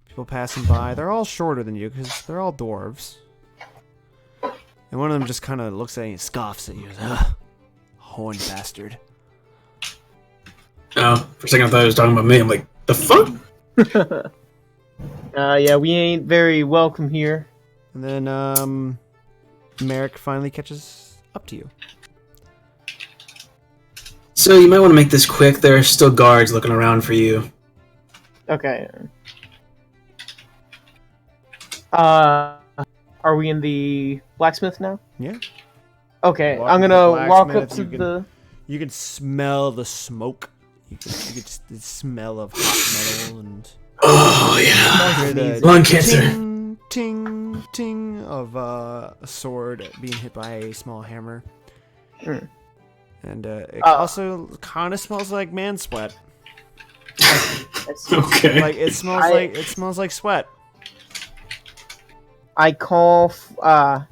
people passing by. They're all shorter than you because they're all dwarves. And one of them just kind of looks at you and scoffs at you. Ugh, horn bastard. Oh, for a second I thought he was talking about me. I'm like, the fuck? Yeah, we ain't very welcome here. And then Merrick finally catches up to you. So you might want to make this quick. There are still guards looking around for you. Okay. Are we in the blacksmith now? Yeah. Okay, Walk I'm to gonna the walk up blacksmith, to you can- the. You can smell the smoke. You can just the smell of hot metal and Oh yeah. hear the Lung cancer. ting, ting, ting of a sword being hit by a small hammer. Mm. And it also kind of smells like man sweat. Okay. Like it smells like sweat. I call. I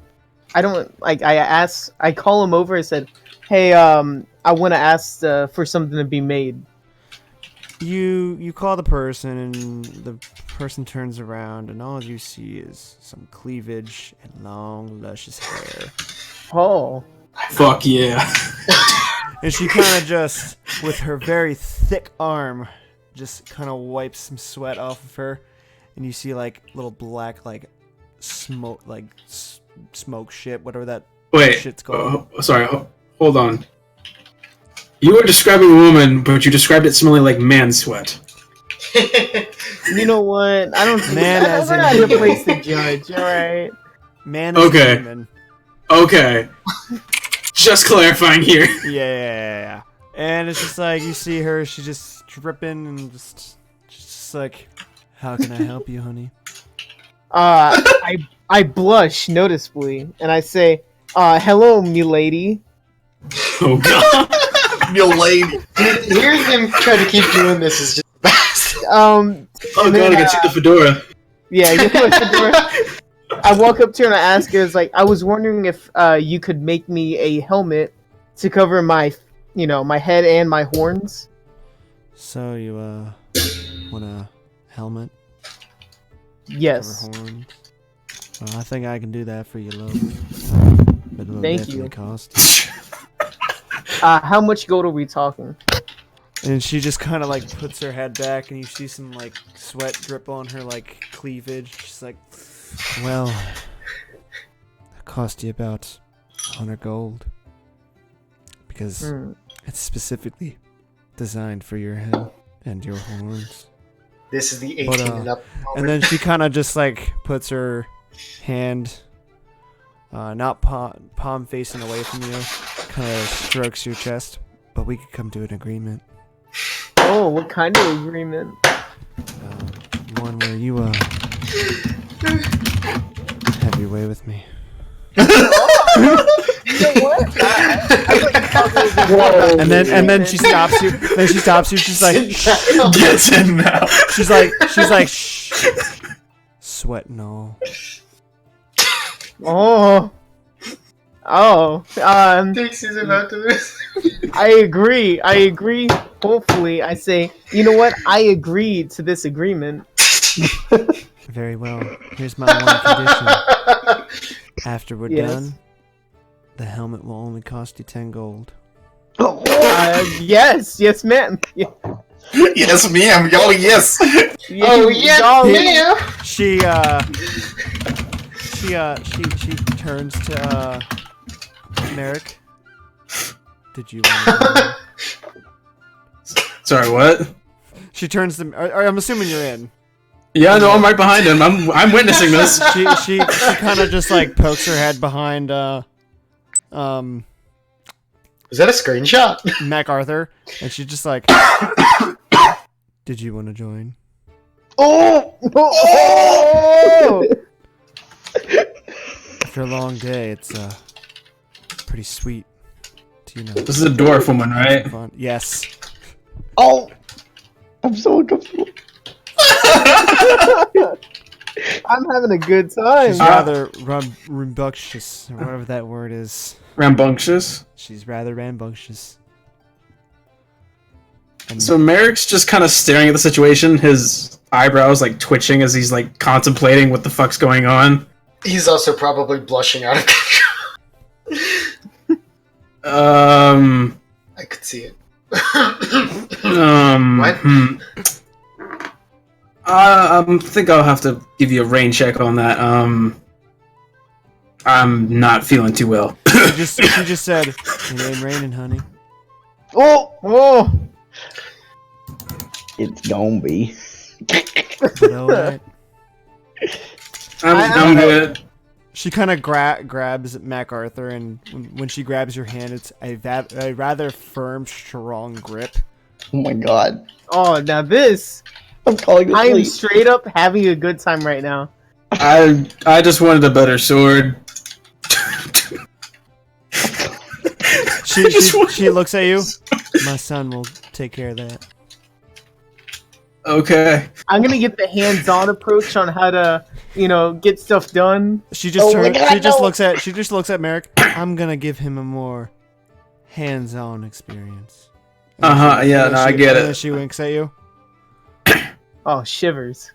don't like. I call him over. I said, "Hey, I want to ask for something to be made." You call the person, and the person turns around, and all you see is some cleavage and long, luscious hair. Oh, Fuck yeah. And she kind of just, with her very thick arm, just kind of wipes some sweat off of her, and you see like little black like smoke, like smoke shit, whatever that Wait. shit's called. Sorry. Hold on. You were describing a woman, but you described it smelling like man sweat. you know what? I don't. Man as we're in not in a human. place to judge. All right. Man is Okay. human. Okay. Just clarifying here. Yeah. And it's just like you see her, she's just dripping and just like, how can I help you, honey? I blush noticeably, and I say, "Hello, milady." Oh god. Yo, lady. Hearing him try to keep doing this is just best. Oh god, I can see the fedora. Yeah, you know what, I walk up to her and I ask her, "It's like I was wondering if you could make me a helmet to cover my, my head and my horns." So you want a helmet? Yes. Cover horns? Well, I think I can do that for you, love. But it'll Thank definitely you. cost. How much gold are we talking? And she just kind of like puts her head back, and you see some like sweat drip on her like cleavage. She's like, "Well, that cost you about 100 gold because it's specifically designed for your head and your horns." This is the But, 18 and up. And then she kind of just like puts her hand, not palm facing away from you, kind of strokes your chest. But we could come to an agreement. Oh, what kind of agreement? One where you have your way with me. You know what? Whoa. And then she stops you. Then she stops you. She's like, Gets in now. she's like, shh. Sweat and all. Dixie's about to miss. I agree. Hopefully, I say, you know what? I agree to this agreement. Very well. Here's my one condition. After we're Yes. done, the helmet will only cost you 10 gold. Yes, ma'am. Yeah. Yes, ma'am. Yo, yes. Oh, yes, y'all- ma'am. She she turns to Merrick. Did you want Sorry, what? She turns to I'm assuming you're in. Yeah, no, I'm right behind him. I'm witnessing this. She kind of just like pokes her head behind Is that a screenshot? MacArthur, and she's just like, "Did you want to join?" Oh! After a long day, it's pretty sweet. Do you know? This is a dwarf woman, right? Fun. Yes. Oh, I'm so uncomfortable. I'm having a good time. She's rather rambunctious, or whatever that word is. Rambunctious. She's rather rambunctious. And So Merrick's just kind of staring at the situation, his eyebrows like twitching as he's like contemplating what the fuck's going on. He's also probably blushing out of control. I could see it. What? I think I'll have to give you a rain check on that. I'm not feeling too well. she just said, "It ain't raining, honey." Oh! It's gonna be. But alright. I'm good. She kind of grabs MacArthur, and when she grabs your hand, it's a rather firm, strong grip. Oh my god. Oh, now this. I'm calling this I am late. straight up having a good time right now. I just wanted a better sword. She looks at you. My son will take care of that. Okay. I'm gonna get the hands-on approach on how to, get stuff done. She just Oh my God, she just looks at Merrick. I'm gonna give him a more hands-on experience. Yeah, no, I get And then it. she winks at you. Oh, shivers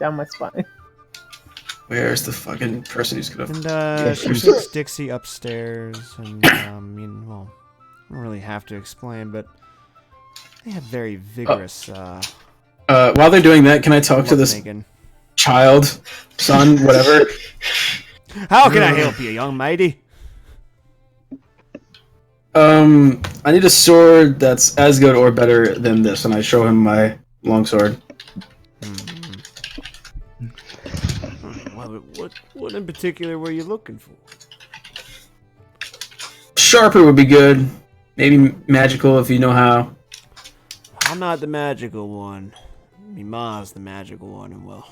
down my spine. Where's the fucking person who's gonna? And she takes Dixie upstairs, and I don't really have to explain, but they have very vigorous. While they're doing that, can I talk to this lovemaking. child, son, whatever? How can I help you, young matey? I need a sword that's as good or better than this, and I show him my longsword. What in particular were you looking for? Sharper would be good. Maybe magical if you know how. I'm not the magical one. Me ma's the magical one, and well,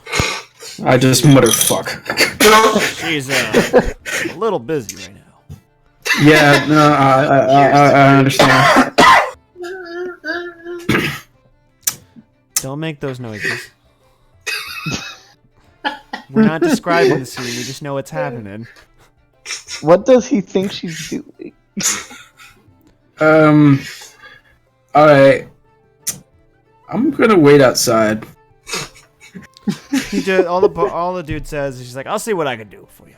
I just mutter fuck. she's a little busy right now. Yeah, no, I understand. Don't make those noises. We're not describing the scene. We just know what's happening. What does he think she's doing? Alright. I'm gonna wait outside. All the dude says is, he's like, "I'll see what I can do for you."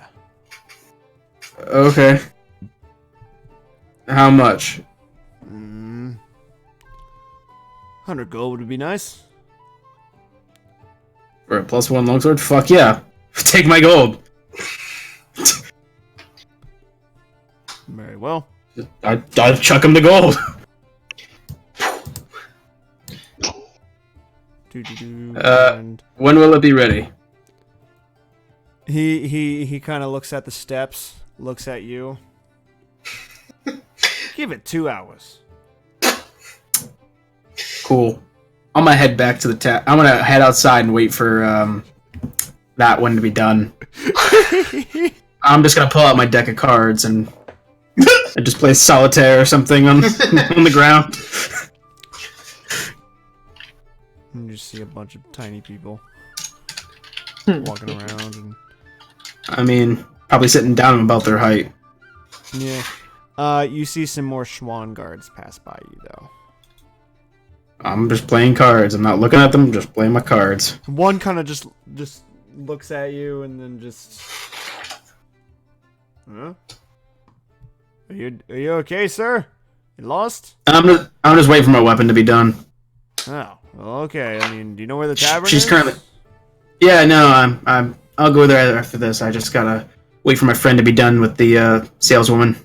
Okay. How much? 100 gold would be nice. For a +1 longsword? Fuck yeah. Take my gold. Very well. I'll chuck him the gold. And When will it be ready? he kind of looks at the steps, looks at you. Give it 2 hours. Cool. I'm gonna head back to the I'm gonna head outside and wait for that one to be done. I'm just gonna pull out my deck of cards and just play solitaire or something on on the ground. You just see a bunch of tiny people walking around, and I mean, probably sitting down about their height. yeah. You see some more Schwan guards pass by you though. I'm just playing cards. I'm not looking at them. I'm just playing my cards. One kind of just looks at you and then just. Huh? Are you okay, sir? You lost? I'm just waiting for my weapon to be done. Oh, well, okay. I mean, do you know where the tavern is? She's currently. Yeah, no, I'm I'll go there after this. I just gotta wait for my friend to be done with the saleswoman.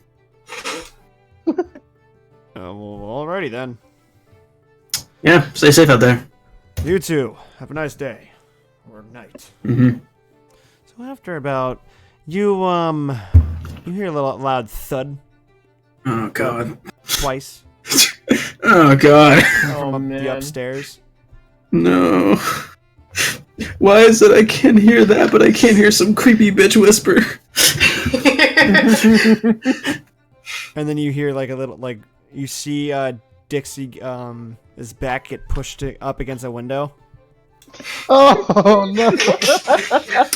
Well, alrighty then. Yeah, stay safe out there. You too. Have a nice day. Or night. Mm-hmm. So after about... You hear a little loud thud Oh, God. twice Oh, God. Oh, from man. the upstairs. No. Why is it I can't hear that, but I can't hear some creepy bitch whisper? And then you hear like a little, like, you see Dixie, his back get pushed up against a window. Oh no!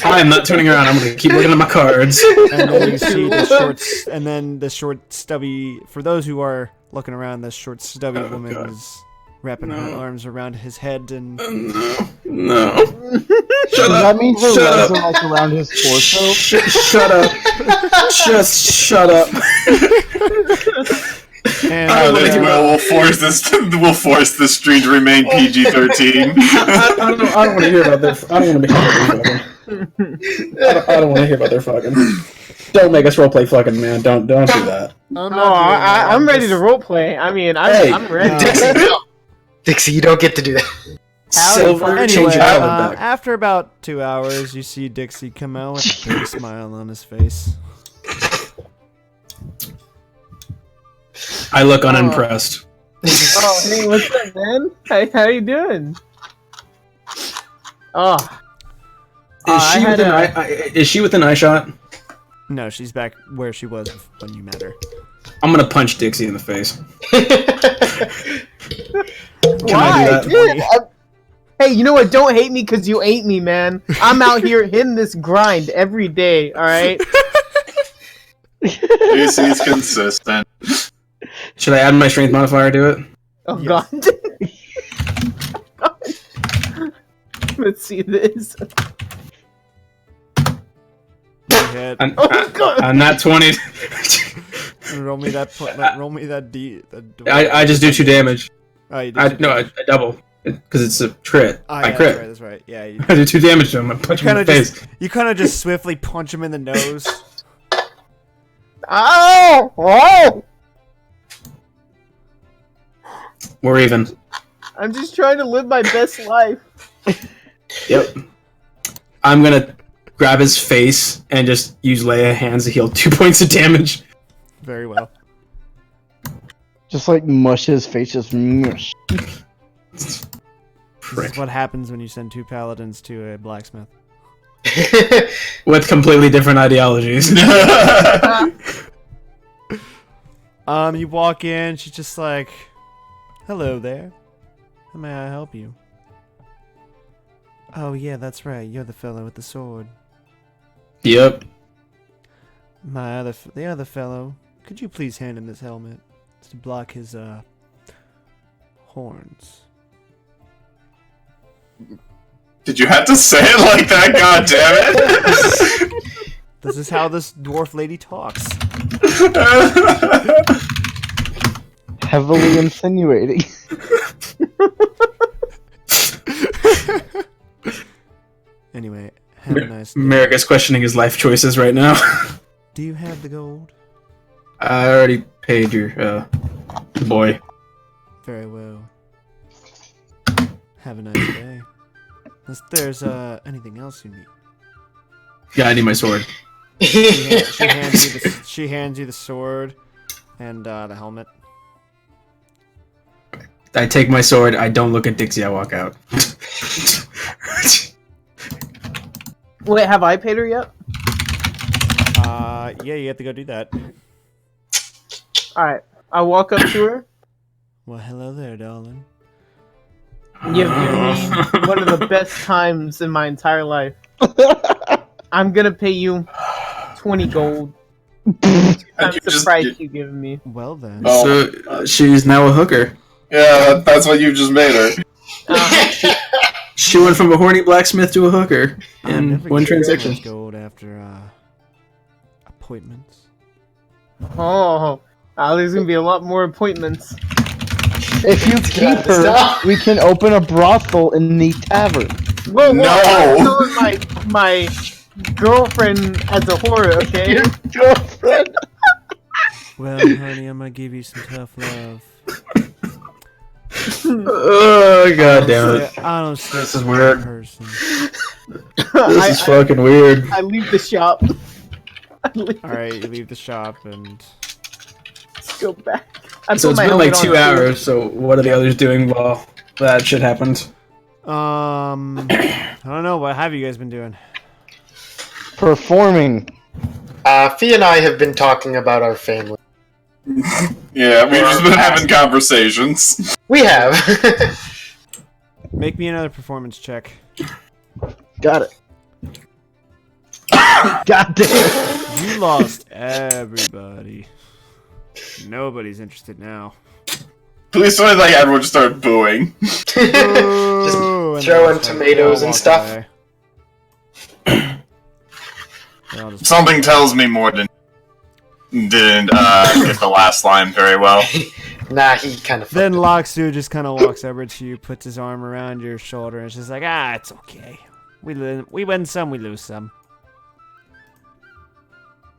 I'm not turning around. I'm gonna keep looking at my cards. And then you see the short, stubby, for those who are looking around, the short, stubby woman God. is wrapping her arms around his head and... No. Does that mean her legs are like around his torso? Shut up. Just shut up. and We'll force this stream to remain PG-13. I don't want to hear about their. I don't want to hear about their fucking. I don't want to hear about their fucking. Don't make us roleplay fucking, man. Don't do that. I'm ready to roleplay. I mean, I'm ready. Dixie, no. Dixie, you don't get to do that. Silver, Anyway, change your color back. after about 2 hours, you see Dixie come out with a big smile on his face. I look unimpressed. Oh, hey, what's up, man? Hey, how you doing? Oh, Is she within eye shot? No, she's back where she was when you met her. I'm gonna punch Dixie in the face. Can why? I do that? Dude, hey, you know what? Don't hate me because you ain't me, man. I'm out here hitting this grind every day. All right. Dixie's consistent. Should I add my strength modifier to it? Oh Yes. God. Let's see this. Hit. Oh God. I'm not 20. Roll me that. Roll me that D. I just do 2 damage. Oh, you did. I double because it's a crit. Oh, I yeah, crit. That's right. Yeah. You I do 2 damage to him. I punch him in the face. You kind of just swiftly punch him in the nose. Oh! Oh! We're even. I'm just trying to live my best life. Yep. I'm gonna grab his face and just use Leia hands to heal 2 points of damage. Very well. Just like mush his face, just mush. This Prick. is what happens when you send 2 paladins to a blacksmith. With completely different ideologies. You walk in. She's just like, "Hello there. How may I help you?" Oh yeah, that's right. You're the fellow with the sword. Yep. The other fellow. Could you please hand him this helmet? It's to block his horns. Did you have to say it like that? God damn it! This is how this dwarf lady talks. Heavily insinuating. Anyway, have a nice day. Merrick is questioning his life choices right now. Do you have the gold? I already paid your boy. Very well. Have a nice day. Unless there's anything else you need. Yeah, I need my sword. She hands you the sword and the helmet. I take my sword, I don't look at Dixie, I walk out. Wait, have I paid her yet? Yeah, you have to go do that. Alright. I walk up to her. Well, hello there, darling. You've given me one of the best times in my entire life. I'm gonna pay you 20 gold. Times the just- price you've given me. Well then. Oh. So, she's now a hooker. Yeah, that's what you just made her. She went from a horny blacksmith to a hooker in Never one give too transaction. much gold after appointments. Oh, there's gonna be a lot more appointments. If you keep her, Stop. we can open a brothel in the tavern. Whoa, No. I'm still in my girlfriend as a horror, okay? Your girlfriend. Well, honey, I'm gonna give you some tough love. Oh god damn it! I don't stick This is to weird. one person. This is fucking weird. I leave the shop. Alright, you leave the shop and... Let's go back. I So put it's my been like helmet 2 on, too. hours. So what are the others doing while that shit happened? I don't know, what have you guys been doing? Performing. Fee and I have been talking about our family. Yeah, we've just been having conversations. We have. Make me another performance check. Got it. God damn. You lost everybody. Nobody's interested now. Please don't like everyone just started booing. Just Ooh, and throwing they all tomatoes and walked stuff. away. They all just- Something tells me Morden didn't get the last line very well. Nah, he kind of. Then Loxu just kind of walks over to you, puts his arm around your shoulder, and is just like, it's okay. We win some, we lose some.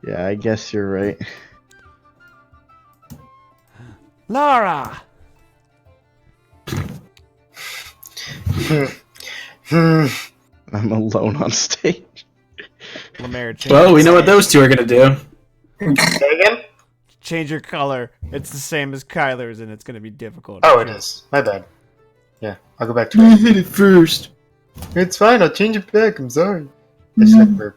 Yeah, I guess you're right. Laura! I'm alone on stage. Lemaire, change, Well, we know what those two are gonna do. Say again? change your color. It's the same as Kyler's, and it's going to be difficult. Oh, it is. My bad. Yeah, I'll go back to it. hit it first. It's fine. I'll change it back. I'm sorry. I slept for.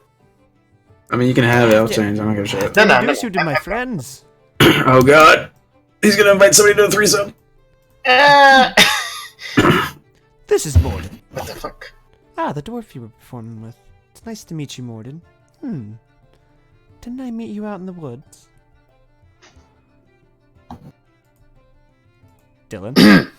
I mean, you can have it. I'll change. I don't give a shit. No, no, no. Introduce you to my friends. Oh god, he's gonna invite somebody to a threesome. This is Morden. What the fuck? Ah, the dwarf you were performing with. It's nice to meet you, Morden. Didn't I meet you out in the woods? Dylan?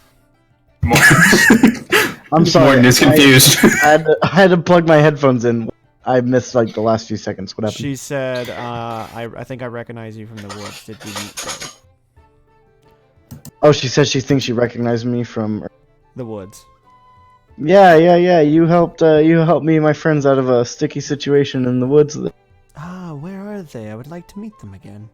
I'm sorry. Morton is confused. I had to plug my headphones in. I missed like the last few seconds. What happened? She said, I think I recognize you from the woods. Did we meet there? Oh, she said she thinks she recognized me from. The woods. Yeah. You helped me and my friends out of a sticky situation in the woods. Ah, where are they? I would like to meet them again.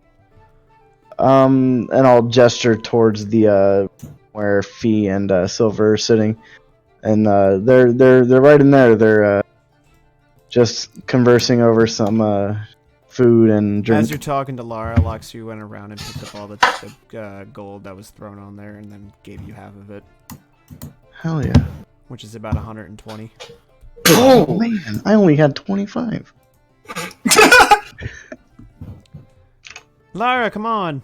And I'll gesture towards the where Fee and Silver are sitting, and they're right in there. They're just conversing over some food and drink. As you're talking to Lara, Loxu went around and picked up all the gold that was thrown on there and then gave you half of it, Hell yeah! which is about 120. Oh man, I only had 25. Lara, come on!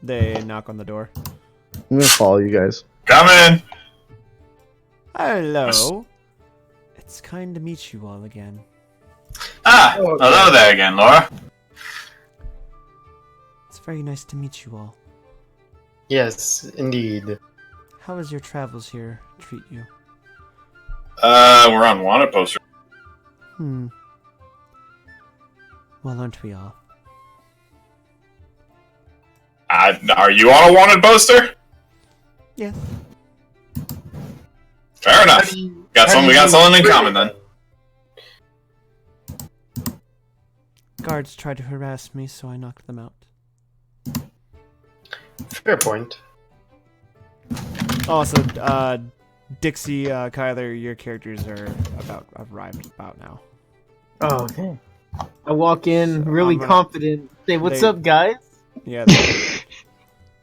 They knock on the door. I'm gonna follow you guys. Come in. Hello. It's kind to meet you all again. Ah, hello there again, Laura. It's very nice to meet you all. Yes, indeed. How has your travels here treat you? We're on wanted poster. Well, aren't we all? Are you on a wanted poster? Yes. Fair enough. We got something in common then. Guards tried to harass me, so I knocked them out. Fair point. Also, Dixie, Kyler, your characters are arrived about now. Oh, okay. I walk in really I'm gonna- confident. Say, what's they- up, guys? Yeah,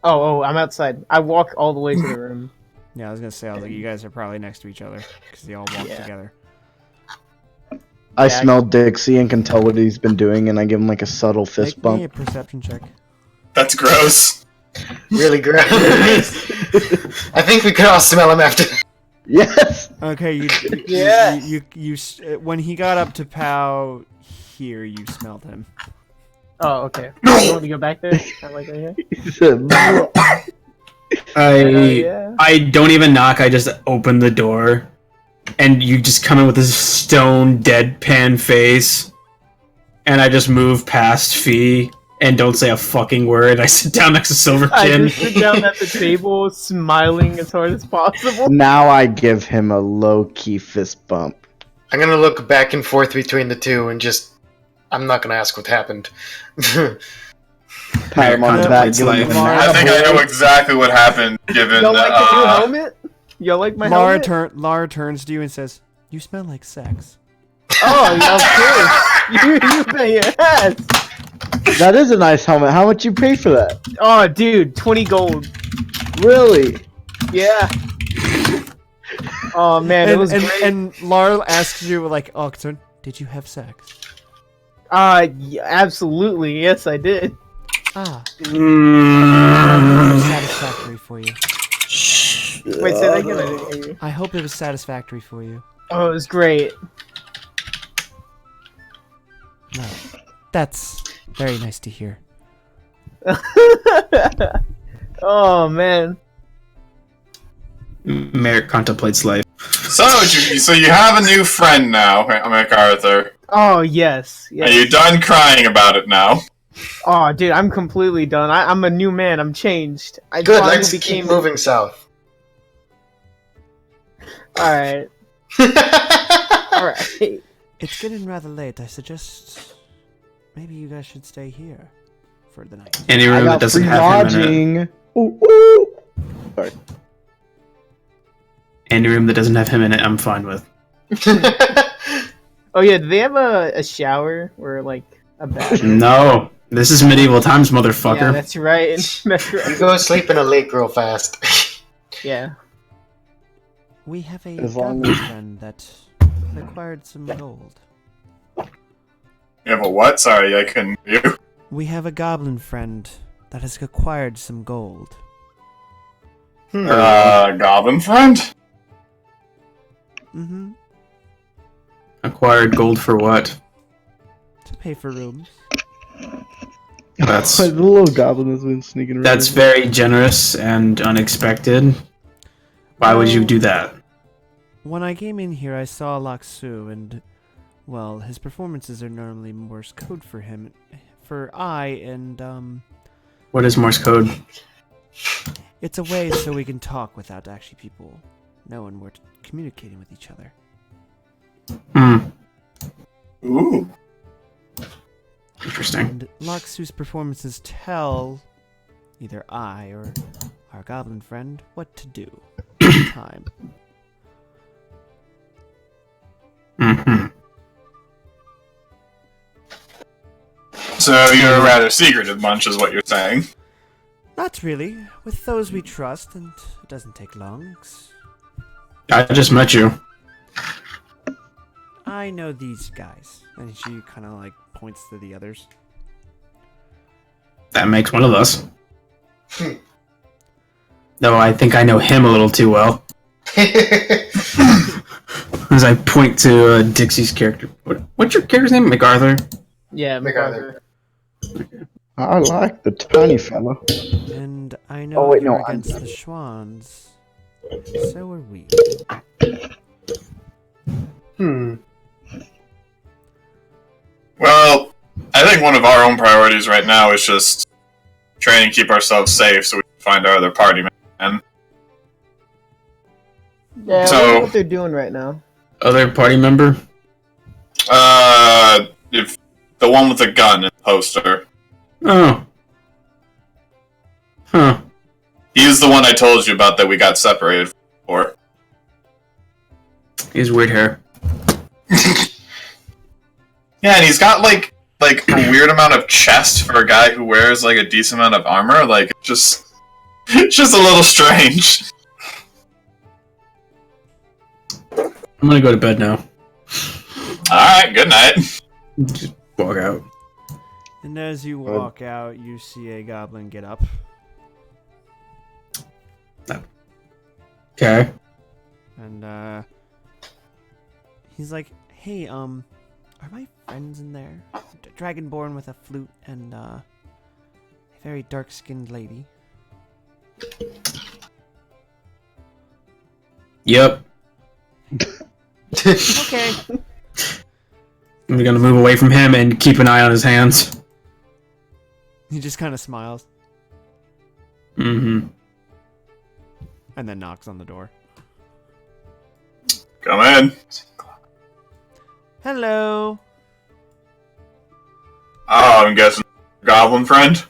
Oh, I'm outside. I walk all the way to the room. yeah. I was gonna say, I was like, you guys are probably next to each other because they all walk Yeah. together. I Yeah, smell Dixie and can tell what he's been doing, and I give him like a subtle fist Make bump. me a perception check. That's gross. Really gross. I think we could all smell him after. Yes. Okay, Yeah. When he got up to Pow here, you smelled him. Oh, okay. You want me to go back there? I like right here. He said, Yeah. I don't even knock. I just open the door, and you just come in with this stone deadpan face, and I just move past Fee and don't say a fucking word. I sit down next to I Silverkin. just sit down at the table, smiling as hard as possible. Now I give him a low key fist bump. I'm gonna look back and forth between the two and just. I'm not gonna ask what happened. Pat him on the back. Give him a I think I know exactly what happened. Given Y'all like the new helmet? Y'all like my helmet? Lara turns to you and says, "You smell like sex." Oh, of course. You pay your ass. That is a nice helmet. How much you pay for that? Oh, dude, 20 gold. Really? Yeah. Oh man, it was great. And Lara asks you like, "Oh, so did you have sex?" Yeah, absolutely. Yes, I did. Ah. It was satisfactory for you. Wait, say that again. I didn't hear you. I hope it was satisfactory for you. Oh, it was great. No, that's very nice to hear. Oh man. Merrick contemplates life. So you have a new friend now, MacArthur. Oh yes. Yes. Are you done crying about it now? Oh, dude, I'm completely done. I'm a new man. I'm changed. I Good. finally Let's keep moving south. All right. All right. It's getting rather late. I suggest maybe you guys should stay here for the night. Any I room that got doesn't free have him in it. lodging. Ooh, ooh. Sorry. Any room that doesn't have him in it, I'm fine with. Oh yeah, do they have a shower or like a bathroom? No, this is medieval times, motherfucker. Yeah, that's right. That's You right. go sleep in a lake real fast. Yeah. We have a As long goblin as- friend that acquired some gold. You have a what? Sorry, I couldn't hear you. We have a goblin friend that has acquired some gold. Goblin friend? Mm-hmm. Acquired gold for what? To pay for rooms. That's The little goblin has been sneaking around. that's very generous and unexpected. Why would you do that? When I came in here, I saw Laksu, and, well, his performances are normally Morse code for him. What is Morse code? It's a way so we can talk without actually people knowing we're communicating with each other. Hmm. Ooh. Interesting. And Laksu's performances tell either I or our goblin friend what to do at the time. Mm-hmm. So you're a rather secretive bunch, is what you're saying. Not really. With those we trust, and it doesn't take long. I just met you. I know these guys. And she kind of like points to the others. That makes one of us. Though I think I know him a little too well. As I point to Dixie's character. What's your character's name? MacArthur? Yeah, MacArthur. I like the tiny fella. And I know Oh, wait, you're no, I'm- against the Schwans. So are we. Well, I think one of our own priorities right now is just trying to keep ourselves safe so we can find our other party man. Yeah, I So- wonder what they're doing right now. Other party member? If the one with the gun in the poster. Oh. Huh. He's the one I told you about that we got separated for. He has weird hair. Yeah, and he's got like a weird amount of chest for a guy who wears like a decent amount of armor. Like it's just a little strange. I'm gonna go to bed now. Alright, good night. Just walk out. And as you walk out, you see a goblin get up. Okay. And, he's like, hey, are my friends in there? Dragonborn with a flute and, a very dark-skinned lady. Yep. Okay. I'm gonna move away from him and keep an eye on his hands. He just kind of smiles Mm-hmm. and then knocks on the door. Come in. Hello. Oh, I'm guessing goblin friend.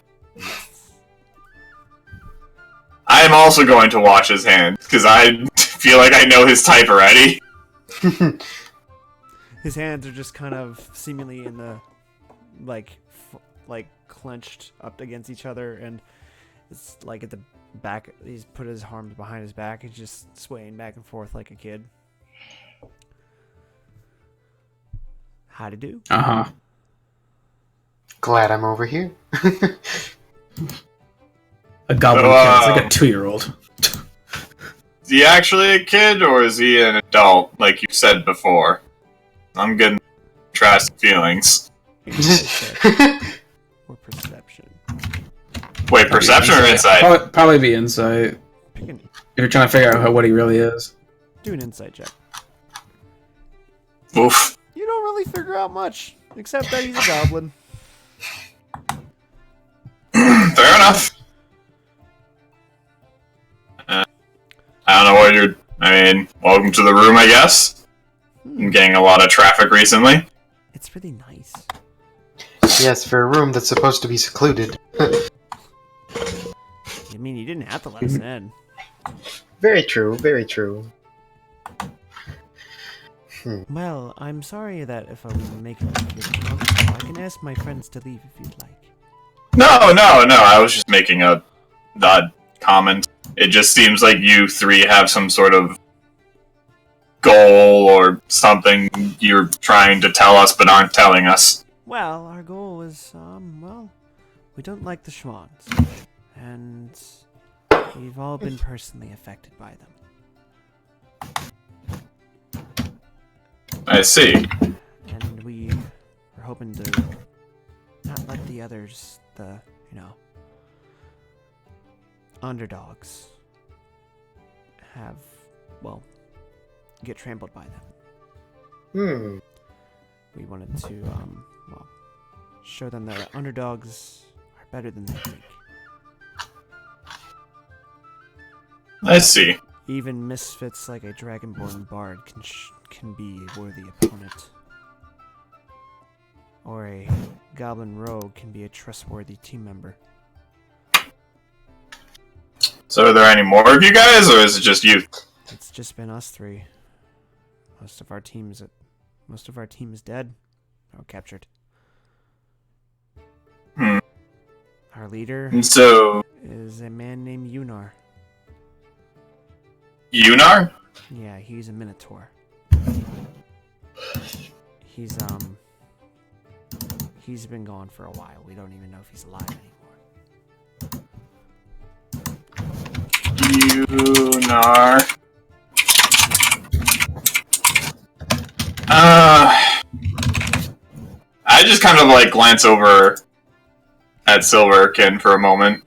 I am also going to watch his hands because I feel like I know his type already. His hands are just kind of seemingly in the like clenched up against each other, and it's like at the back. He's put his arms behind his back. He's just swaying back and forth like a kid. How to do? Glad I'm over here. A goblin So, kid. It's like a 2-year-old. Is he actually a kid or is he an adult, like you said before? I'm getting contrasting feelings. Or perception. Wait, perception or insight? Probably be insight. Pick an, If you're trying to figure out what he really is. do an insight check. Oof. You don't really figure out much, except that he's a goblin. Fair enough. I don't know what you're... I mean, welcome to the room, I guess. I'm getting a lot of traffic recently. It's really nice. Yes, for a room that's supposed to be secluded. I mean, you didn't have to let us in. Very true, very true. Well, I'm sorry that if I was making you feel uncomfortable, I can ask my friends to leave if you'd like. No, I was just making a odd comment. It just seems like you three have some sort of goal or something you're trying to tell us but aren't telling us. Well, our goal is, well, we don't like the Schwans. And we've all been personally affected by them. I see. And we are hoping to not let the others, underdogs, get trampled by them. We wanted to, show them that underdogs are better than they think. I see. Even misfits like a dragonborn bard can be a worthy opponent. Or a goblin rogue can be a trustworthy team member. So are there any more of you guys, or is it just you? It's just been us three. Most of our team is dead or captured. Our leader And so, is a man named Yunar. Yunar? Yeah, he's a minotaur. He's been gone for a while. We don't even know if he's alive anymore. Yunar. I just kind of like glance over at Silverkin for a moment.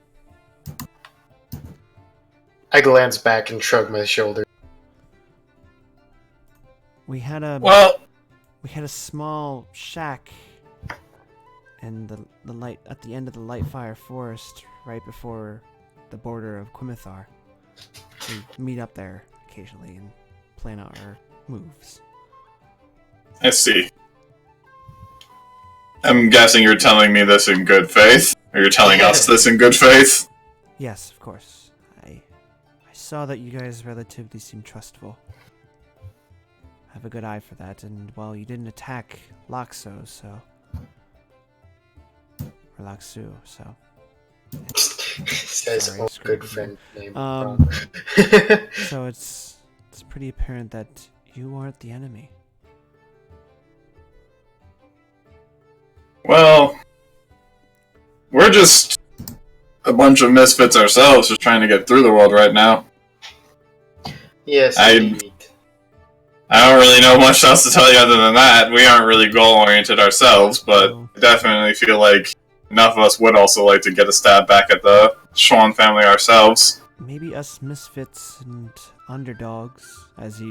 I glance back and shrug my shoulder. We had a small shack in the light at the end of the Lightfire Forest, right before the border of Quimithar. We meet up there occasionally and plan out our moves. I see. I'm guessing you're telling me this in good faith? Or you're telling us this in good faith? Yes, of course. I saw that you guys relatively seem trustful. I have a good eye for that, and well, you didn't attack Laxo, so... Or Laxu, so... Says Sorry, old screwed good up friend name. So it's pretty apparent that you aren't the enemy. Well, we're just a bunch of misfits ourselves, just trying to get through the world right now. Yes, I indeed. don't really know much else to tell you other than that. We aren't really goal-oriented ourselves, but I definitely feel like enough of us would also like to get a stab back at the Schwan family ourselves. Maybe us misfits and underdogs, as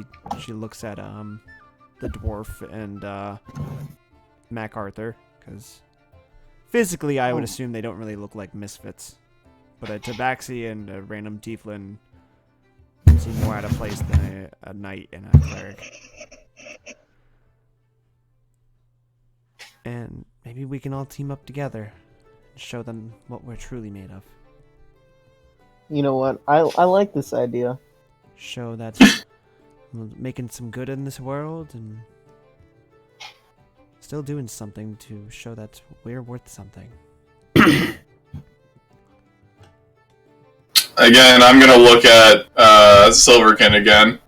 she looks at the dwarf and MacArthur, because physically I would assume they don't really look like misfits, but a tabaxi and a random tieflin seem more out of place than a knight and a cleric. And maybe we can all team up together and show them what we're truly made of. You know what? I like this idea. Show that we're making some good in this world and still doing something to show that we're worth something. Again, I'm gonna look at Silverkin again.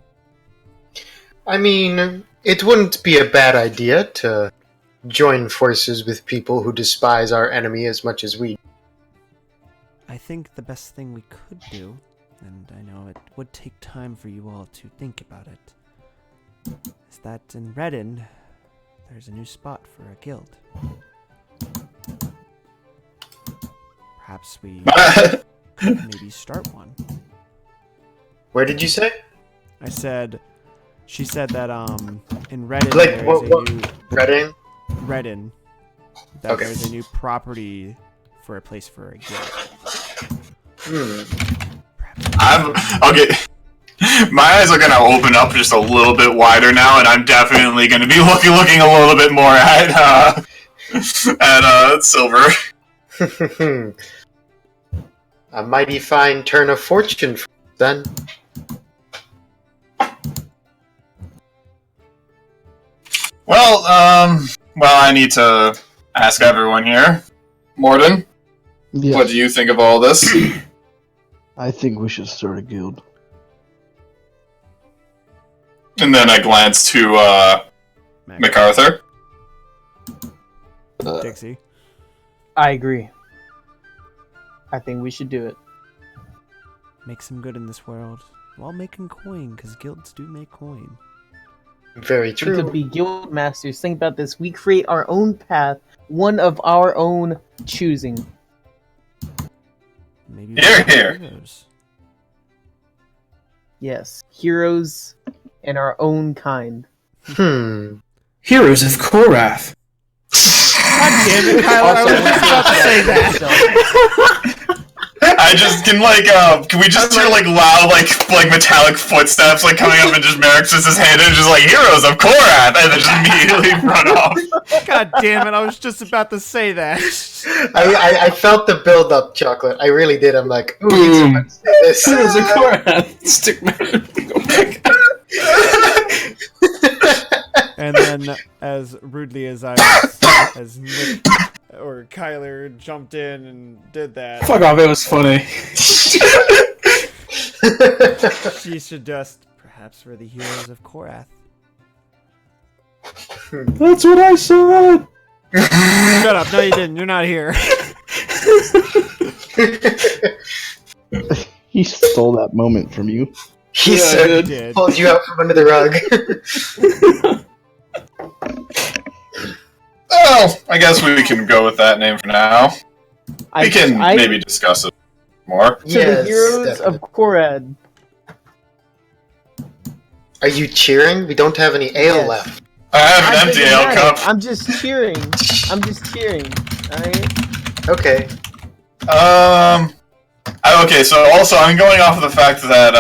I mean, it wouldn't be a bad idea to join forces with people who despise our enemy as much as we. I think the best thing we could do, and I know it would take time for you all to think about it, is that in Redden, there's a new spot for a guild. Perhaps we could maybe start one. Where did you say? She said that in Redden Like, there's what- a new Reading? Redden, that Okay. there's a new property for a place for a guild. I'm okay. My eyes are gonna open up just a little bit wider now, and I'm definitely gonna be looking a little bit more at Silver. A mighty fine turn of fortune then. Well, I need to ask everyone here. Morden, Yes. what do you think of all this? I think we should start a guild. And then I glance to MacArthur. Dixie. I agree. I think we should do it. Make some good in this world while making coin, because guilds do make coin. Very We true. could be guild masters. Think about this. We create our own path, one of our own choosing. Maybe Here, we'll be here. heroes. Yes, heroes in our own kind. Heroes of Korath. God damn it, Kyler, I was just about to say that. I just can can we just hear loud like metallic footsteps coming up and just Merrick puts his hand in and just Heroes of Korath and then just immediately run off. God damn it, I was just about to say that. I felt the build up, Chocolate. I really did. I'm like, ooh, he's Boom. about to say this. Heroes of Korath. Stick man. Go back. And then, as rudely as as Nick or Kyler jumped in and did that, Fuck off, it was funny. she should just, perhaps we're the heroes of Korath. That's what I said. Shut up, no you didn't, you're not here. He stole that moment from you. He Yeah, I said, You did. pulled you out from under the rug. Oh, I guess we can go with that name for now. We can maybe discuss it more. To the heroes of Korad. Are you cheering? We don't have any ale Yes. left. I have I'm an empty thinking ale about cup. it. I'm just cheering. Alright? Okay. Okay, so also I'm going off of the fact that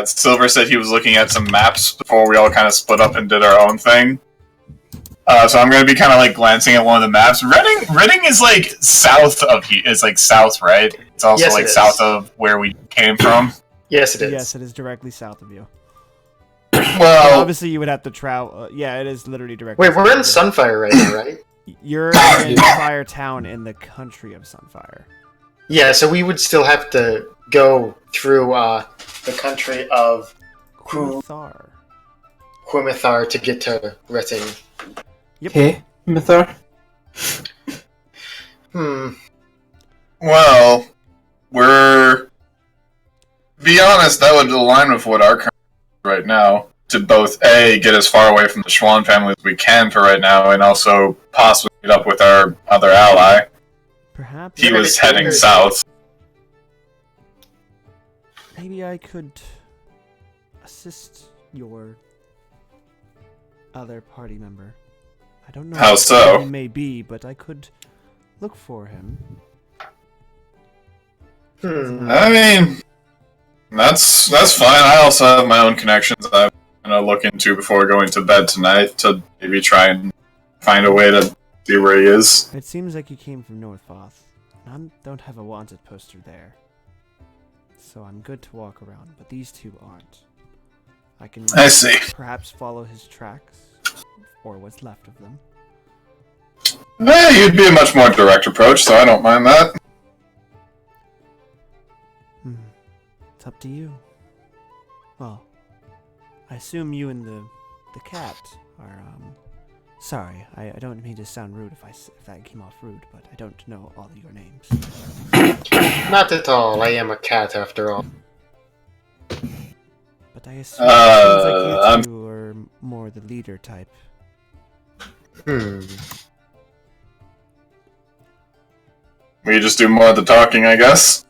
Silver said he was looking at some maps before we all kind of split up and did our own thing. So I'm going to be kind of glancing at one of the maps. Reading is south of south, right? It's also Yes, it is. south of where we came from. Yes, it is. Yes, it is directly south of you. Well, Obviously, you would have to travel. Yeah, it is literally directly. Wait, we're in south Sunfire right now, right? of you. You're in Sunfire Town in the country of Sunfire. Yeah, so we would still have to go through the country of Korath. Quimithar to get to Reting. Hey, Mythar. well, to be honest, that would align with what our current right now. To both A, get as far away from the Schwann family as we can for right now, and also possibly meet up with our other ally. Perhaps He was heading south. maybe I could assist your other party member. I don't know How so? where he may be, but I could look for him. I mean, that's fine. I also have my own connections I'm gonna look into before going to bed tonight to maybe try and find a way to see where he is. It seems like you came from Northfoth, and I don't have a wanted poster there. So I'm good to walk around, but these two aren't. I can I see. perhaps follow his tracks, or what's left of them. You'd be a much more direct approach, so I don't mind that. It's up to you. Well, I assume you and the cat are, sorry, I don't mean to sound rude if that came off rude, but I don't know all of your names. Not at all. I am a cat after all. But I assume it seems like you two are more the leader type. We just do more of the talking, I guess.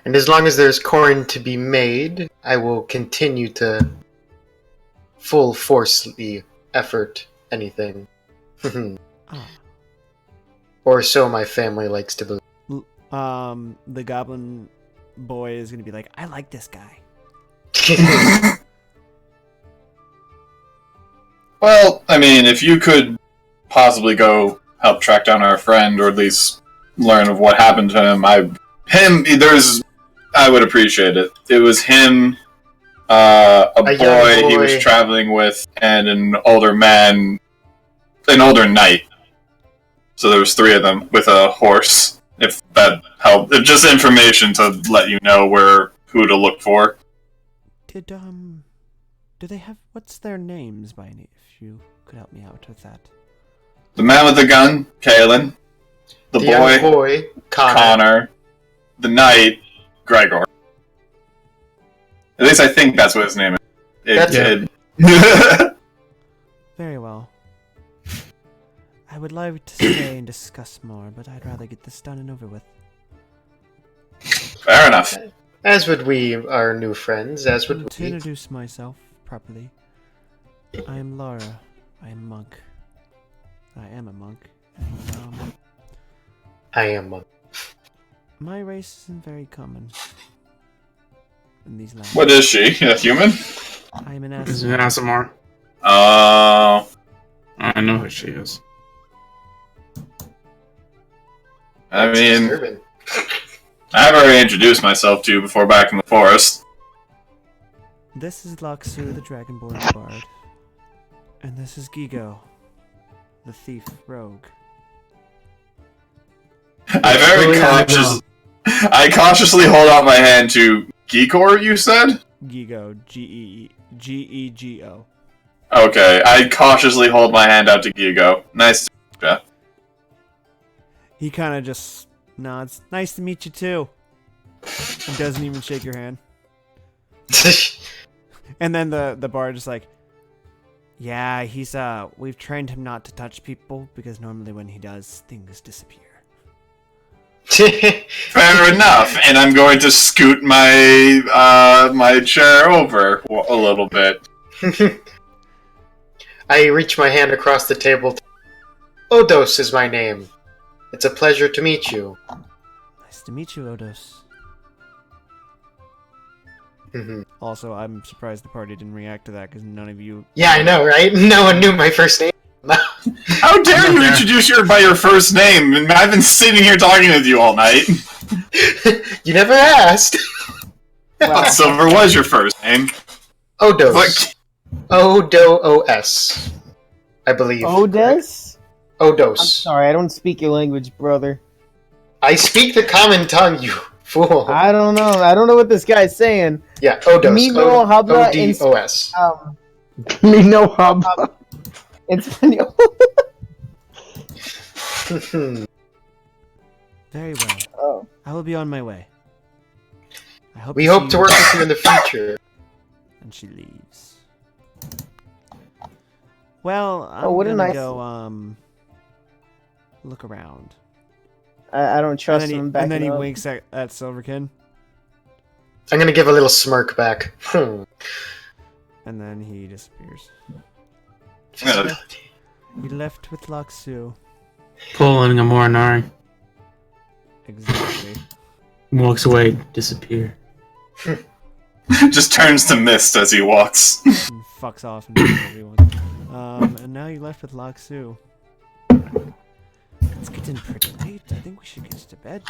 And as long as there's corn to be made, I will continue to full forcefully effort anything. Or so my family likes to believe. The goblin boy is gonna be like, I like this guy. Well, I mean, if you could possibly go help track down our friend, or at least learn of what happened to him, I would appreciate it. It was him, a boy he was traveling with, and an older man, an older knight. So there was 3 of them with a horse. If that helped, just information to let you know who to look for. Do they have, what's their names by any, if you could help me out with that? The man with the gun, Kalen. The boy, Connor. The knight, Gregor. At least I think that's what his name is. That's it. Very well. I would like to stay and discuss more, but I'd rather get this done and over with. Fair enough. As would we, our new friends, as would To we. introduce myself properly, I am Lara. I am a monk. I am a monk. And, I am one. my race isn't very common in these lands. What is she? A human? I am an Is Asmar. it ASMR? Oh. I know who she is. I That's mean, disturbing. I've already introduced myself to you before back in the forest. This is Laksu, the Dragonborn Bard. And this is Gigo, the thief rogue. I cautiously hold out my hand to Geekor, you said? Gigo, G-E-G-O. Okay, I cautiously hold my hand out to Gigo. Nice to meet you. He kind of just nods. Nice to meet you too. And doesn't even shake your hand. And then the bard is like, yeah, he's we've trained him not to touch people because normally when he does, things disappear. Fair enough, and I'm going to scoot my my chair over a little bit. I reach my hand across the table. Odos is my name. It's a pleasure to meet you. Nice to meet you, Odos. Mhm. Also, I'm surprised the party didn't react to that because none of you. Yeah, I know, right? No one knew my first name. How dare you introduce her by your first name? And I've been sitting here talking with you all night. You never asked. I thought Silver was your first name. Odos. What? O-D-O-S. I believe. Odes? Odos. I'm sorry, I don't speak your language, brother. I speak the common tongue, you fool. I don't know. I don't know what this guy's saying. Yeah, Odos. Me no habla O-D-O-S. Me no hub. In Spanish. Very well. Oh. I will be on my way. I hope We to hope see to you- work with you in the future. And she leaves. Well, I'm what a gonna nice- go look around. I don't And trust then he, him and back then he winks at Silverkin, I'm gonna give a little smirk back. and then he disappears. Yeah. He left with Laksu. Pulling a Morinari. Exactly. Walks away, disappear. Just turns to mist as he walks. And fucks off and kills everyone. And now you're left with Laksu. getting pretty late. I think we should get to bed.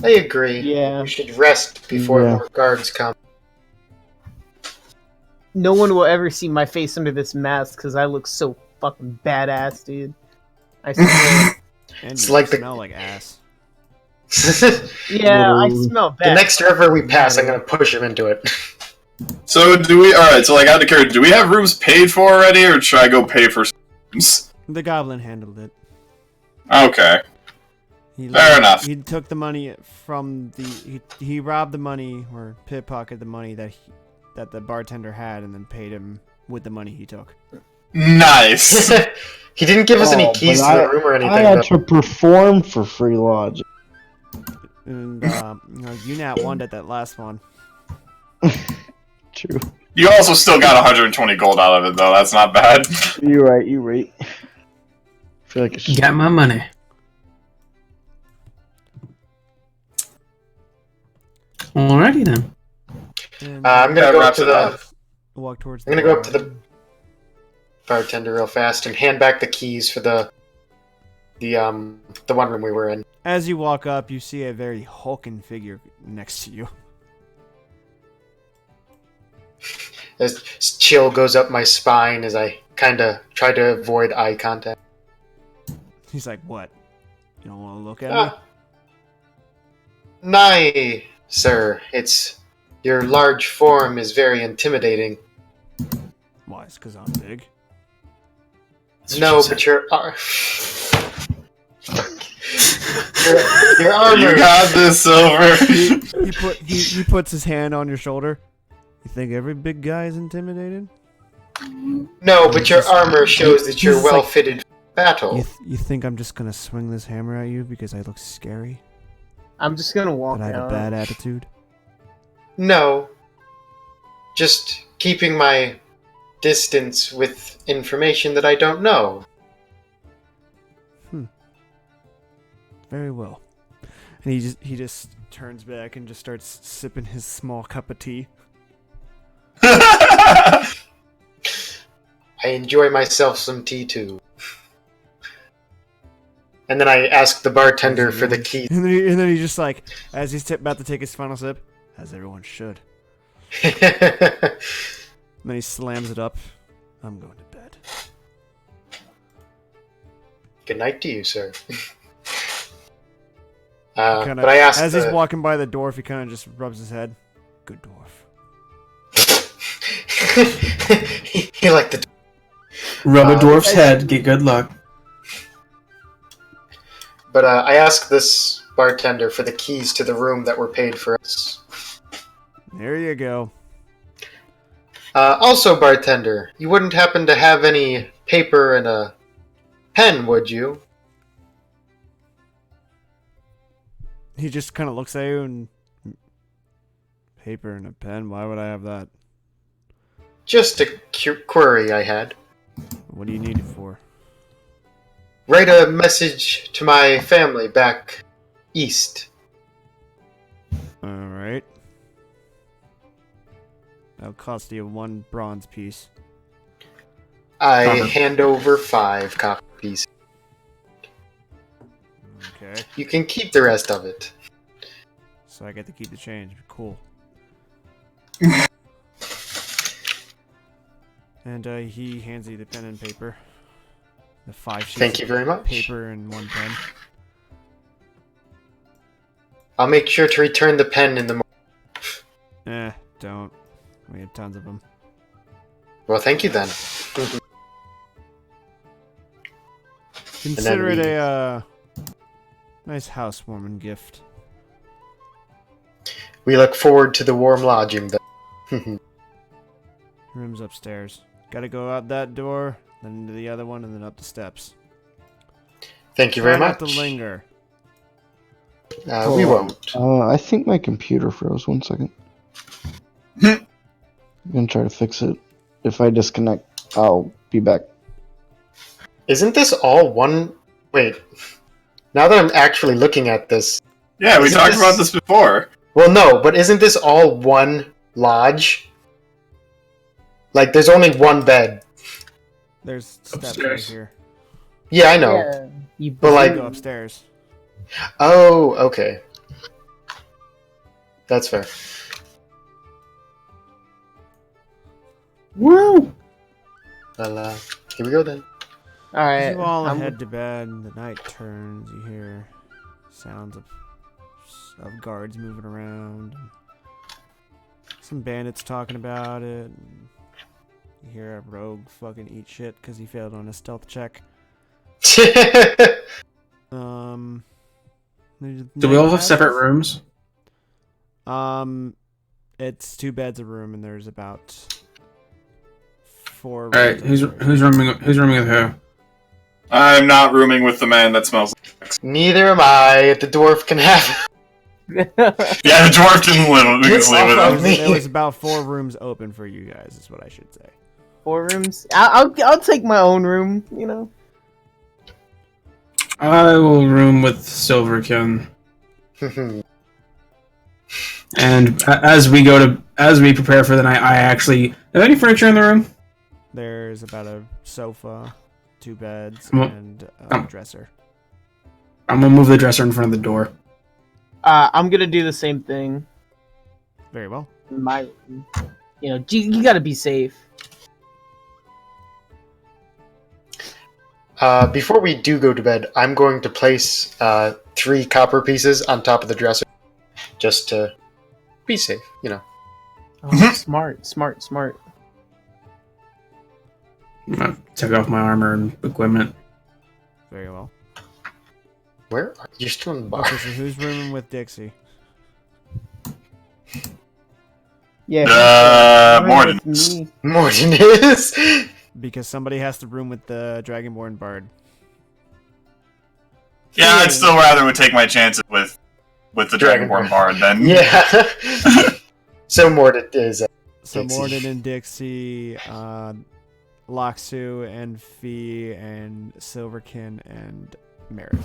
I agree. Yeah. We should rest before Yeah. more guards come. No one will ever see my face under this mask because I look so fucking badass, dude. I swear. And It's you like the- smell like ass. Yeah, I Literally. smell bad. The next river we pass, I'm gonna push him into it. So do we? All right. So like, out of character, do we have rooms paid for already, or should I go pay for rooms? The goblin handled it. Okay. He Fair enough. He took the money from the. He robbed the money or pickpocketed the money that the bartender had, and then paid him with the money he took. Nice. He didn't give us any Oh, keys to but the room or anything. I had though. to perform for free lodge. And you nat one at that last one. True. You also still got 120 gold out of it, though. That's not bad. You're right. You're right. I feel like it's Got my money. Alrighty then. And I'm gonna That go up wraps to it the up. walk towards. I'm gonna go up to the bartender real fast and hand back the keys for the one room we were in. As you walk up, you see a very hulking figure next to you. As chill goes up my spine as I kind of try to avoid eye contact. He's like, "What? You don't want to look at me?" Ah. Nay, sir. It's your large form is very intimidating. Why? It's because I'm big. No, but your your armor. You got this, Silver. He puts his hand on your shoulder. You think every big guy is intimidated? No, but your armor shows that you're He's like- well fitted for battle. You think I'm just gonna swing this hammer at you because I look scary? I'm just gonna walk That I have a out. bad attitude? No. Just keeping my distance with information that I don't know. Very well. And he just turns back and just starts sipping his small cup of tea. I enjoy myself some tea too. And then I ask the bartender for the key. And then he just like, as he's about to take his final sip, as everyone should. And then he slams it up. I'm going to bed. Good night to you, sir. Kinda, but I asked as he's walking by the dwarf, he kind of just rubs his head. Good dwarf. he liked the. Rub a dwarf's head. Get good luck. But I asked this bartender for the keys to the room that were paid for us. There you go. Also, bartender, you wouldn't happen to have any paper and a pen, would you? He just kind of looks at you and paper and a pen. Why would I have that? Just a query I had. What do you need it for? Write a message to my family back east. All right. That'll cost you 1 bronze piece. I Uh-huh. hand over 5 copper pieces. Okay. You can keep the rest of it. So I get to keep the change. Cool. And he hands you the pen and paper. The 5 sheets Thank you very of much. paper and 1 pen. I'll make sure to return the pen in the morning. Don't. We have tons of them. Well, thank you then. Consider it we- a nice housewarming gift. We look forward to the warm lodging then. Room's upstairs. Gotta go out that door, then into the other one, and then up the steps. Thank you very Try much. not to linger. We won't. I think my computer froze. 1 second. I'm gonna try to fix it. If I disconnect, I'll be back. Isn't this all one? Wait. Now that I'm actually looking at this. Yeah, we Isn't talked this- about this before. Well, no, but isn't this all one lodge? Like, there's only one bed. There's steps right Upstairs. Oh. here. Yeah, I know. Yeah. You But, like- Go upstairs. Oh, okay. That's fair. Woo! Well, here we go then. all right. As you all I'm- head to bed, the night turns. You hear sounds of guards moving around. Some bandits talking about it. And you hear a rogue fucking eat shit because he failed on a stealth check. Do we all have separate rooms? It's 2 beds a room, and there's about 4. All right, who's rooming with who? I'm not rooming with the man that smells. Neither am I. The dwarf can have. Yeah, the dwarf didn't live. Get Sleep with off him. of me. There was about 4 rooms open for you guys, is what I should say. 4 rooms. I'll take my own room. You know. I will room with Silverkin. And as we prepare for the night, I actually have any furniture in the room? There's about a sofa, 2 beds, Well, and a dresser. I'm gonna move the dresser in front of the door. I'm gonna do the same thing. Very well. My, you gotta be safe. Before we do go to bed, I'm going to place 3 copper pieces on top of the dresser, just to be safe. Oh, smart. I took off my armor and equipment. Very well. Where are you? Still in the bar? Okay, so who's rooming with Dixie? Yeah. Morden. with me. Morton is. Because somebody has to room with the Dragonborn Bard. Yeah, I'd still rather would take my chances with the Dragonborn Bard than. Yeah. So Morton is. So Dixie. Morden and Dixie, Loxu and Fee and Silverkin and Merrick.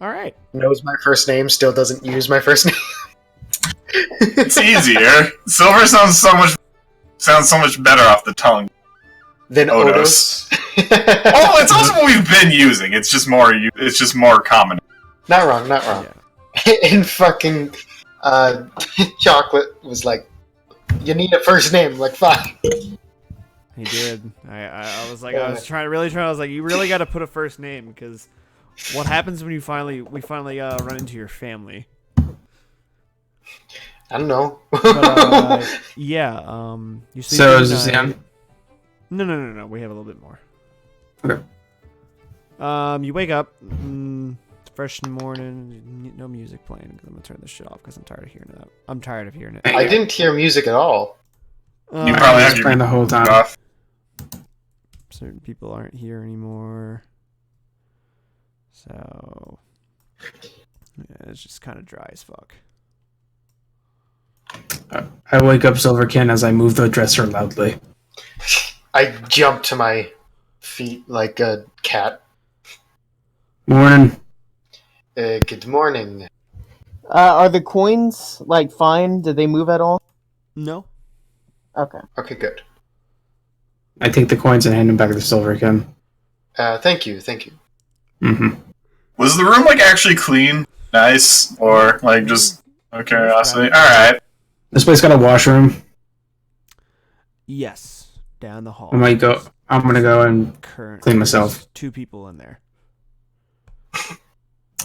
All right. Knows my first name, still doesn't use my first name. It's easier. Silver sounds so much better off the tongue. Then Odos. Odos. Oh, it's also what we've been using. It's just more common. Not wrong, not wrong. Yeah. And fucking Chocolate was like, you need a first name, like, fine. He did. I was like, I was like, you really got to put a first name, because what happens when we finally run into your family? I don't know. But, yeah. You sleep So through is this the night. end? No. We have a little bit more. Okay. You wake up. It's fresh in the morning. No music playing, because I'm gonna turn this shit off because I'm tired of hearing that. I'm tired of hearing it. I didn't hear music at all. You probably have just your playing the whole time. off. Certain people aren't here anymore. So yeah, it's just kind of dry as fuck. I wake up Silverkin as I move the dresser loudly. I jumped to my feet like a cat. Morning. Good morning. Are the coins like fine? Did they move at all? No. Okay. Okay, good. I take the coins and hand them back to Silverkin. Thank you. Mm-hmm. Was the room like actually clean, nice, or like just out of curiosity? All right. This place got a washroom. Yes. Down the hall. I'm gonna go and Current. clean myself. There's 2 people in there.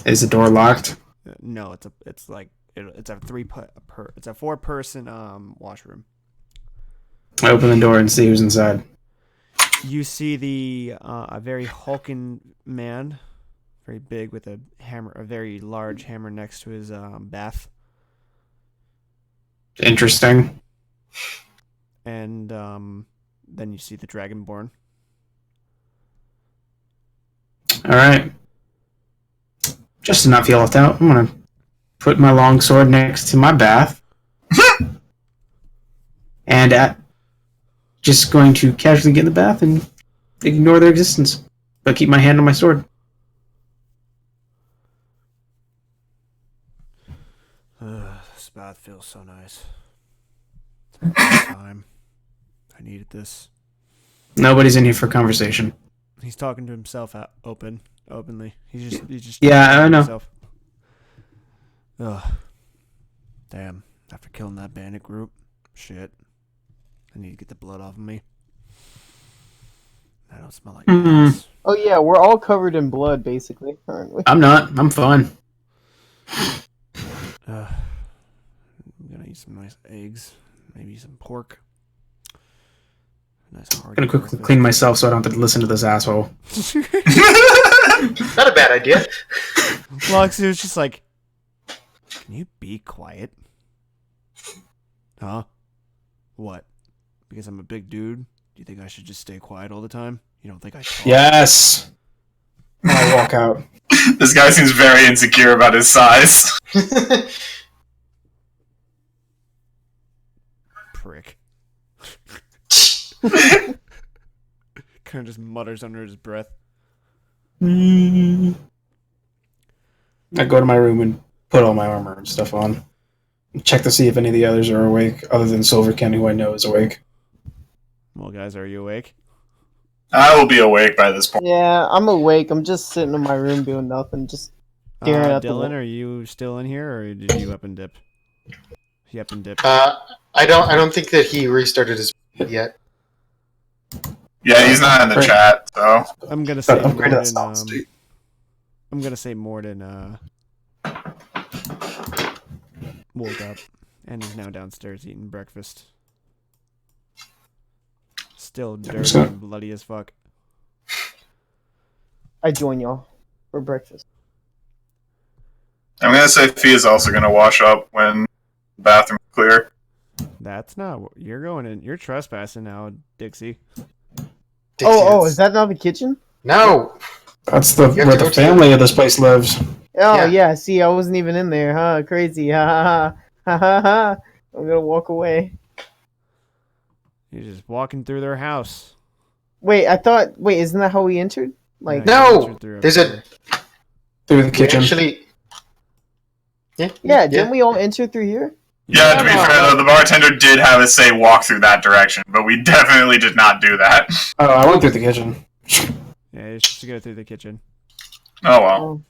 Is the door locked? No, it's a 4-person washroom. I open the door and see who's inside. You see a very hulking man, very big, with a very large hammer next to his bath, Interesting. and then you see the Dragonborn. All right. Just to not feel left out, I'm gonna put my long sword next to my bath, and just going to casually get in the bath and ignore their existence, but keep my hand on my sword. This bath feels so nice. It's been a long time. I needed this. Nobody's in here for conversation. He's talking to himself open openly. He's just. Yeah, I know. Himself. Ugh. Damn. After killing that bandit group, shit. I need to get the blood off of me. I don't smell like ass. Oh yeah, we're all covered in blood, basically, aren't we? I'm not. I'm fine. I'm gonna eat some nice eggs, maybe some pork. Nice hard. I'm gonna quickly clean myself so I don't have to listen to this asshole. Not a bad idea. Loxy was just like, "Can you be quiet?" Huh? What? Because I'm a big dude? Do you think I should just stay quiet all the time? You don't think I talk? Yes. I walk out. This guy seems very insecure about his size. Prick. Kind of just mutters under his breath. I go to my room and put all my armor and stuff on. Check to see if any of the others are awake, other than Silverkin, who I know is awake. Well, guys, are you awake? I will be awake by this point. Yeah, I'm awake. I'm just sitting in my room doing nothing, just staring at the Dylan, wall. are you still in here, or did you up and dip? He up and dip. I don't think that he restarted his yet. Yeah, he's not in the chat, so. I'm gonna say upgrade that Morden. solid state. I'm gonna say Morden. Woke up and is now downstairs eating breakfast. Still dirty and bloody as fuck. I join y'all for breakfast. I'm gonna say Fia's also gonna wash up when the bathroom's clear. That's not. You're going in. You're trespassing now, Dixie. Oh, is that not the kitchen? No! That's have where to the go to family of this place lives. Oh, Yeah. yeah, see, I wasn't even in there, huh? Crazy, ha ha ha. Ha ha ha. I'm gonna walk away. You're just walking through their house. Wait, isn't that how we entered? Like, Yeah, No! you entered through There's over a... Through the We kitchen. actually... yeah, didn't we all enter through here? Yeah, to be Yeah. fair though, the bartender did have us say walk through that direction, but we definitely did not do that. Oh, I went through the kitchen. Yeah, you're supposed to go through the kitchen. Oh well.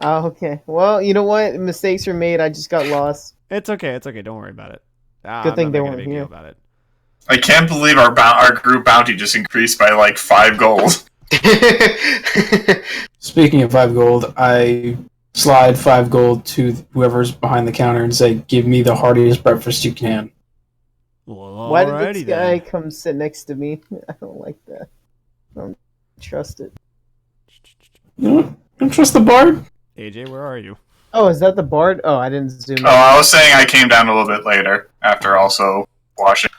Oh, okay. Well, you know what? Mistakes were made. I just got lost. It's okay. It's okay. Don't worry about it. Good thing I'm they not making a weren't big here. deal about it. I can't believe our group bounty just increased by like 5 gold. Speaking of 5 gold, I slide 5 gold to whoever's behind the counter and say, "Give me the heartiest breakfast you can." Well, Why did alrighty this guy then. come sit next to me? I don't like that. I don't trust it. You don't trust the bard? AJ, where are you? Oh, is that the bard? Oh, I didn't zoom in. Oh, I was saying I came down a little bit later after also washing.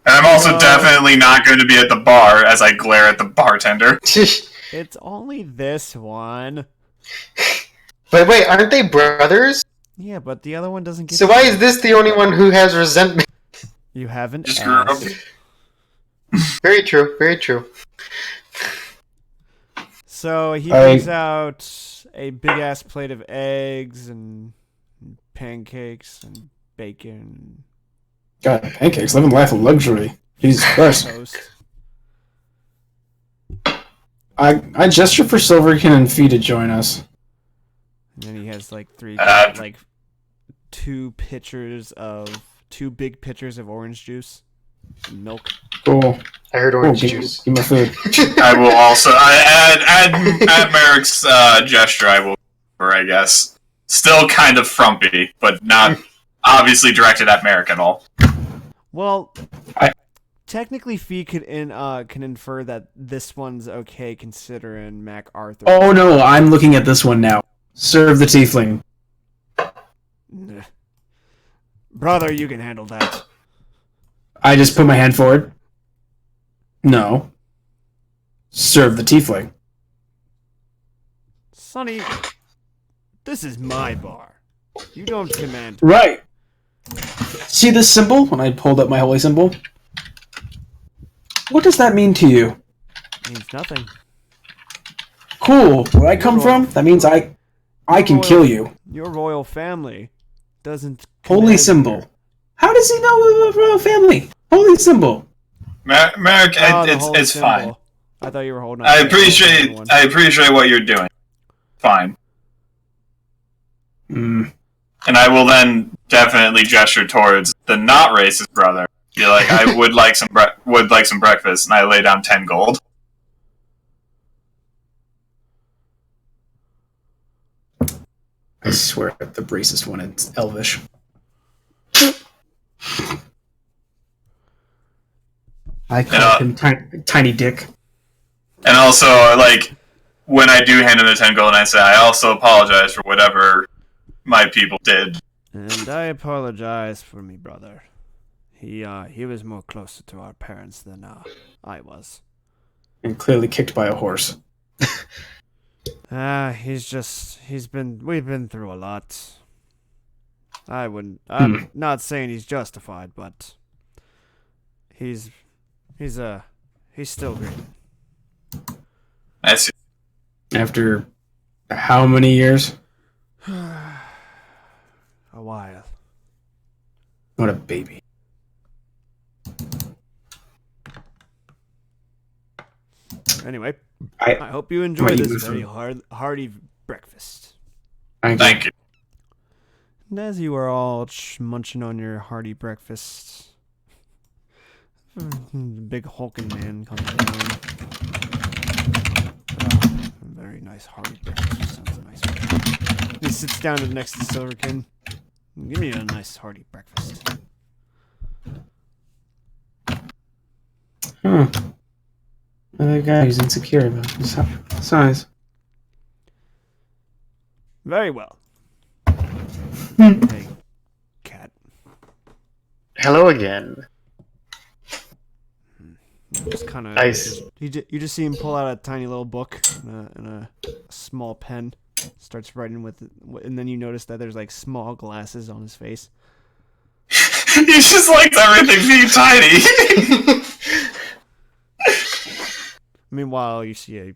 And I'm also definitely not going to be at the bar as I glare at the bartender. It's only this one. But wait, aren't they brothers? Yeah, but the other one doesn't get. So why is this the only one who has resentment? You haven't Just grew up. asked. Very true, very true. So he I- brings out a big ass plate of eggs and pancakes and bacon God, pancakes, living life of luxury. Jesus and Christ. toast. I gesture for Silverkin and Fee to join us. And then he has like Uh, two big pitchers of orange juice, and milk. Cool. I heard Cool, orange give, juice. give me food. I will also add Merrick's gesture. I will, or I guess, still kind of frumpy, but not obviously directed at Merrick at all. Well, I- technically, Fee can infer that this one's okay considering Mac Arthur. Oh no, I'm looking at this one now. Serve the tiefling. Nah. Brother, you can handle that. I just put my hand forward. No. Serve the tiefling. Sonny, this is my bar. You don't command. Right. See this symbol? When I pulled up my holy symbol? What does that mean to you? Means nothing. Cool. Where I come from, that means I can kill you. Your royal family doesn't. Holy command- symbol. How does he know we're a royal family? Holy symbol. Merrick, Oh, the holy it's symbol. fine. I thought you were holding on. I appreciate what you're doing. Fine. Mm. And I will then definitely gesture towards the not racist brother. Be like, I would like some breakfast, and I lay down 10 gold. I swear, the racist one is Elvish. I call him tiny dick. And also, like, when I do hand him the 10 gold, I say, I also apologize for whatever my people did. And I apologize for me brother. He was more closer to our parents than I was. And clearly kicked by a horse. We've been through a lot. I'm not saying he's justified, but he's still green. I see. After how many years? A while. What a baby. Anyway, I I hope you enjoy Might this use very some- hearty breakfast. Thank you. And as you are all munching on your hearty breakfast, the big hulking man comes down. Very nice hearty breakfast. Sounds nice. He sits down next to Silverkin. Give me a nice hearty breakfast. Another guy who's insecure about his size. Very well. Hey, cat. Hello again. Just kind of. Nice. You just see him pull out a tiny little book and a small pen. Starts writing with it, and then you notice that there's like small glasses on his face. He just likes everything being tiny. Meanwhile, you see a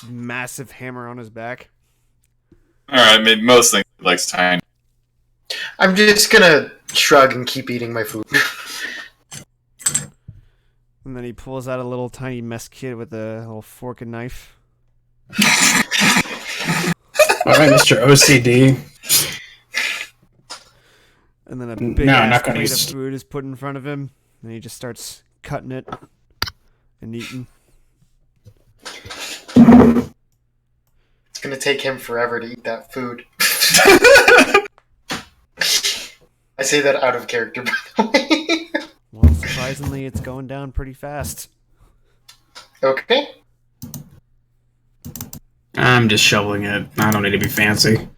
massive hammer on his back. Alright, maybe most things he likes tiny. I'm just gonna shrug and keep eating my food. And then he pulls out a little tiny mess kit with a little fork and knife. Alright, Mr. OCD. And then a big ass plate of food is put in front of him. And he just starts cutting it and eating. It's gonna take him forever to eat that food. I say that out of character, by the way. Well, surprisingly, it's going down pretty fast. Okay. I'm just shoveling it. I don't need to be fancy.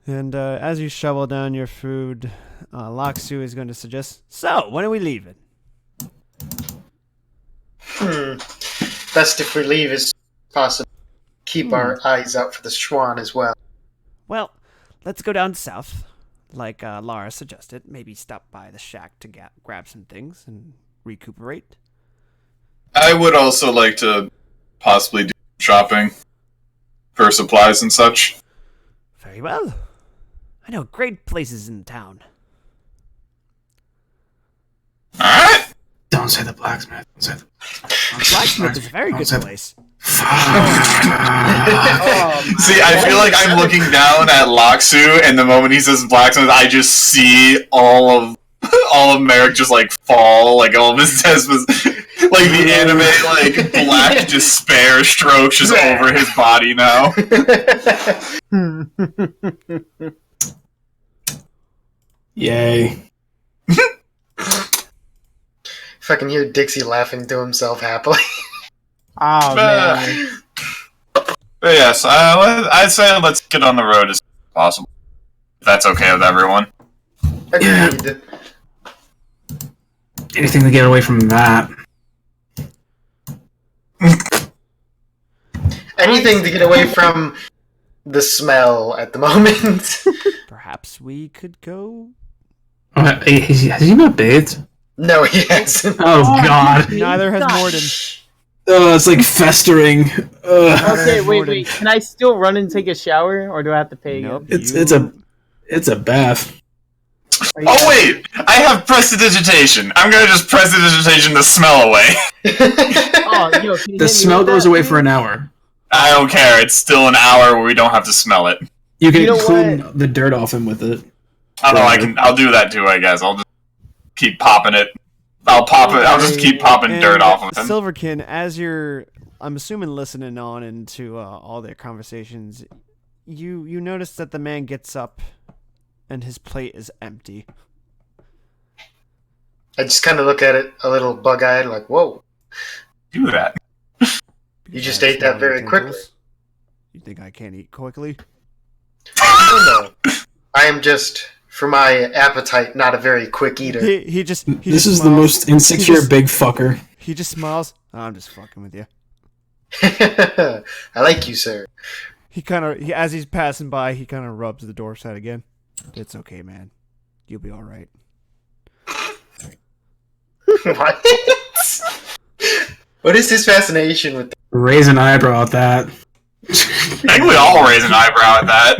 And as you shovel down your food, Laksu is going to suggest, so, when are we leaving? Best if we leave as possible. Keep our eyes out for the Schwan as well. Well, let's go down south, like Lara suggested. Maybe stop by the shack to grab some things and recuperate. I would also like to possibly do shopping for supplies and such. Very well. I know great places in town. Alright! Don't say the blacksmith. Don't say the Blacksmith is a very good place. See, I feel like I'm looking down at Laksu, and the moment he says blacksmith, I just see all of Merrick just like fall, like all of his desmos, like the anime, like black despair strokes just over his body now. Yay. If I can hear Dixie laughing to himself happily. Oh man. But yes, I'd say let's get on the road as soon as possible. If that's okay with everyone. Agreed. Anything to get away from that. Anything to get away from the smell at the moment. Perhaps we could go. Has he not bathed? No, he hasn't. Oh god. Neither has Morden. Oh, it's like festering. Okay, wait. Can I still run and take a shower, or do I have to pay again? Nope. It's a bath. Oh wait, I have prestidigitation. I'm gonna just prestidigitation the smell away. Oh, yo, can you The hit me smell with goes that, away please? for an hour. I don't care. It's still an hour where we don't have to smell it. You can You know clean the dirt off him with it. Oh no, I can. I'll do that too. I guess I'll just keep popping it. I'll pop it. I'll just keep popping dirt off of him. Silverkin, as you're, I'm assuming, listening on into all their conversations, you notice that the man gets up, and his plate is empty. I just kind of look at it a little bug-eyed, like, whoa. Do that. You just ate that very quickly. You think I can't eat quickly? No. I am just, for my appetite, not a very quick eater. He just. This is the most insecure big fucker. He just smiles. "Oh, I'm just fucking with you. I like you, sir. He kind of, as he's passing by, he kind of rubs the door side again. It's okay, man. You'll be all right. What? What is his fascination with Raise an eyebrow at that. I think we all raise an eyebrow at that.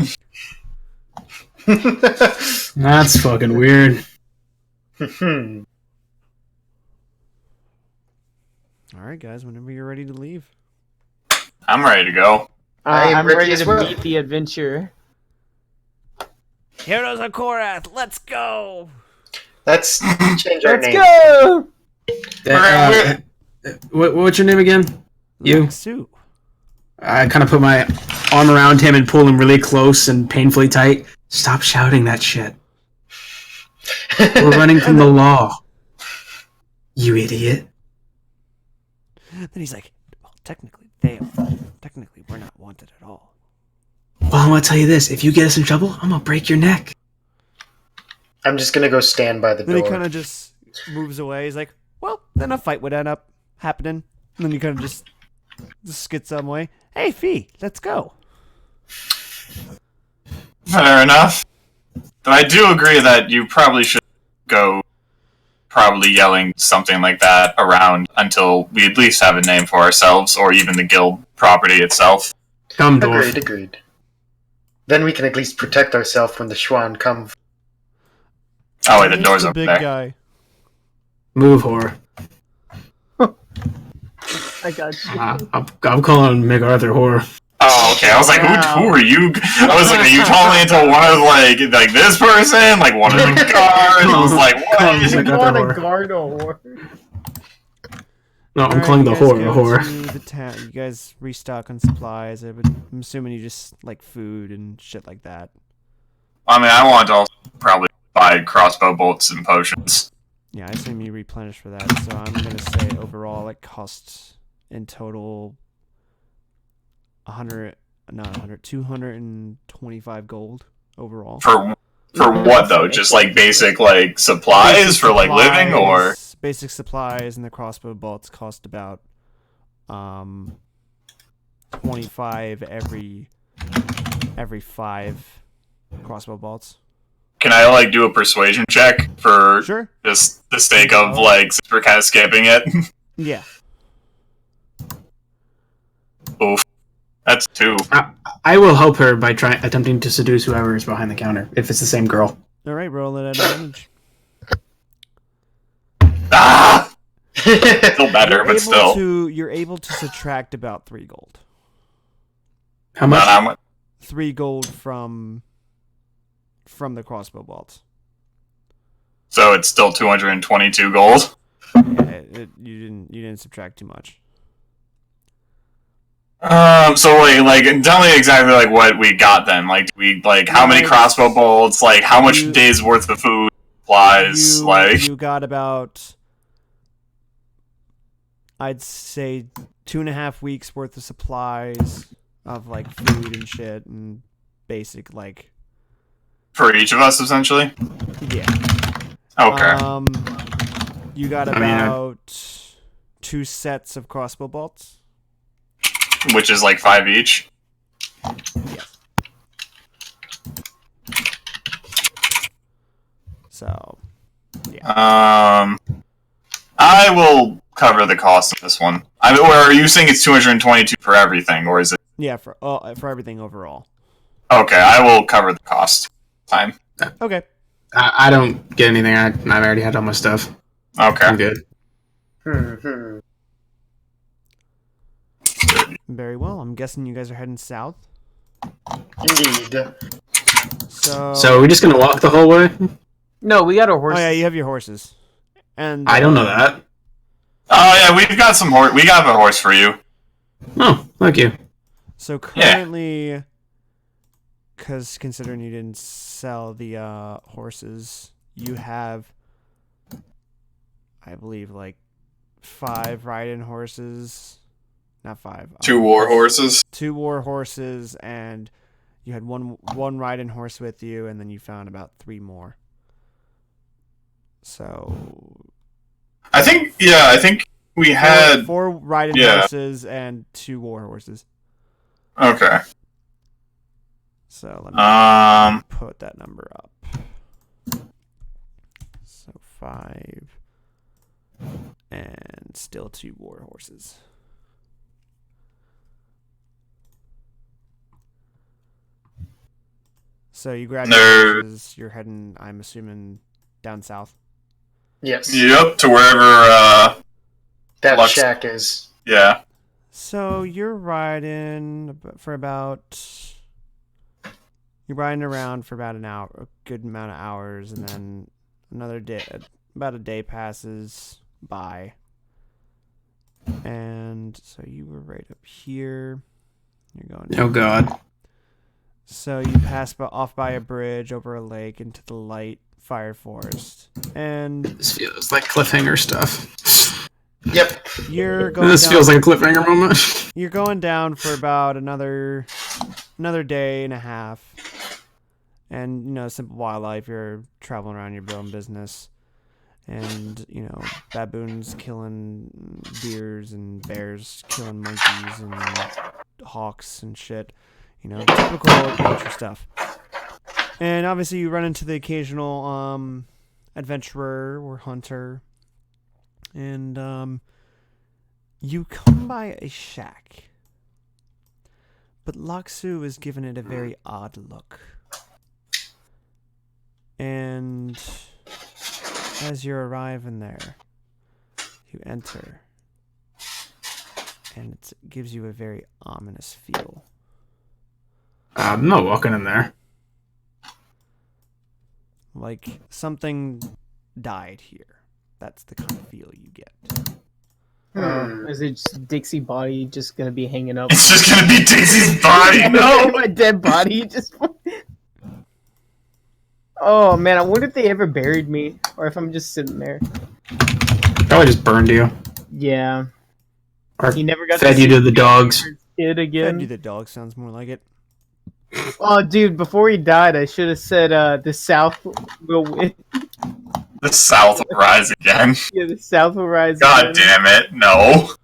that? That's fucking weird. All right, guys. Whenever you're ready to leave. I'm ready to go. I am I'm ready ready as to well. meet the adventure. Heroes of Korath, let's go! Let's change our Let's name. go! What's your name again? You? Sue. I kind of put my arm around him and pull him really close and painfully tight. Stop shouting that shit. We're running from the law. You idiot. Then he's like, well, technically, we're not wanted at all. Well, I'm gonna tell you this. If you get us in trouble, I'm gonna break your neck. I'm just gonna go stand by the Then he door. kind of just moves away. He's like, well, then a fight would end up happening. And then he kind of just skits some way. Hey, Fee, let's go. Fair enough. But I do agree that you probably should go probably yelling something like that around until we at least have a name for ourselves, or even the guild property itself. Come, dwarf. Agreed. Then we can at least protect ourselves when the Schwan come. Oh wait, the It's door's the over big there. guy. Move, whore. I got you. I'm calling MacArthur whore. Oh, okay. I was like, Wow. who are you? I was like, are you calling into one of like this person, like one of the guards? I was like, Come, what? MacArthur want a whore. guard or No, I'm Alright, calling the you whore guys a go whore. to the town. You guys restock on supplies. I'm assuming you just like food and shit like that. I mean, I want to also probably buy crossbow bolts and potions. Yeah, I assume you replenish for that. So I'm gonna say overall it costs in total 225 gold overall. For what though? Just like basic like supplies for like living, or Supplies, basic supplies, and the crossbow bolts cost about 25 every 5 crossbow bolts. can I like do a persuasion check for Sure. just the sake of like since we're kind of skipping it? Yeah. Oof, that's 2. I will help her by attempting to seduce whoever is behind the counter, if it's the same girl. All right, roll it at advantage. Ah, still better, but still. You're able to subtract about 3 gold. How much? Not much. 3 gold from the crossbow bolts. So it's still 222 gold. Yeah, you didn't subtract too much. So wait, like, tell me exactly like what we got then. Like, we like how many crossbow bolts? Like, how much days worth of food, supplies? You got about, I'd say, 2.5 weeks worth of supplies of like food and shit and basic like. For each of us, essentially. Yeah. Okay. You got about 2 sets of crossbow bolts. Which is like 5 each. Yes. So, yeah. I will cover the cost of this one. Or are you saying it's 222 for everything, or is it? Yeah, for everything overall. Okay, I will cover the cost. Time. Okay. I don't get anything. I've already had all my stuff. Okay. I'm good. Hmm. Very well. I'm guessing you guys are heading south. Indeed. So are we just gonna walk the whole way? No, we got a Oh horse. yeah, you have your horses. And I don't know that. Oh yeah, we've got some horse. We got a horse for you. Oh, thank you. So currently, because considering you didn't sell the horses, you have, I believe, like 5 ride-in horses. Not 5. 2 war horses. 2 war horses, and you had one ride-in horse with you, and then you found about 3 more. So I think we had. 4 ride-in Yeah. horses and 2 war horses. Okay. So let me put that number up. So 5 and still 2 war horses. So you grab your horses, you're heading, I'm assuming, down south. Yes. Yep, to wherever. That Lux- shack is. Yeah. So you're riding for about. You're riding around for about an hour, a good amount of hours, and then another day, about a day passes by. And so you were right up here. You're going. Oh God. So you pass off by a bridge over a lake into the light fire forest, and This feels like cliffhanger stuff. Yep. you're going. This down, feels like a cliffhanger moment. You're going down for about another day and a half, and simple wildlife. You're traveling around your own business, and baboons killing deers and bears killing monkeys and hawks and shit. Typical nature stuff. And obviously you run into the occasional adventurer or hunter. And you come by a shack. But Laksu is giving it a very odd look. And as you're arriving there, you enter. And it gives you a very ominous feel. I'm not walking in there. Like something died here. That's the kind of feel you get. Is it just Dixie body just gonna be hanging up? It's just gonna be Dixie's body. No. My dead body just. Oh man, I wonder if they ever buried me or if I'm just sitting there. Probably just burned you. Yeah. Or He never got fed to you see to the dogs. Kid Fed you again. the dog sounds more like it. Oh, dude! Before he died, I should have said the South will win. The South will rise again. Yeah, the South will rise. God damn it! No.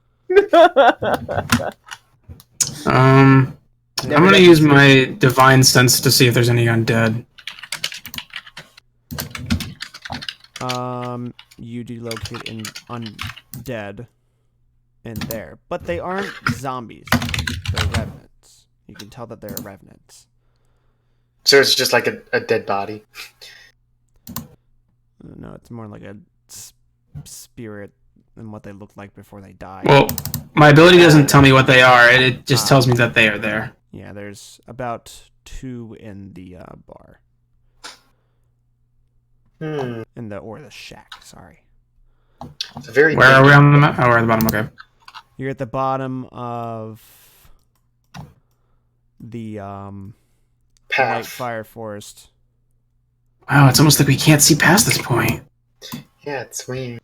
I'm gonna use my divine sense to see if there's any undead. You do locate an undead in there, but they aren't zombies. They're revenants. You can tell that they're revenants. So it's just like a dead body. No, it's more like a spirit than what they looked like before they died. Well, my ability doesn't tell me what they are. It just tells me that they are there. Yeah, there's about 2 in the bar. Hmm. Or the shack, sorry. It's a very. Where are we on the map? Oh, we're at the bottom. Okay. You're at the bottom of the light path. fire forest. Wow, it's almost like we can't see past this point. Yeah, it's weird.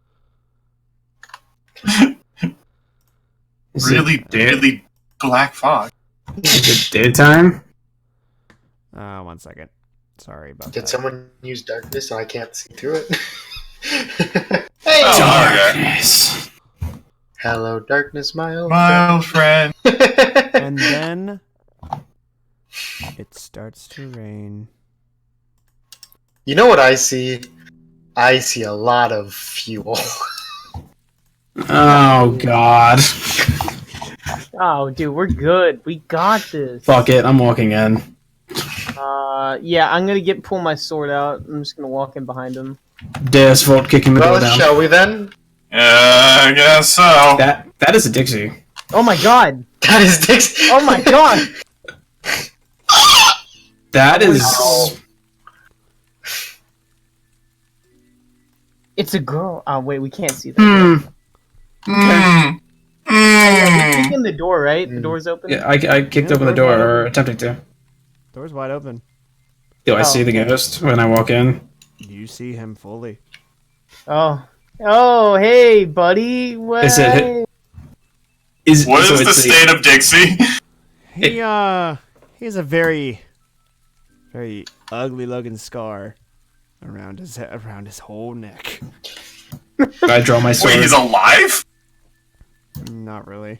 Is Really, really black fog. it daytime? 1 second. Sorry about Did that. someone use darkness so I can't see through it? Hey, Darkness. Hello, darkness, my old my old friend. friend. And then it starts to rain. You know what I see? I see a lot of fuel. Oh God. Oh, dude, we're good. We got this. Fuck it. I'm walking in. Yeah, I'm gonna pull my sword out. I'm just gonna walk in behind him. Deus Volt kicking the door Well, down. shall we then? I guess so. That is a Dixie. Oh my god! That is Dix. Oh my god! That is. Oh. It's a girl. Oh wait, we can't see that. Hmm. Mm. Yeah, we Mm. kick in the door, right? The door's open. Yeah, I kicked Yeah, open the door, or attempting to. Door's wide open. Do I Oh, see the okay. ghost when I walk in? You see him fully. Oh. Oh, hey, buddy. What? Is it- What so is the it's state of Dixie? He has a very ugly looking scar around his whole neck. I draw my sword. Wait, he's alive? Not really.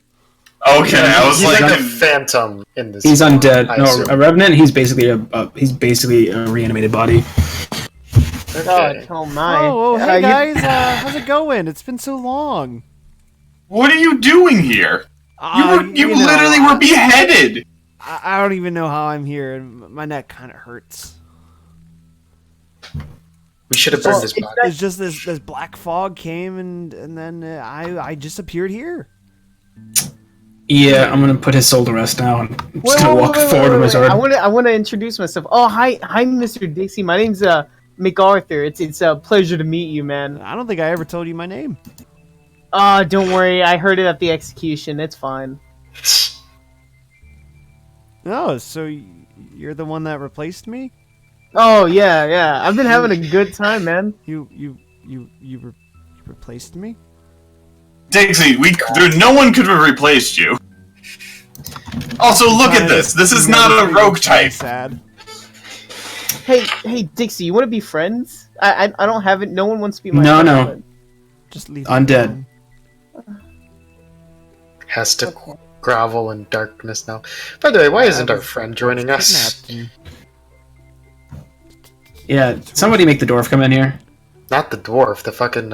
Okay, I was He's like, like a phantom in this. He's undead. I No, assume. a revenant. He's basically a reanimated body. Okay. Oh my. Oh, hey you- guys, how's it going? It's been so long. what are you doing here? You know, literally were beheaded. I don't even know how I'm here, and my neck kind of hurts. We should have burned his body. It's just this black fog came, and then I just appeared here. Yeah, I'm gonna put his soul to rest now. And I'm just gonna walk forward with my sword. I want to introduce myself. Oh, hi, Mr. Dixie. My name's MacArthur. It's a pleasure to meet you, man. I don't think I ever told you my name. Don't worry. I heard it at the execution. It's fine. Oh, so you're the one that replaced me? Oh yeah. I've been having a good time, man. You replaced me? Dixie, no one could have replaced you. Also, look at this. This is not a rogue type. Sad. Hey, Dixie. You want to be friends? I don't have it. No one wants to be my No, friend. no. but- Just leave. Undead. Has to grovel in darkness now. By the way, why isn't our friend joining us? Kidnapped Yeah, somebody make the dwarf come in here. Not the dwarf, the fucking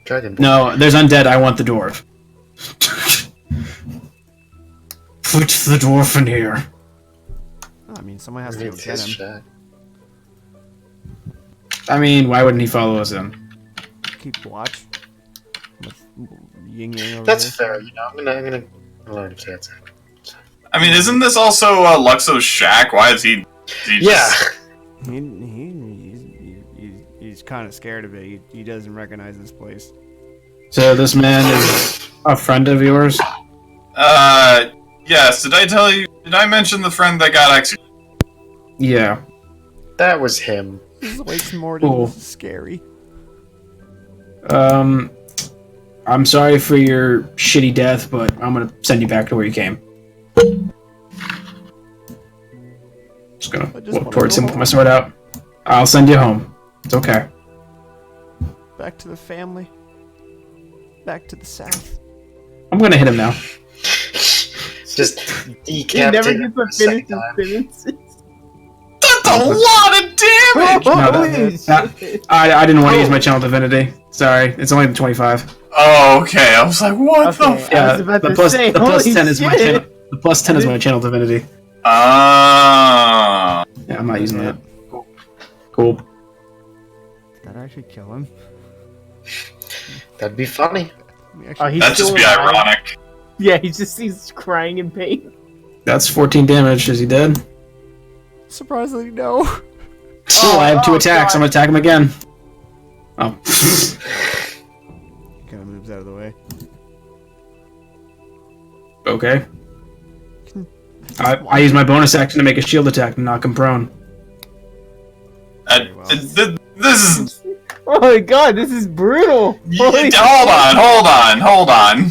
dragon. No, there's undead. I want the dwarf. Put the dwarf in here. I mean, someone has to go Needs get his him. shit. I mean, why wouldn't he follow us in? Keep watch. With Ying Yang over That's here. fair. You know, I'm gonna learn to answer. I mean, isn't this also Luxo's shack? Why is he? Yeah. He's kind of scared of it. He doesn't recognize this place. So this man is a friend of yours? Yes. Did I tell you? Did I mention the friend that got executed? Yeah. That was him. This is way more than Cool. scary. I'm sorry for your shitty death, but I'm gonna send you back to where you came. Just gonna I just walk wanna towards go him, put home. my sword out. I'll send you home. It's okay. Back to the family. Back to the south. I'm gonna hit him now. Just He never decapitate him gets for to a finish second his time. sentences. That's a lot of damage. No, Holy that- shit. I didn't want to use my channel divinity. Sorry, it's only the 25. Oh, okay. I was like, what Okay. the? I Yeah, was about the to plus say, the plus holy 10 is my shit. channel. The plus 10 is my channel divinity. Ah. Yeah, I'm not using Yeah. that. Cool. Did that actually kill him? That'd be funny. We Oh, actually- he's That'd just still be alive. ironic. Yeah, he's crying in pain. That's 14 damage. Is he dead? Surprisingly, no. Still, I have 2 oh, attacks. God. I'm gonna attack him again. Oh. Kind of moves out of the way. Okay. I use my bonus action to make a shield attack and knock him prone. This is. Oh my god, this is brutal. Holy Hold on.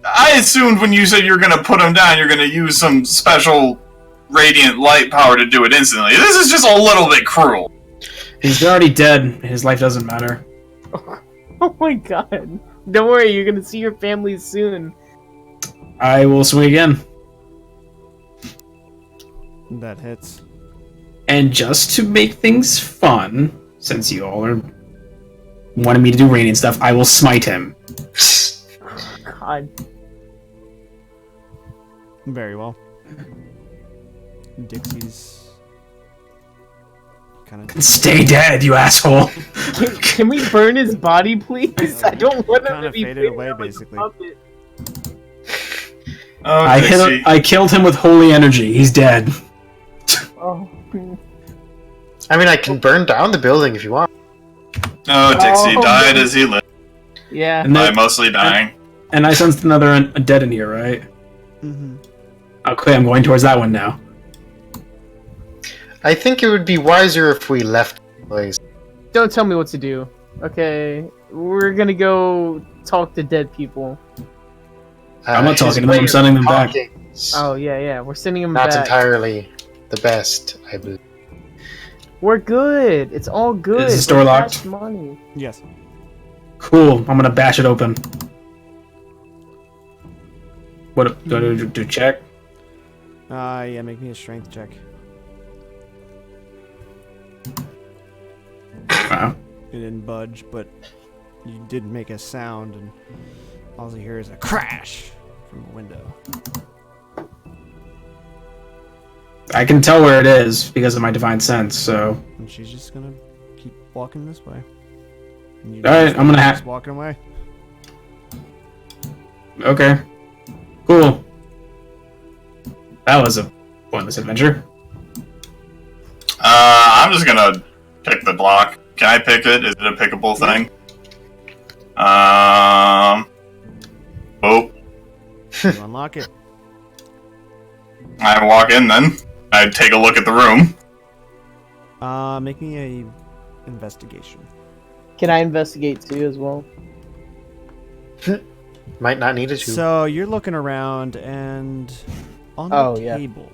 I assumed when you said you're gonna put him down, you're gonna use some special radiant light power to do it instantly. This is just a little bit cruel. He's already dead. His life doesn't matter. Oh my god. Don't worry, you're gonna see your family soon. I will swing again. That hits. And just to make things fun, since you all are wanting me to do radiant stuff, I will smite him. God. Very well. Dixie's kind of Stay dead, you asshole. Can we burn his body, please? I don't want him kind to of be faded big away, like a basically. puppet. Oh, I killed him with holy energy. He's dead. Oh. I mean, I can burn down the building if you want. Oh, Dixie Oh, died no. as he lived. Yeah. And, By then, mostly dying. and I sensed another dead in here, right? Mm-hmm. Okay, I'm going towards that one now. I think it would be wiser if we left the place. Don't tell me what to do. Okay, we're gonna go talk to dead people. I'm not His talking to them, way I'm of sending them back. talking is Oh yeah, we're sending them not back. entirely the best, I believe. We're good. It's all good. Is the store We're locked? cash money. Yes. Cool, I'm gonna bash it open. What do I do? Check? Yeah, make me a strength check. Wow. It didn't budge, but you did make a sound, and all you hear is a crash from the window. I can tell where it is because of my divine sense, so... And she's just gonna keep walking this way. And you Alright, just I'm gonna just walking away. Okay. Cool. That was a pointless adventure. I'm just gonna pick the block. Can I pick it? Is it a pickable thing? Oh, You unlock it. I walk in then. I take a look at the room. Make me a investigation. Can I investigate too as well? Might not need it to. So you're looking around, and on the Oh, yeah. table,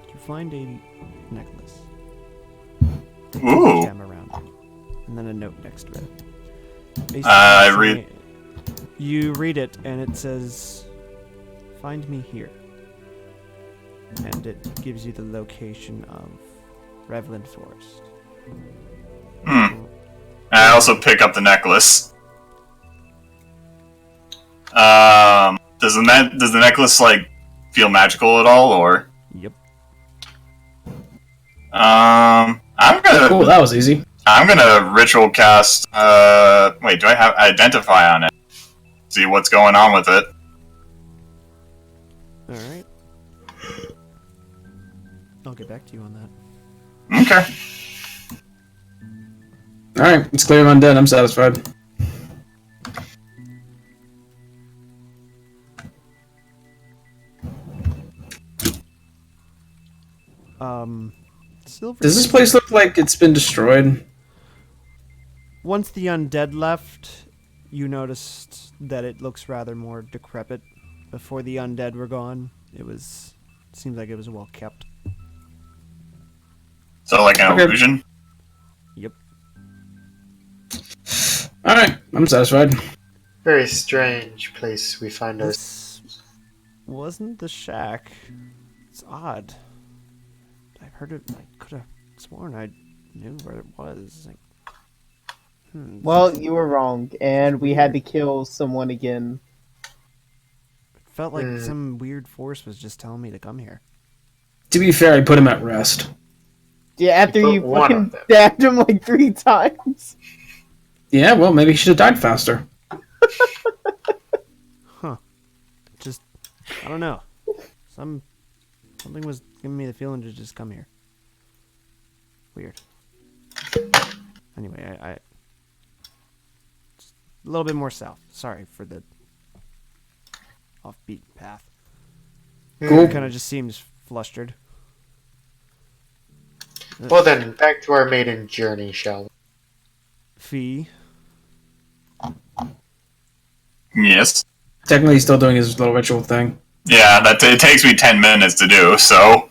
you find a necklace. Ooh. Gem around it, and then a note next to it. Basically I saying- read- You read it, and it says, "Find me here," and it gives you the location of Revlin Forest. Hmm. I also pick up the necklace. Does the necklace like feel magical at all, or? Yep. I'm Cool, gonna that was easy. ritual cast. Wait, do I have identify on it? See what's going on with it. All right. I'll get back to you on that. Okay. Alright, it's clear of undead, I'm satisfied. Silver. Does this place look like it's been destroyed? Once the undead left, you noticed that it looks rather more decrepit. Before the undead were gone, seems like it was well kept. So like an Okay. illusion. Yep. Alright, I'm satisfied. Very strange place we find ourselves. This wasn't the shack. It's odd. I've heard it. I could have sworn I knew where it was. Like, Well, you were wrong, and we had to kill someone again. It felt like some weird force was just telling me to come here. To be fair, I put him at rest. Yeah, after You you put one fucking of them. stabbed him like 3 times. Yeah, well, maybe he should have died faster. Just, I don't know. Something was giving me the feeling to just come here. Weird. Anyway, I just a little bit more south. Sorry for the off-beat path. Cool. Kind of just seems flustered. Well then, back to our maiden journey, shall we? Fee. Yes. Technically, he's still doing his little ritual thing. Yeah, it takes me 10 minutes to do. So.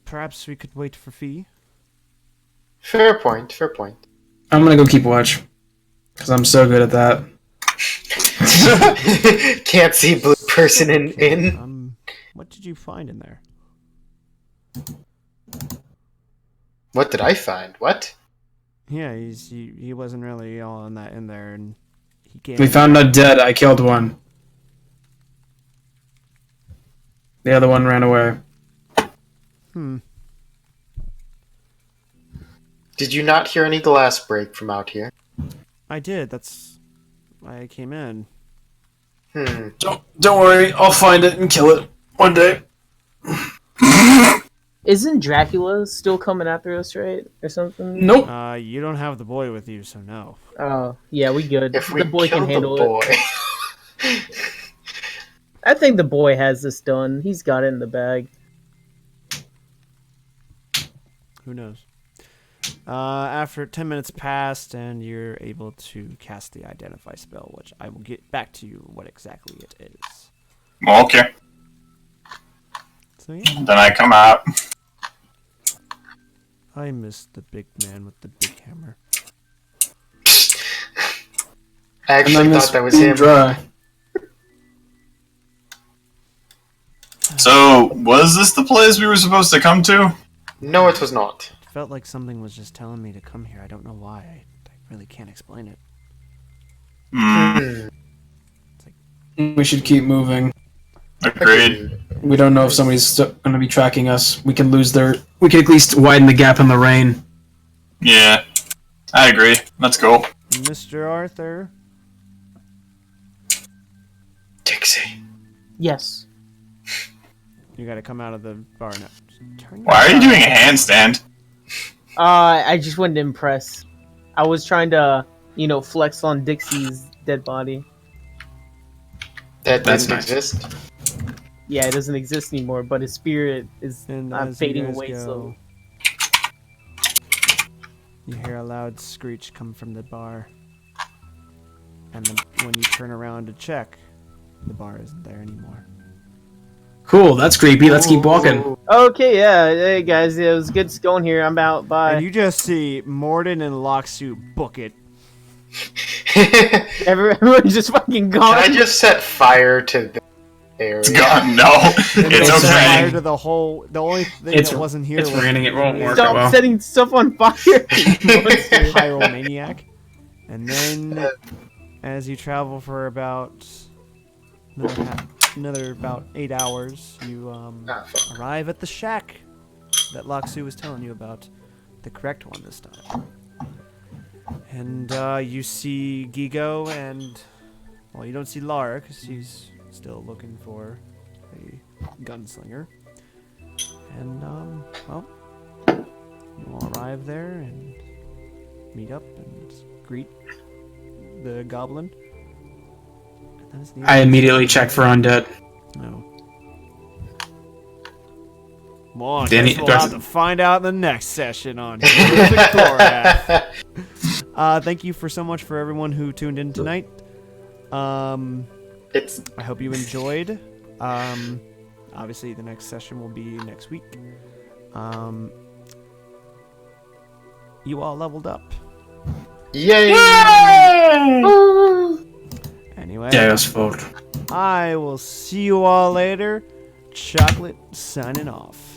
Perhaps we could wait for Fee. Fair point, fair point. I'm gonna go keep watch. Because I'm so good at that. Can't see blue person in. What did you find in there? What did I find? What? Yeah, he wasn't really all in there, and he can't. We found a dead. I killed one. The other one ran away. Did you not hear any glass break from out here? I did. That's why I came in. Don't worry, I'll find it and kill it one day. Isn't Dracula still coming after us, right? Or something? Nope. You don't have the boy with you, so no. Oh, yeah, we good. If we The boy kill can handle the boy, it. I think the boy has this done. He's got it in the bag. Who knows? After 10 minutes passed, and you're able to cast the identify spell, which I will get back to you what exactly it is. Okay. So yeah, Then I come out. I missed the big man with the big hammer. I actually thought that was him. Dry. So, was this the place we were supposed to come to? No, it was not. It felt like something was just telling me to come here. I don't know why. I really can't explain it. Hmm. We should keep moving. Agreed. We don't know if somebody's going to be tracking us. We can lose their. We can at least widen the gap in the rain. Yeah. I agree. Let's go. Mr. Arthur? Dixie. Yes. You gotta come out of the bar now. Why are you doing a handstand? I just wanted to impress. I was trying to, flex on Dixie's dead body. That That's didn't nice. exist. Yeah, it doesn't exist anymore, but his spirit is And not as you fading guys away go, slowly. You hear a loud screech come from the bar. And when you turn around to check, the bar isn't there anymore. Cool, that's creepy. Let's keep walking. Okay, yeah. Hey, guys. It was good going here. I'm out. Bye. And you just see Morden and Locksuit book it. Everyone's just fucking gone. Can I just set fire to the area? It's gone. No. It's Set fire okay. to the whole. The only thing It's- that wasn't here it's was raining, it won't work. Stop well. setting stuff on fire. Pyromaniac. And then, as you travel for about another about 8 hours, you fuck. arrive at the shack that Locksu was telling you about, the correct one this time. And you see Gigo and, well, you don't see Lara because she's still looking for a gunslinger. And well, you all arrive there and meet up and greet the goblin. And that is the end. I immediately check for undead. No. Well, I Danny- guess we'll have to find out in the next session on Heroes of Korath. Thank you so much for everyone who tuned in tonight. It's I hope you enjoyed. Obviously, the next session will be next week. You all leveled up. yay! Anyway, Deus fault. I will see you all later. Chocolate signing off.